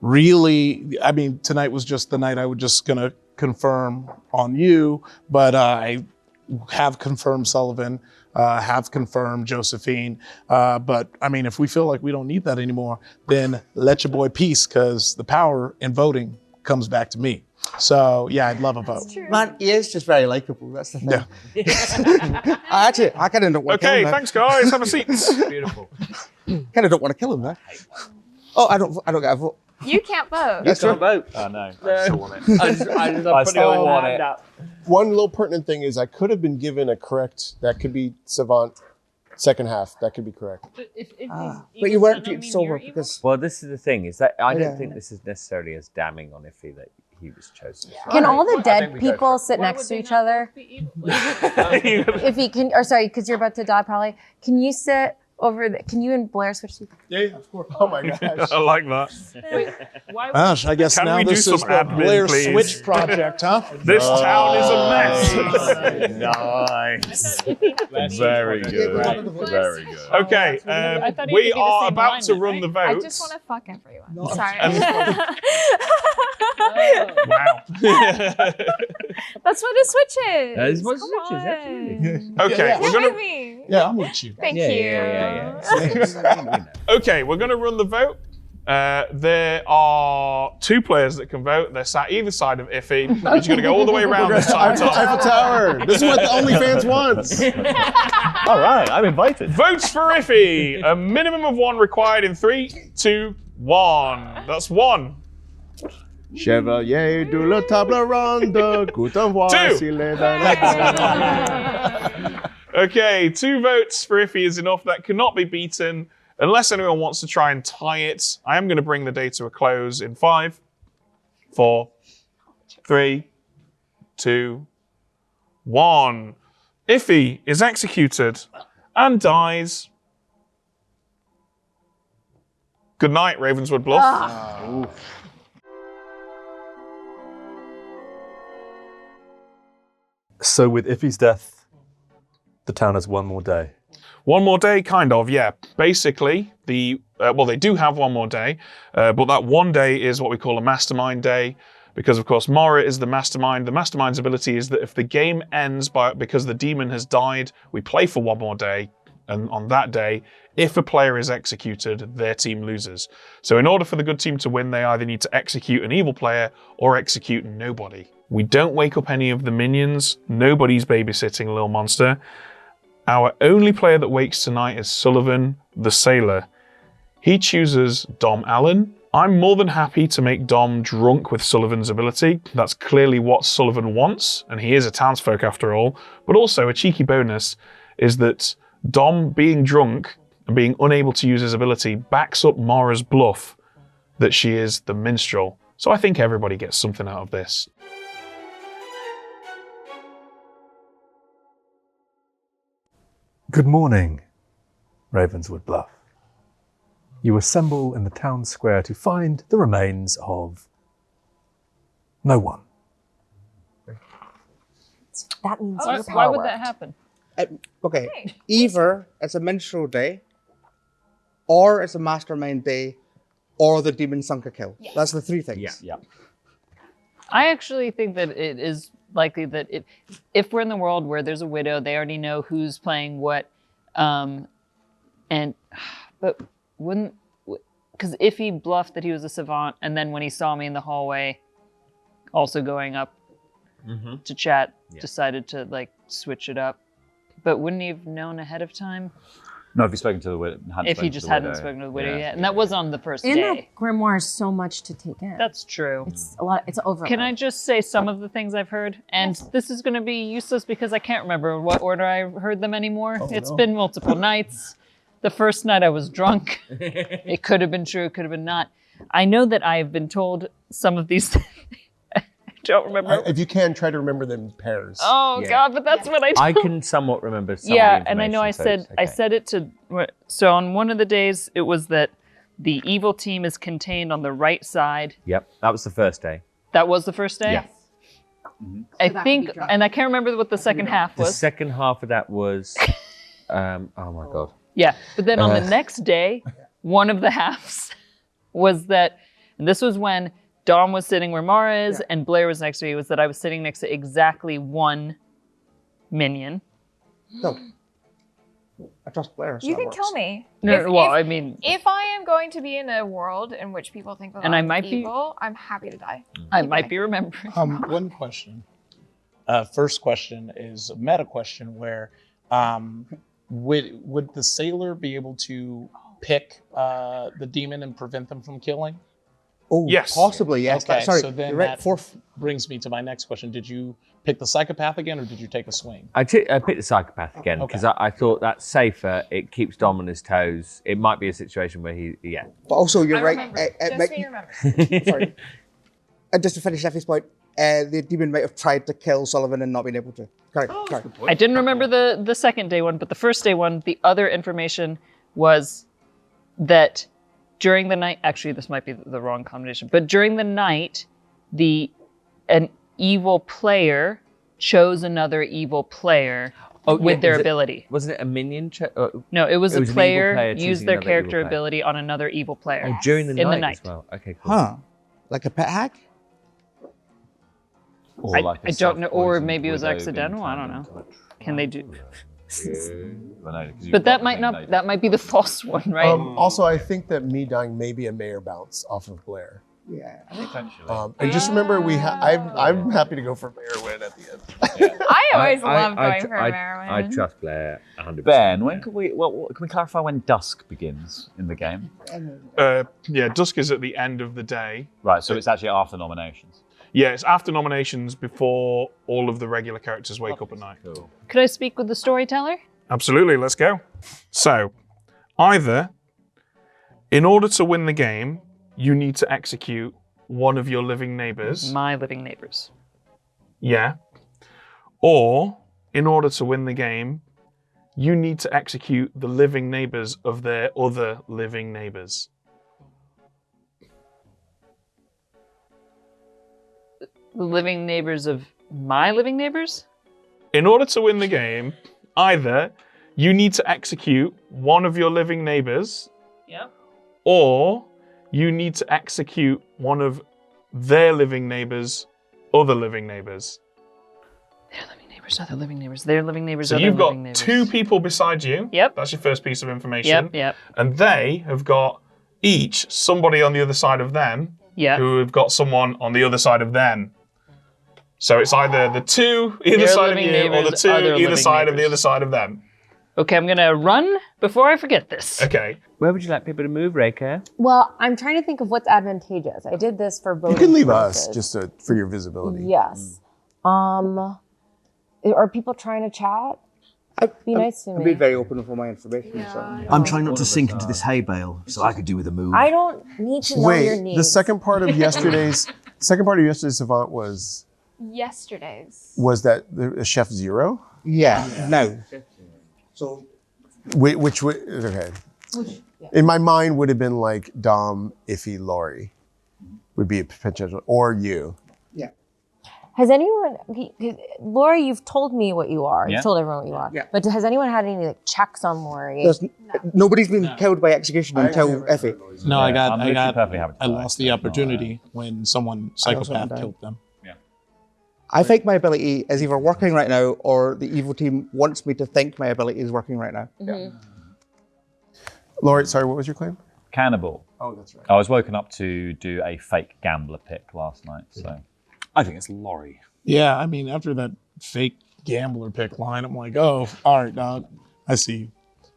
Speaker 10: really, I mean, tonight was just the night I was just gonna confirm on you, but I have confirmed Sullivan, have confirmed Josephine, but I mean, if we feel like we don't need that anymore, then let your boy peace, because the power in voting comes back to me. So yeah, I'd love a vote.
Speaker 7: Man, he is just very likable. That's the thing. Yeah. I kind of don't want to kill him.
Speaker 5: Okay, thanks, guys. Have a seat.
Speaker 2: Beautiful.
Speaker 7: Kind of don't want to kill him there. Oh, I don't get a vote.
Speaker 14: You can't vote.
Speaker 7: That's
Speaker 2: Can't
Speaker 7: right.
Speaker 2: vote.
Speaker 12: Oh no.
Speaker 2: I still want it. I still want it.
Speaker 4: One little pertinent thing is I could have been given a correct, that could be Savant, second half, that could be correct.
Speaker 7: But you weren't sober because
Speaker 2: Well, this is the thing, is that I
Speaker 7: Yeah.
Speaker 2: don't think this is necessarily as damning on Iffy that he was chosen.
Speaker 9: Can all the dead people sit next to each other? If he can, or sorry, because you're about to die probably. Can you sit over? Can you and Blair switch seats?
Speaker 10: Yeah, of course.
Speaker 4: Oh my gosh.
Speaker 5: I like that.
Speaker 6: Wait, why?
Speaker 10: Gosh, I guess
Speaker 5: Can
Speaker 10: now
Speaker 5: we do
Speaker 10: this is
Speaker 5: some
Speaker 10: the
Speaker 5: admin,
Speaker 10: Blair
Speaker 5: please?
Speaker 10: Switch project, huh?
Speaker 5: This town is a mess.
Speaker 12: Nice. Very good. Very good.
Speaker 5: Okay,
Speaker 6: I thought he
Speaker 5: we
Speaker 6: had to be the
Speaker 5: are
Speaker 6: same
Speaker 5: about to
Speaker 6: alignment,
Speaker 5: run the
Speaker 14: I
Speaker 5: votes.
Speaker 14: just want to fuck everyone. Sorry.
Speaker 5: Wow.
Speaker 14: That's what a switch is.
Speaker 2: That is what a
Speaker 14: Come
Speaker 2: switch is, absolutely.
Speaker 14: on.
Speaker 5: Okay,
Speaker 14: Come
Speaker 5: we're gonna.
Speaker 14: with me.
Speaker 10: Yeah, I'm with you.
Speaker 14: Thank
Speaker 2: Yeah,
Speaker 14: you.
Speaker 2: yeah.
Speaker 5: Okay, we're gonna run the vote. There are 2 players that can vote. They're sat either side of Iffy. We're just gonna go all the way around this time.
Speaker 4: Eiffel Tower. This is what the OnlyFans wants.
Speaker 12: All right, I'm invited.
Speaker 5: Votes for Iffy. A minimum of 1 required in 3, 2, 1. That's 1.
Speaker 4: Chevalier de la table ronde. Guten voici les
Speaker 5: Okay, 2 votes for Iffy is enough. That cannot be beaten. Unless anyone wants to try and tie it, I am going to bring the day to a close in 5, 4, 3, 2, 1. Iffy is executed and dies. Good night, Ravenswood Bluff.
Speaker 1: So with Iffy's death, the town has 1 more day.
Speaker 5: 1 more day, kind of, yeah. Basically, they do have 1 more day, but that 1 day is what we call a mastermind day, because of course Mara is the mastermind. The mastermind's ability is that if the game ends because the demon has died, we play for 1 more day, and on that day, if a player is executed, their team loses. So in order for the good team to win, they either need to execute an evil player or execute nobody. We don't wake up any of the minions. Nobody's babysitting Lil Monster. Our only player that wakes tonight is Sullivan, the sailor. He chooses Dom Allen. I'm more than happy to make Dom drunk with Sullivan's ability. That's clearly what Sullivan wants, and he is a townsfolk after all. But also a cheeky bonus is that Dom being drunk and being unable to use his ability backs up Mara's bluff that she is the minstrel. So I think everybody gets something out of this.
Speaker 1: Good morning, Ravenswood Bluff. You assemble in the town square to find the remains of no one.
Speaker 9: That means
Speaker 6: Why,
Speaker 9: your
Speaker 6: why
Speaker 9: power
Speaker 6: would that
Speaker 9: worked.
Speaker 6: happen?
Speaker 7: Okay, either it's a minstrel day, or it's a mastermind day, or the demon sunk a kill.
Speaker 14: Yes.
Speaker 7: That's the 3 things.
Speaker 12: Yeah.
Speaker 6: I actually think that it is likely that if we're in the world where there's a widow, they already know who's playing what, but wouldn't, because if he bluffed that he was a savant, and then when he saw me in the hallway, also going up to chat, decided to like switch it up, but wouldn't he have known ahead of time?
Speaker 12: No, if he's spoken to the widow.
Speaker 6: If he just hadn't spoken to the widow yet, and that was on the first
Speaker 9: And
Speaker 6: day.
Speaker 9: that grimoire is so much to take in.
Speaker 6: That's true.
Speaker 9: It's a lot. It's over.
Speaker 6: Can I just say some of the things I've heard? And this is going to be useless because I can't remember what order I heard them anymore. It's been multiple nights. The first night I was drunk. It could have been true, it could have been not. I know that I have been told some of these things. I don't remember.
Speaker 4: If you can, try to remember them in pairs.
Speaker 6: Oh God, but that's what I
Speaker 2: I
Speaker 6: don't.
Speaker 2: can somewhat remember some
Speaker 6: Yeah,
Speaker 2: of the
Speaker 6: and I know I
Speaker 2: information, so
Speaker 6: said
Speaker 2: it's
Speaker 6: I said it to. So on one of the days, it was that the evil team is contained on the right side.
Speaker 2: Yep, that was the first day.
Speaker 6: That was the first day.
Speaker 2: Yeah.
Speaker 6: I
Speaker 9: So that could
Speaker 6: think,
Speaker 9: be drunk.
Speaker 6: and I can't remember what the second half
Speaker 2: The
Speaker 6: was.
Speaker 2: second half of that was, oh my god.
Speaker 6: Yeah, but then on the next day, one of the halves was that, and this was when Dom was sitting where Mara is and Blair was next to me, was that I was sitting next to exactly 1 minion.
Speaker 7: No. I trust Blair. So
Speaker 14: You
Speaker 7: that
Speaker 14: can
Speaker 7: works.
Speaker 14: kill me.
Speaker 6: I mean,
Speaker 14: If I am going to be in a world in which people think that
Speaker 6: And I
Speaker 14: I'm
Speaker 6: might be-
Speaker 14: evil, I'm happy to die.
Speaker 6: I might be remembering.
Speaker 10: One question. First question is a meta question where would the sailor be able to pick the demon and prevent them from killing?
Speaker 7: Oh,
Speaker 5: Yes.
Speaker 7: possibly, yes.
Speaker 10: Okay,
Speaker 7: Sorry,
Speaker 10: so then
Speaker 7: you're right.
Speaker 10: that
Speaker 7: Fourth.
Speaker 10: brings me to my next question. Did you pick the psychopath again, or did you take a swing?
Speaker 2: I picked the psychopath again because
Speaker 10: Okay.
Speaker 2: I thought that's safer. It keeps Dom on his toes. It might be a situation where he,
Speaker 7: But also, you're
Speaker 14: I
Speaker 7: right.
Speaker 14: remember.
Speaker 7: It
Speaker 14: Just
Speaker 7: might
Speaker 14: me
Speaker 7: be-
Speaker 14: remember.
Speaker 7: Sorry. And just to finish Effie's point, the demon might have tried to kill Sullivan and not been able to. Correct.
Speaker 6: I didn't remember the second day one, but the first day one, the other information was that during the night, actually this might be the wrong combination, but during the night, an evil player chose another evil player with their ability.
Speaker 2: Wasn't it a minion?
Speaker 6: No, it was
Speaker 2: an
Speaker 6: a
Speaker 2: evil
Speaker 6: player used
Speaker 2: choosing
Speaker 6: their
Speaker 2: another
Speaker 6: character
Speaker 2: evil player.
Speaker 6: ability on another evil player.
Speaker 2: Oh, during the
Speaker 6: in
Speaker 2: night
Speaker 6: the night.
Speaker 2: as well. Okay, cool.
Speaker 7: Huh. Like a pet hack?
Speaker 6: I don't know, or maybe it was accidental. I don't know. Can they do? But that might be the false one, right?
Speaker 4: Also, I think that me dying may be a mayor bounce off of Blair.
Speaker 7: Yeah.
Speaker 4: And just remember, I'm happy to go for mayor win at the end.
Speaker 14: I always love going for Merwin.
Speaker 2: I trust Blair 100%.
Speaker 12: Ben, when can we clarify when dusk begins in the game?
Speaker 5: Yeah, dusk is at the end of the day.
Speaker 12: Right, so it's actually after nominations.
Speaker 5: Yeah, it's after nominations, before all of the regular characters wake up at night.
Speaker 12: Cool.
Speaker 6: Could I speak with the storyteller?
Speaker 5: Absolutely, let's go. So, either, in order to win the game, you need to execute one of your living neighbors.
Speaker 6: My living neighbors.
Speaker 5: Yeah. Or, in order to win the game, you need to execute the living neighbors of their other living neighbors.
Speaker 6: The living neighbors of my living neighbors?
Speaker 5: In order to win the game, either you need to execute one of your living neighbors, or you need to execute one of their living neighbors' other living neighbors.
Speaker 6: Their living neighbors, other living neighbors, their living neighbors,
Speaker 5: So
Speaker 6: other
Speaker 5: you've got
Speaker 6: living neighbors.
Speaker 5: two people beside you.
Speaker 6: Yep.
Speaker 5: That's your first piece of information.
Speaker 6: Yep.
Speaker 5: And they have got each somebody on the other side of them who have got someone on the other side of them. So it's either the two either
Speaker 6: Their
Speaker 5: side of
Speaker 6: living
Speaker 5: you or the
Speaker 6: neighbors,
Speaker 5: two
Speaker 6: other
Speaker 5: either
Speaker 6: living
Speaker 5: side of the
Speaker 6: neighbors.
Speaker 5: other side of them.
Speaker 6: Okay, I'm gonna run before I forget this.
Speaker 5: Okay.
Speaker 2: Where would you like people to move, Reika?
Speaker 9: Well, I'm trying to think of what's advantageous. I did this for voting
Speaker 4: You can leave us
Speaker 9: purposes.
Speaker 4: just for your visibility.
Speaker 9: Yes. Are people trying to chat? Be nice to
Speaker 7: I'm
Speaker 9: me.
Speaker 7: being very open with all my information. So.
Speaker 11: I'm trying not to sink into this hay bale, so I could do with a move.
Speaker 9: I don't need to know your
Speaker 4: Wait,
Speaker 9: needs.
Speaker 4: the second part of yesterday's savant was
Speaker 14: Yesterday's.
Speaker 4: that the Chef Zero?
Speaker 7: Yeah. No. So.
Speaker 4: Which would okay. In my mind would have been like Dom, Iffy, Laurie would be a potential, or you.
Speaker 7: Yeah.
Speaker 9: Has anyone, Lori, you've told me what you are.
Speaker 7: Yeah.
Speaker 9: You've told everyone what you are.
Speaker 7: Yeah.
Speaker 9: But has anyone had any checks on Lori?
Speaker 7: Nobody's been killed by execution until Effie.
Speaker 10: No,
Speaker 12: I'm literally perfectly happy to
Speaker 10: I
Speaker 12: die,
Speaker 10: lost the opportunity when someone psychopath
Speaker 7: died.
Speaker 10: killed them.
Speaker 7: I think my ability is either working right now or the evil team wants me to think my ability is working right now.
Speaker 4: Laurie, sorry, what was your claim?
Speaker 12: Cannibal.
Speaker 4: Oh, that's right.
Speaker 12: I was woken up to do a fake gambler pick last night, so
Speaker 8: I think it's Laurie.
Speaker 10: Yeah, I mean, after that fake gambler pick line, I'm like, oh, all right, dog. I see you.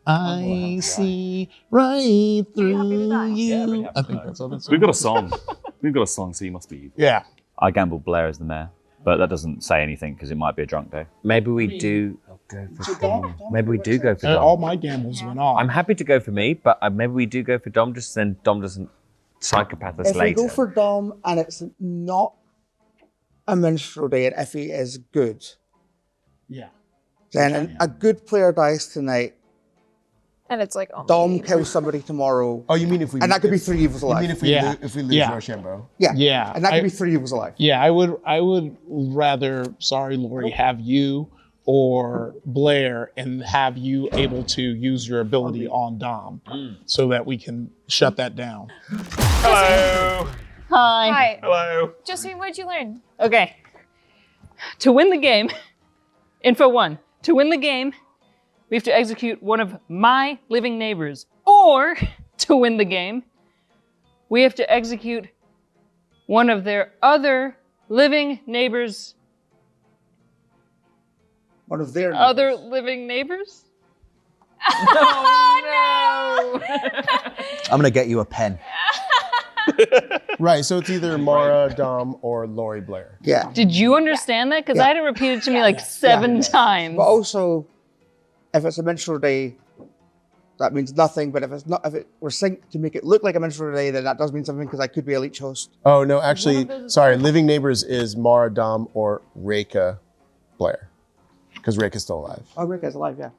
Speaker 10: I see right through you. I think that's all that's
Speaker 8: We've got a song. We've got a song, so you must be.
Speaker 10: Yeah.
Speaker 12: I gambled Blair as the mayor, but that doesn't say anything because it might be a drunk day.
Speaker 2: Maybe we do go for Dom. Maybe we do go for Dom.
Speaker 10: All my gambles went off.
Speaker 2: I'm happy to go for me, but maybe we do go for Dom, just then Dom doesn't psychopath us
Speaker 7: If we
Speaker 2: later.
Speaker 7: go for Dom and it's not a minstrel day and Effie is good,
Speaker 10: yeah,
Speaker 7: then a good player dies tonight.
Speaker 14: And it's like, oh,
Speaker 7: Dom kills somebody tomorrow.
Speaker 4: Oh, you mean if we?
Speaker 7: And that could be 3 evils
Speaker 4: You
Speaker 7: alive.
Speaker 4: mean if we
Speaker 10: Yeah.
Speaker 4: if we lose
Speaker 10: Yeah.
Speaker 4: Rochambeau?
Speaker 7: Yeah.
Speaker 10: Yeah.
Speaker 7: And that could be 3 evils alive.
Speaker 10: Yeah, I would rather, sorry, Lori, have you or Blair and have you able to use your ability on Dom so that we can shut that down.
Speaker 5: Hello.
Speaker 6: Hi.
Speaker 14: Hi.
Speaker 5: Hello.
Speaker 14: Josephine, what did you learn?
Speaker 6: Okay. To win the game, info 1. To win the game, we have to execute one of my living neighbors. Or, to win the game, we have to execute one of their other living neighbors.
Speaker 7: One of their
Speaker 6: Other living neighbors?
Speaker 14: Oh, no!
Speaker 11: I'm going to get you a pen.
Speaker 4: Right, so it's either Mara, Dom, or Laurie Blair.
Speaker 7: Yeah.
Speaker 6: Did you understand that? Because I had it repeated to me like 7 times.
Speaker 7: But also, if it's a minstrel day, that means nothing. But if it were synced to make it look like a minstrel today, then that does mean something because I could be a leech host.
Speaker 4: Oh no, actually, sorry. Living neighbors is Mara, Dom, or Reka, Blair, because Reka's still alive.
Speaker 7: Oh, Reka's alive, yeah.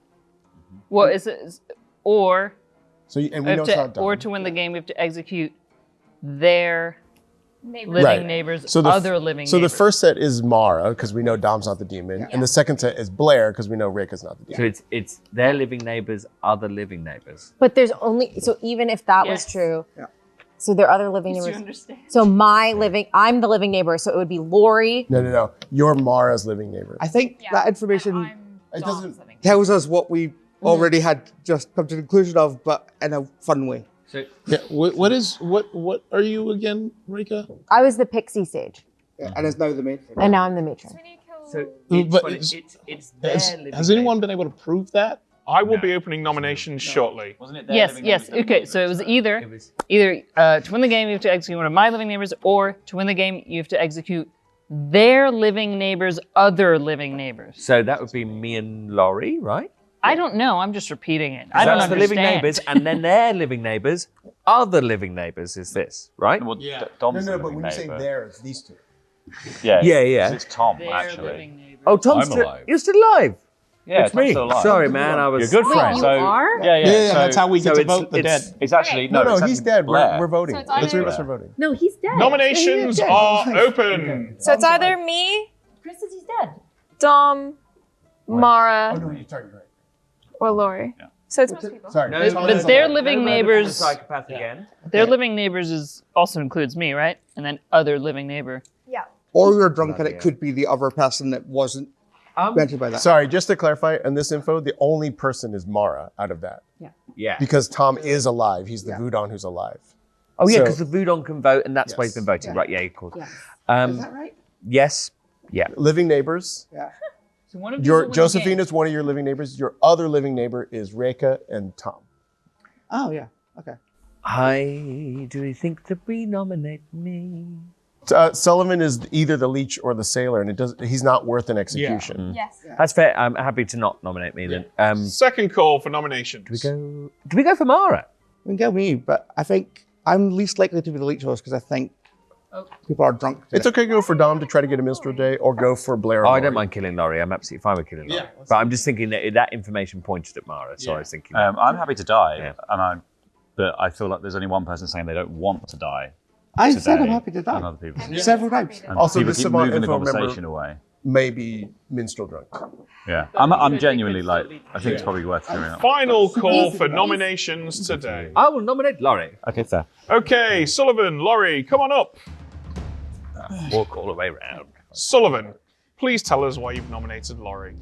Speaker 6: Well, is it or?
Speaker 4: So and we know it's not Dom.
Speaker 6: Or to win the game, we have to execute their living
Speaker 4: Right.
Speaker 6: neighbors,
Speaker 4: So
Speaker 6: other living
Speaker 4: So
Speaker 6: neighbors.
Speaker 4: the first set is Mara because we know Dom's not the demon, and the second set is Blair because we know Reka's not the demon.
Speaker 2: So it's their living neighbors, other living neighbors.
Speaker 9: But there's only so even if that was true, so there are other living
Speaker 6: Do you
Speaker 9: neighbors.
Speaker 6: understand?
Speaker 9: So I'm the living neighbor, so it would be Lori.
Speaker 4: No. You're Mara's living neighbor.
Speaker 7: I think that information
Speaker 4: It doesn't.
Speaker 7: tells us what we already had just come to the conclusion of, but in a fun way.
Speaker 2: So
Speaker 10: Yeah. What are you again, Rika?
Speaker 9: I was the pixie sage,
Speaker 7: And it's now the main thing.
Speaker 9: and now I'm the matron.
Speaker 2: So
Speaker 10: But
Speaker 2: funny,
Speaker 10: it's-
Speaker 2: it's their living
Speaker 10: Has anyone been able to prove that?
Speaker 5: I will be opening nominations shortly.
Speaker 12: Wasn't it
Speaker 6: Yes. Okay, so it was either to win the game, you have to execute one of my living neighbors, or to win the game, you have to execute their living neighbors' other living neighbors.
Speaker 2: So that would be me and Laurie, right?
Speaker 6: I don't know. I'm just repeating it. I don't
Speaker 2: That's the
Speaker 6: understand.
Speaker 2: living neighbors, and then their living neighbors, other living neighbors is this, right?
Speaker 12: Well,
Speaker 10: Yeah.
Speaker 12: Dom's
Speaker 4: No,
Speaker 12: the
Speaker 4: but
Speaker 12: living
Speaker 4: when you say
Speaker 12: neighbour.
Speaker 4: there, it's these two.
Speaker 12: Yeah,
Speaker 2: Yeah.
Speaker 12: It's Tom,
Speaker 6: Their
Speaker 12: actually.
Speaker 6: living neighbors.
Speaker 2: Oh, Tom's
Speaker 12: I'm
Speaker 2: still,
Speaker 12: alive.
Speaker 2: you're still alive.
Speaker 12: Yeah,
Speaker 2: It's
Speaker 12: Tom's
Speaker 2: me.
Speaker 12: still alive.
Speaker 2: Sorry, man. I was.
Speaker 12: You're a good friend.
Speaker 9: you
Speaker 12: so,
Speaker 9: are?
Speaker 12: Yeah,
Speaker 10: Yeah,
Speaker 12: so,
Speaker 10: that's how we get
Speaker 2: so
Speaker 10: to
Speaker 2: it's-
Speaker 10: vote the
Speaker 2: it's-
Speaker 10: dead.
Speaker 12: It's actually
Speaker 4: No,
Speaker 12: it's
Speaker 4: he's
Speaker 12: actually
Speaker 4: dead.
Speaker 12: Blair.
Speaker 4: We're voting.
Speaker 14: So it's
Speaker 4: The three of
Speaker 14: either-
Speaker 4: us are voting.
Speaker 9: No, he's dead.
Speaker 5: Nominations
Speaker 7: Yeah,
Speaker 5: are
Speaker 7: yeah.
Speaker 5: open.
Speaker 14: So it's either me,
Speaker 9: Chris says he's dead.
Speaker 14: Dom, Mara,
Speaker 4: no, you're sorry, right.
Speaker 14: or Lori. So it's most people.
Speaker 4: Sorry.
Speaker 2: No,
Speaker 6: But their living neighbors,
Speaker 2: Psychopath again.
Speaker 6: their living neighbors also includes me, right? And then other living neighbor.
Speaker 14: Yeah.
Speaker 7: Or you're drunk and it could be the other person that wasn't mentioned by that.
Speaker 4: Sorry, just to clarify on this info, the only person is Mara out of that.
Speaker 2: Yeah.
Speaker 4: Because Tom is alive. He's the Voodon who's alive.
Speaker 2: Oh yeah,
Speaker 4: So-
Speaker 2: because the Voodon can vote, and that's why he's
Speaker 4: Yes.
Speaker 2: been voting.
Speaker 7: Yeah.
Speaker 2: Right? Yeah, of course.
Speaker 9: Yes.
Speaker 7: Is that right?
Speaker 2: Yes. Yeah.
Speaker 4: Living neighbors.
Speaker 7: Yeah.
Speaker 6: So one of these
Speaker 4: Your
Speaker 6: will win the
Speaker 4: Josephine
Speaker 6: game.
Speaker 4: is one of your living neighbors. Your other living neighbor is Reka and Tom.
Speaker 7: Oh, yeah. Okay.
Speaker 2: Do you think that we nominate me?
Speaker 4: Sullivan is either the leech or the sailor, and he's not worth an execution.
Speaker 14: Yes.
Speaker 2: That's fair. I'm happy to not nominate me then.
Speaker 5: Second call for nominations.
Speaker 2: Do we go for Mara?
Speaker 7: You can go me, but I think I'm least likely to be the leech host because I think people are drunk.
Speaker 4: It's okay to go for Dom to try to get a minstrel day, or go for Blair.
Speaker 2: Oh,
Speaker 4: or
Speaker 2: I don't
Speaker 4: Laurie.
Speaker 2: mind killing Laurie. I'm absolutely fine with killing Laurie. But I'm just thinking that information pointed at Mara, so I was thinking.
Speaker 12: I'm happy to die,
Speaker 2: Yeah.
Speaker 12: but I feel like there's only one person saying they don't want to die.
Speaker 7: I
Speaker 12: today,
Speaker 7: said I'm happy to
Speaker 12: and
Speaker 7: die.
Speaker 12: other people.
Speaker 7: Several times.
Speaker 12: And
Speaker 4: Also,
Speaker 12: people
Speaker 4: the
Speaker 12: keep
Speaker 4: savant
Speaker 12: moving the
Speaker 4: info member-
Speaker 12: conversation away.
Speaker 4: Maybe minstrel drunk.
Speaker 12: Yeah, I'm genuinely like, I think it's probably worth doing that.
Speaker 5: Final call for nominations today.
Speaker 2: I will nominate Laurie.
Speaker 12: Okay, fair.
Speaker 5: Okay, Sullivan, Laurie, come on up.
Speaker 2: Walk all the way round.
Speaker 5: Sullivan, please tell us why you've nominated Laurie.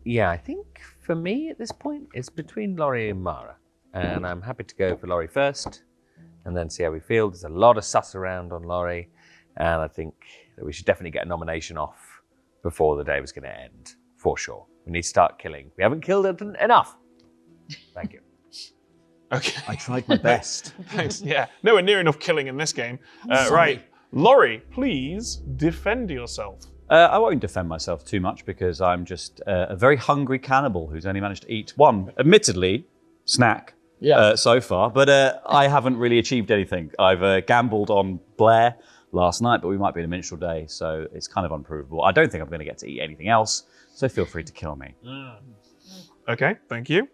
Speaker 2: Yeah, I think for me at this point, it's between Laurie and Mara. And I'm happy to go for Laurie first and then see how we feel. There's a lot of sus around on Laurie. And I think that we should definitely get a nomination off before the day was going to end, for sure. We need to start killing. We haven't killed enough. Thank you.
Speaker 5: Okay.
Speaker 11: I tried my best.
Speaker 5: Thanks. Yeah, nowhere near enough killing in this game. Right, Laurie, please defend yourself.
Speaker 12: I won't defend myself too much because I'm just a very hungry cannibal who's only managed to eat one, admittedly, snack so far, but I haven't really achieved anything. I've gambled on Blair last night, but we might be in a minstrel day, so it's kind of unprovable. I don't think I'm going to get to eat anything else, so feel free to kill me.
Speaker 5: Okay, thank you.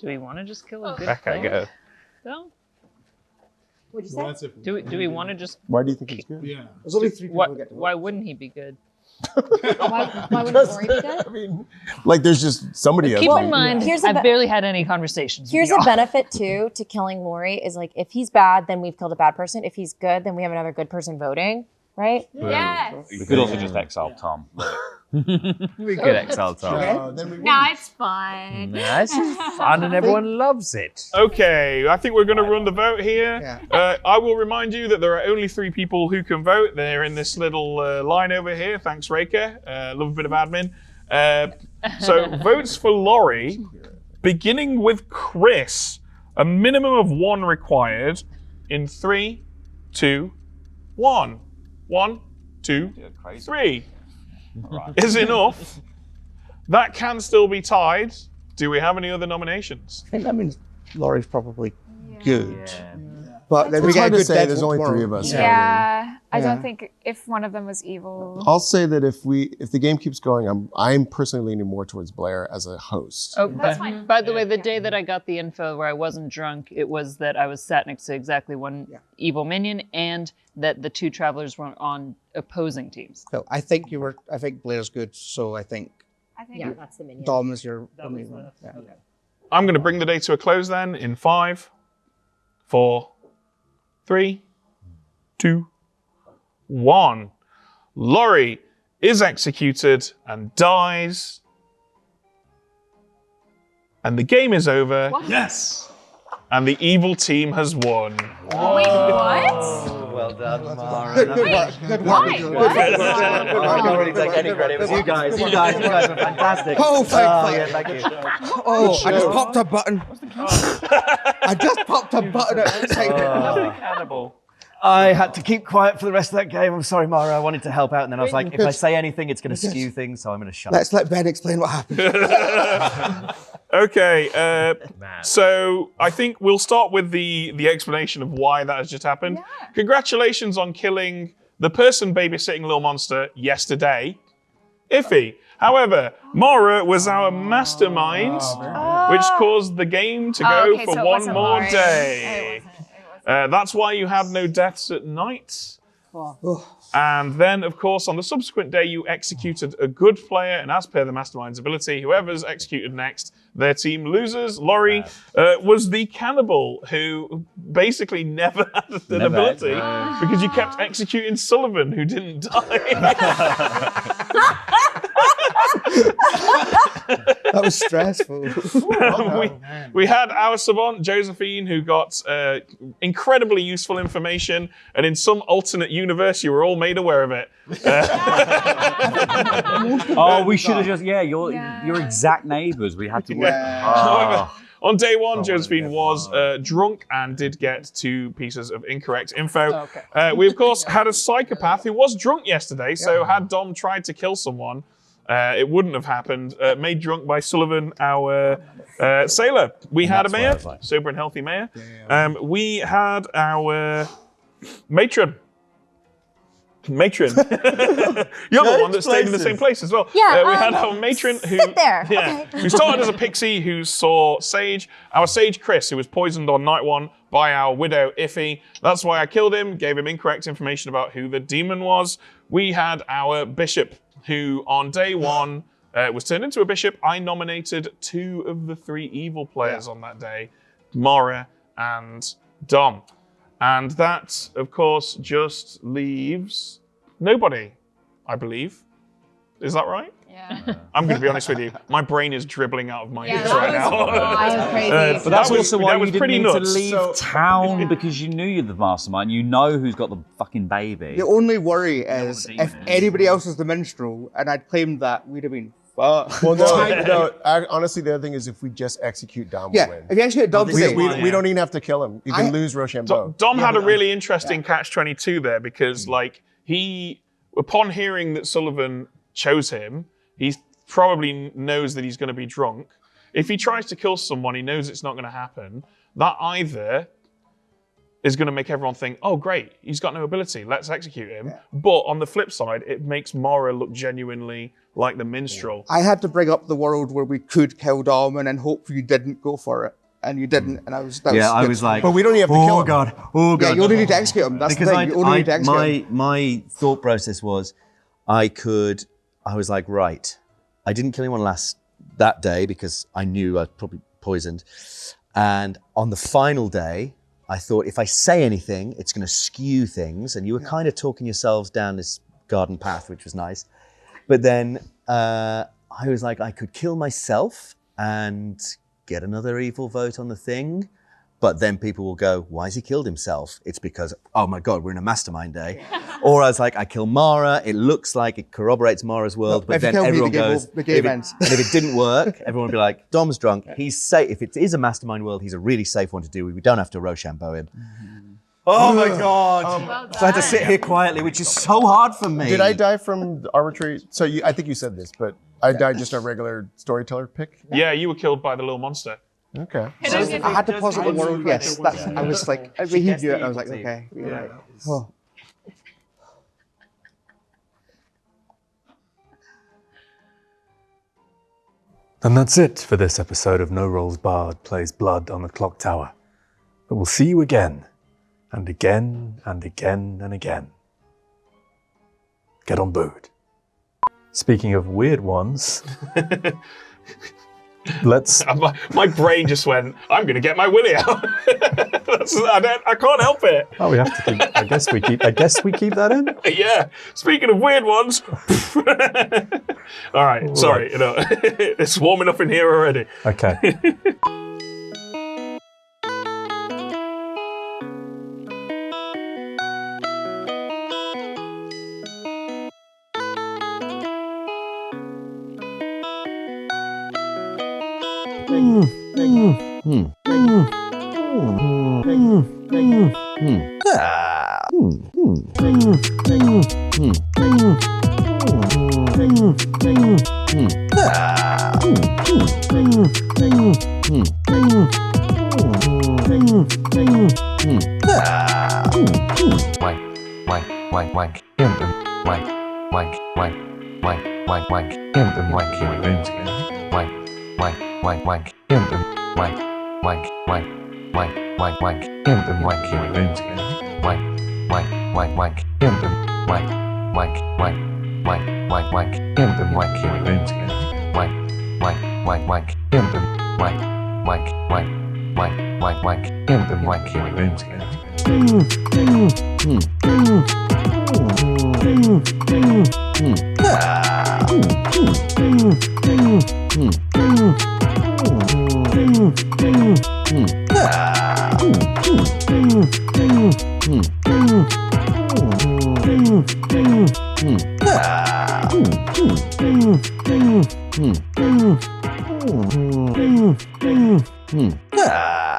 Speaker 6: Do we want to just kill a good
Speaker 5: Back I
Speaker 6: player?
Speaker 5: go.
Speaker 6: No?
Speaker 9: What'd you
Speaker 10: Well,
Speaker 9: say?
Speaker 10: that's if-
Speaker 6: Do we want to just...
Speaker 4: Why do you think he's good?
Speaker 10: Yeah.
Speaker 7: There's only 3 people
Speaker 6: Why,
Speaker 7: who get to vote.
Speaker 6: why wouldn't he be good?
Speaker 9: Why wouldn't
Speaker 4: Just-
Speaker 9: Lori be good?
Speaker 4: I mean, like there's just somebody else.
Speaker 6: Keep
Speaker 4: like-
Speaker 6: in mind,
Speaker 9: Here's a
Speaker 6: I've
Speaker 9: be-
Speaker 6: barely had any conversations with
Speaker 9: Here's
Speaker 6: y'all.
Speaker 9: a benefit too to killing Lori is like if he's bad, then we've killed a bad person. If he's good, then we have another good person voting, right?
Speaker 14: Yes.
Speaker 12: We could also just exile Tom.
Speaker 2: We could exile Tom.
Speaker 4: Then we
Speaker 14: No, it's fine.
Speaker 2: This is fun and everyone loves it.
Speaker 5: Okay, I think we're going to run the vote here. I will remind you that there are only 3 people who can vote. They're in this little line over here. Thanks, Reka. Love a bit of admin. So votes for Laurie, beginning with Chris. A minimum of 1 required in 3, 2, 1. 1, 2, 3. Is enough. That can still be tied. Do we have any other nominations?
Speaker 7: I think that means Laurie's probably good. But then we
Speaker 4: It's
Speaker 7: get a
Speaker 4: hard to
Speaker 7: good
Speaker 4: say.
Speaker 7: dead
Speaker 4: There's only
Speaker 7: tomorrow.
Speaker 4: 3 of us.
Speaker 14: Yeah, I
Speaker 7: Yeah.
Speaker 14: don't think if one of them was evil.
Speaker 4: I'll say that if the game keeps going, I'm personally leaning more towards Blair as a host.
Speaker 6: Oh, by the way, the day that I got the info where I wasn't drunk, it was that I was sat next to exactly one evil minion, and that the 2 travelers were on opposing teams.
Speaker 7: So I think Blair's good. So I think
Speaker 9: that's the minion.
Speaker 7: Dom is your only one. Yeah.
Speaker 5: I'm going to bring the day to a close then in 5, 4, 3, 2, 1. Laurie is executed and dies. And the game is over.
Speaker 6: What?
Speaker 5: Yes. And the evil team has won.
Speaker 14: Wait, what?
Speaker 12: Well done, Mara.
Speaker 7: Good work. Good work.
Speaker 14: Why?
Speaker 7: Good
Speaker 14: What?
Speaker 7: work.
Speaker 12: I can't really take any credit. It was you guys. You guys were fantastic.
Speaker 7: Oh, thank
Speaker 12: thank you.
Speaker 7: Oh, I just popped a button. I just popped a button at excitement.
Speaker 5: Cannibal.
Speaker 12: I had to keep quiet for the rest of that game. I'm sorry, Mara. I wanted to help out, and then I was like, if I say anything, it's going to skew things, so I'm going to shut up.
Speaker 7: Let's let Ben explain what happened.
Speaker 5: Okay, so I think we'll start with the explanation of why that has just happened.
Speaker 14: Yeah.
Speaker 5: Congratulations on killing the person babysitting Little Monster yesterday, Iffy. However, Mara was our mastermind, which caused the game to go
Speaker 14: okay,
Speaker 5: for
Speaker 14: so it
Speaker 5: one
Speaker 14: wasn't
Speaker 5: more
Speaker 14: Laurie.
Speaker 5: day. That's why you had no deaths at night. And then, of course, on the subsequent day, you executed a good player, and as per the mastermind's ability, whoever's executed next, their team loses. Laurie was the cannibal who basically never had an ability because you kept executing Sullivan, who didn't die.
Speaker 7: That was stressful.
Speaker 5: we had our savant, Josephine, who got incredibly useful information, and in some alternate universe, you were all made aware of it.
Speaker 12: Oh, we should have just, your exact neighbours. We had to work.
Speaker 5: However, on day 1, Josephine was drunk and did get 2 pieces of incorrect info. We, of course, had a psychopath who was drunk yesterday, so had Dom tried to kill someone, it wouldn't have happened. Made drunk by Sullivan, our sailor. We had a mayor, sober and healthy mayor. We had our matron. You're the one that stayed in the same place as well.
Speaker 9: Yeah,
Speaker 5: we had our matron who
Speaker 9: sit there.
Speaker 5: who started as a pixie who saw Sage. Our Sage Chris, who was poisoned on night 1 by our widow Iffy. That's why I killed him, gave him incorrect information about who the demon was. We had our bishop, who on day 1 was turned into a bishop. I nominated 2 of the 3 evil players on that day, Mara and Dom. And that, of course, just leaves nobody, I believe. Is that right?
Speaker 14: Yeah.
Speaker 5: I'm going to be honest with you. My brain is dribbling out of my ears
Speaker 14: that
Speaker 5: right
Speaker 14: was
Speaker 5: now.
Speaker 14: wild.
Speaker 9: Crazy.
Speaker 12: But that's also why you didn't
Speaker 5: pretty
Speaker 12: need
Speaker 5: nuts.
Speaker 12: to leave town because you knew you're the mastermind. You know who's got the fucking baby.
Speaker 7: The only worry is
Speaker 12: the demon
Speaker 7: if
Speaker 12: is.
Speaker 7: anybody else was the minstrel and I'd claimed that, we'd have been fucked.
Speaker 4: Well, honestly, the other thing is if we just execute Dom, we
Speaker 7: Yeah,
Speaker 4: win.
Speaker 7: if you actually had Dom today,
Speaker 4: We don't even have to kill him. You can lose Rochambeau.
Speaker 5: Dom had a really interesting catch-22 there because, he, upon hearing that Sullivan chose him, he probably knows that he's going to be drunk. If he tries to kill someone, he knows it's not going to happen. That either is going to make everyone think, oh, great, he's got no ability, let's execute him. But on the flip side, it makes Mara look genuinely like the minstrel.
Speaker 7: I had to bring up the world where we could kill Dom and then hope you didn't go for it. And you didn't, and I was
Speaker 11: I
Speaker 7: good.
Speaker 11: was like,
Speaker 4: But we don't even have to kill him.
Speaker 11: Oh god.
Speaker 7: Yeah, you only need to execute him. That's the thing. You only need to execute him.
Speaker 11: my thought process was, I was like, right, I didn't kill anyone that day because I knew I was probably poisoned. And on the final day, I thought if I say anything, it's going to skew things. And you were kind of talking yourselves down this garden path, which was nice. But then I was like, I could kill myself and get another evil vote on the thing. But then people will go, why has he killed himself? It's because, oh my God, we're in a mastermind day. Or I was like, I kill Mara. It looks like it corroborates Mara's world. But then everyone goes, and if it didn't work, everyone would be like, Dom's drunk. He's safe. If it is a mastermind world, he's a really safe one to do. We don't have to Rochambeau him. Oh my God. So I had to sit here quietly, which is so hard for me.
Speaker 4: Did I die from arbitrary? So I think you said this, but I died just a regular storyteller pick.
Speaker 5: Yeah, you were killed by the little monster.
Speaker 4: Okay.
Speaker 7: I had to pause the world. Yes, that's. I was like, he knew it. I was like, okay. You're right. Oh.
Speaker 1: And that's it for this episode of No Rolls Barred Plays Blood on the Clock Tower. But we'll see you again, and again, and again, and again. Get on board. Speaking of weird ones, let's...
Speaker 5: My brain just went, I'm going to get my willy out. I can't help it.
Speaker 1: Oh, we have to keep... I guess we keep that in?
Speaker 5: Yeah. Speaking of weird ones. All right. Sorry. It's warm enough in here already.
Speaker 1: Okay.
Speaker 11: Ah.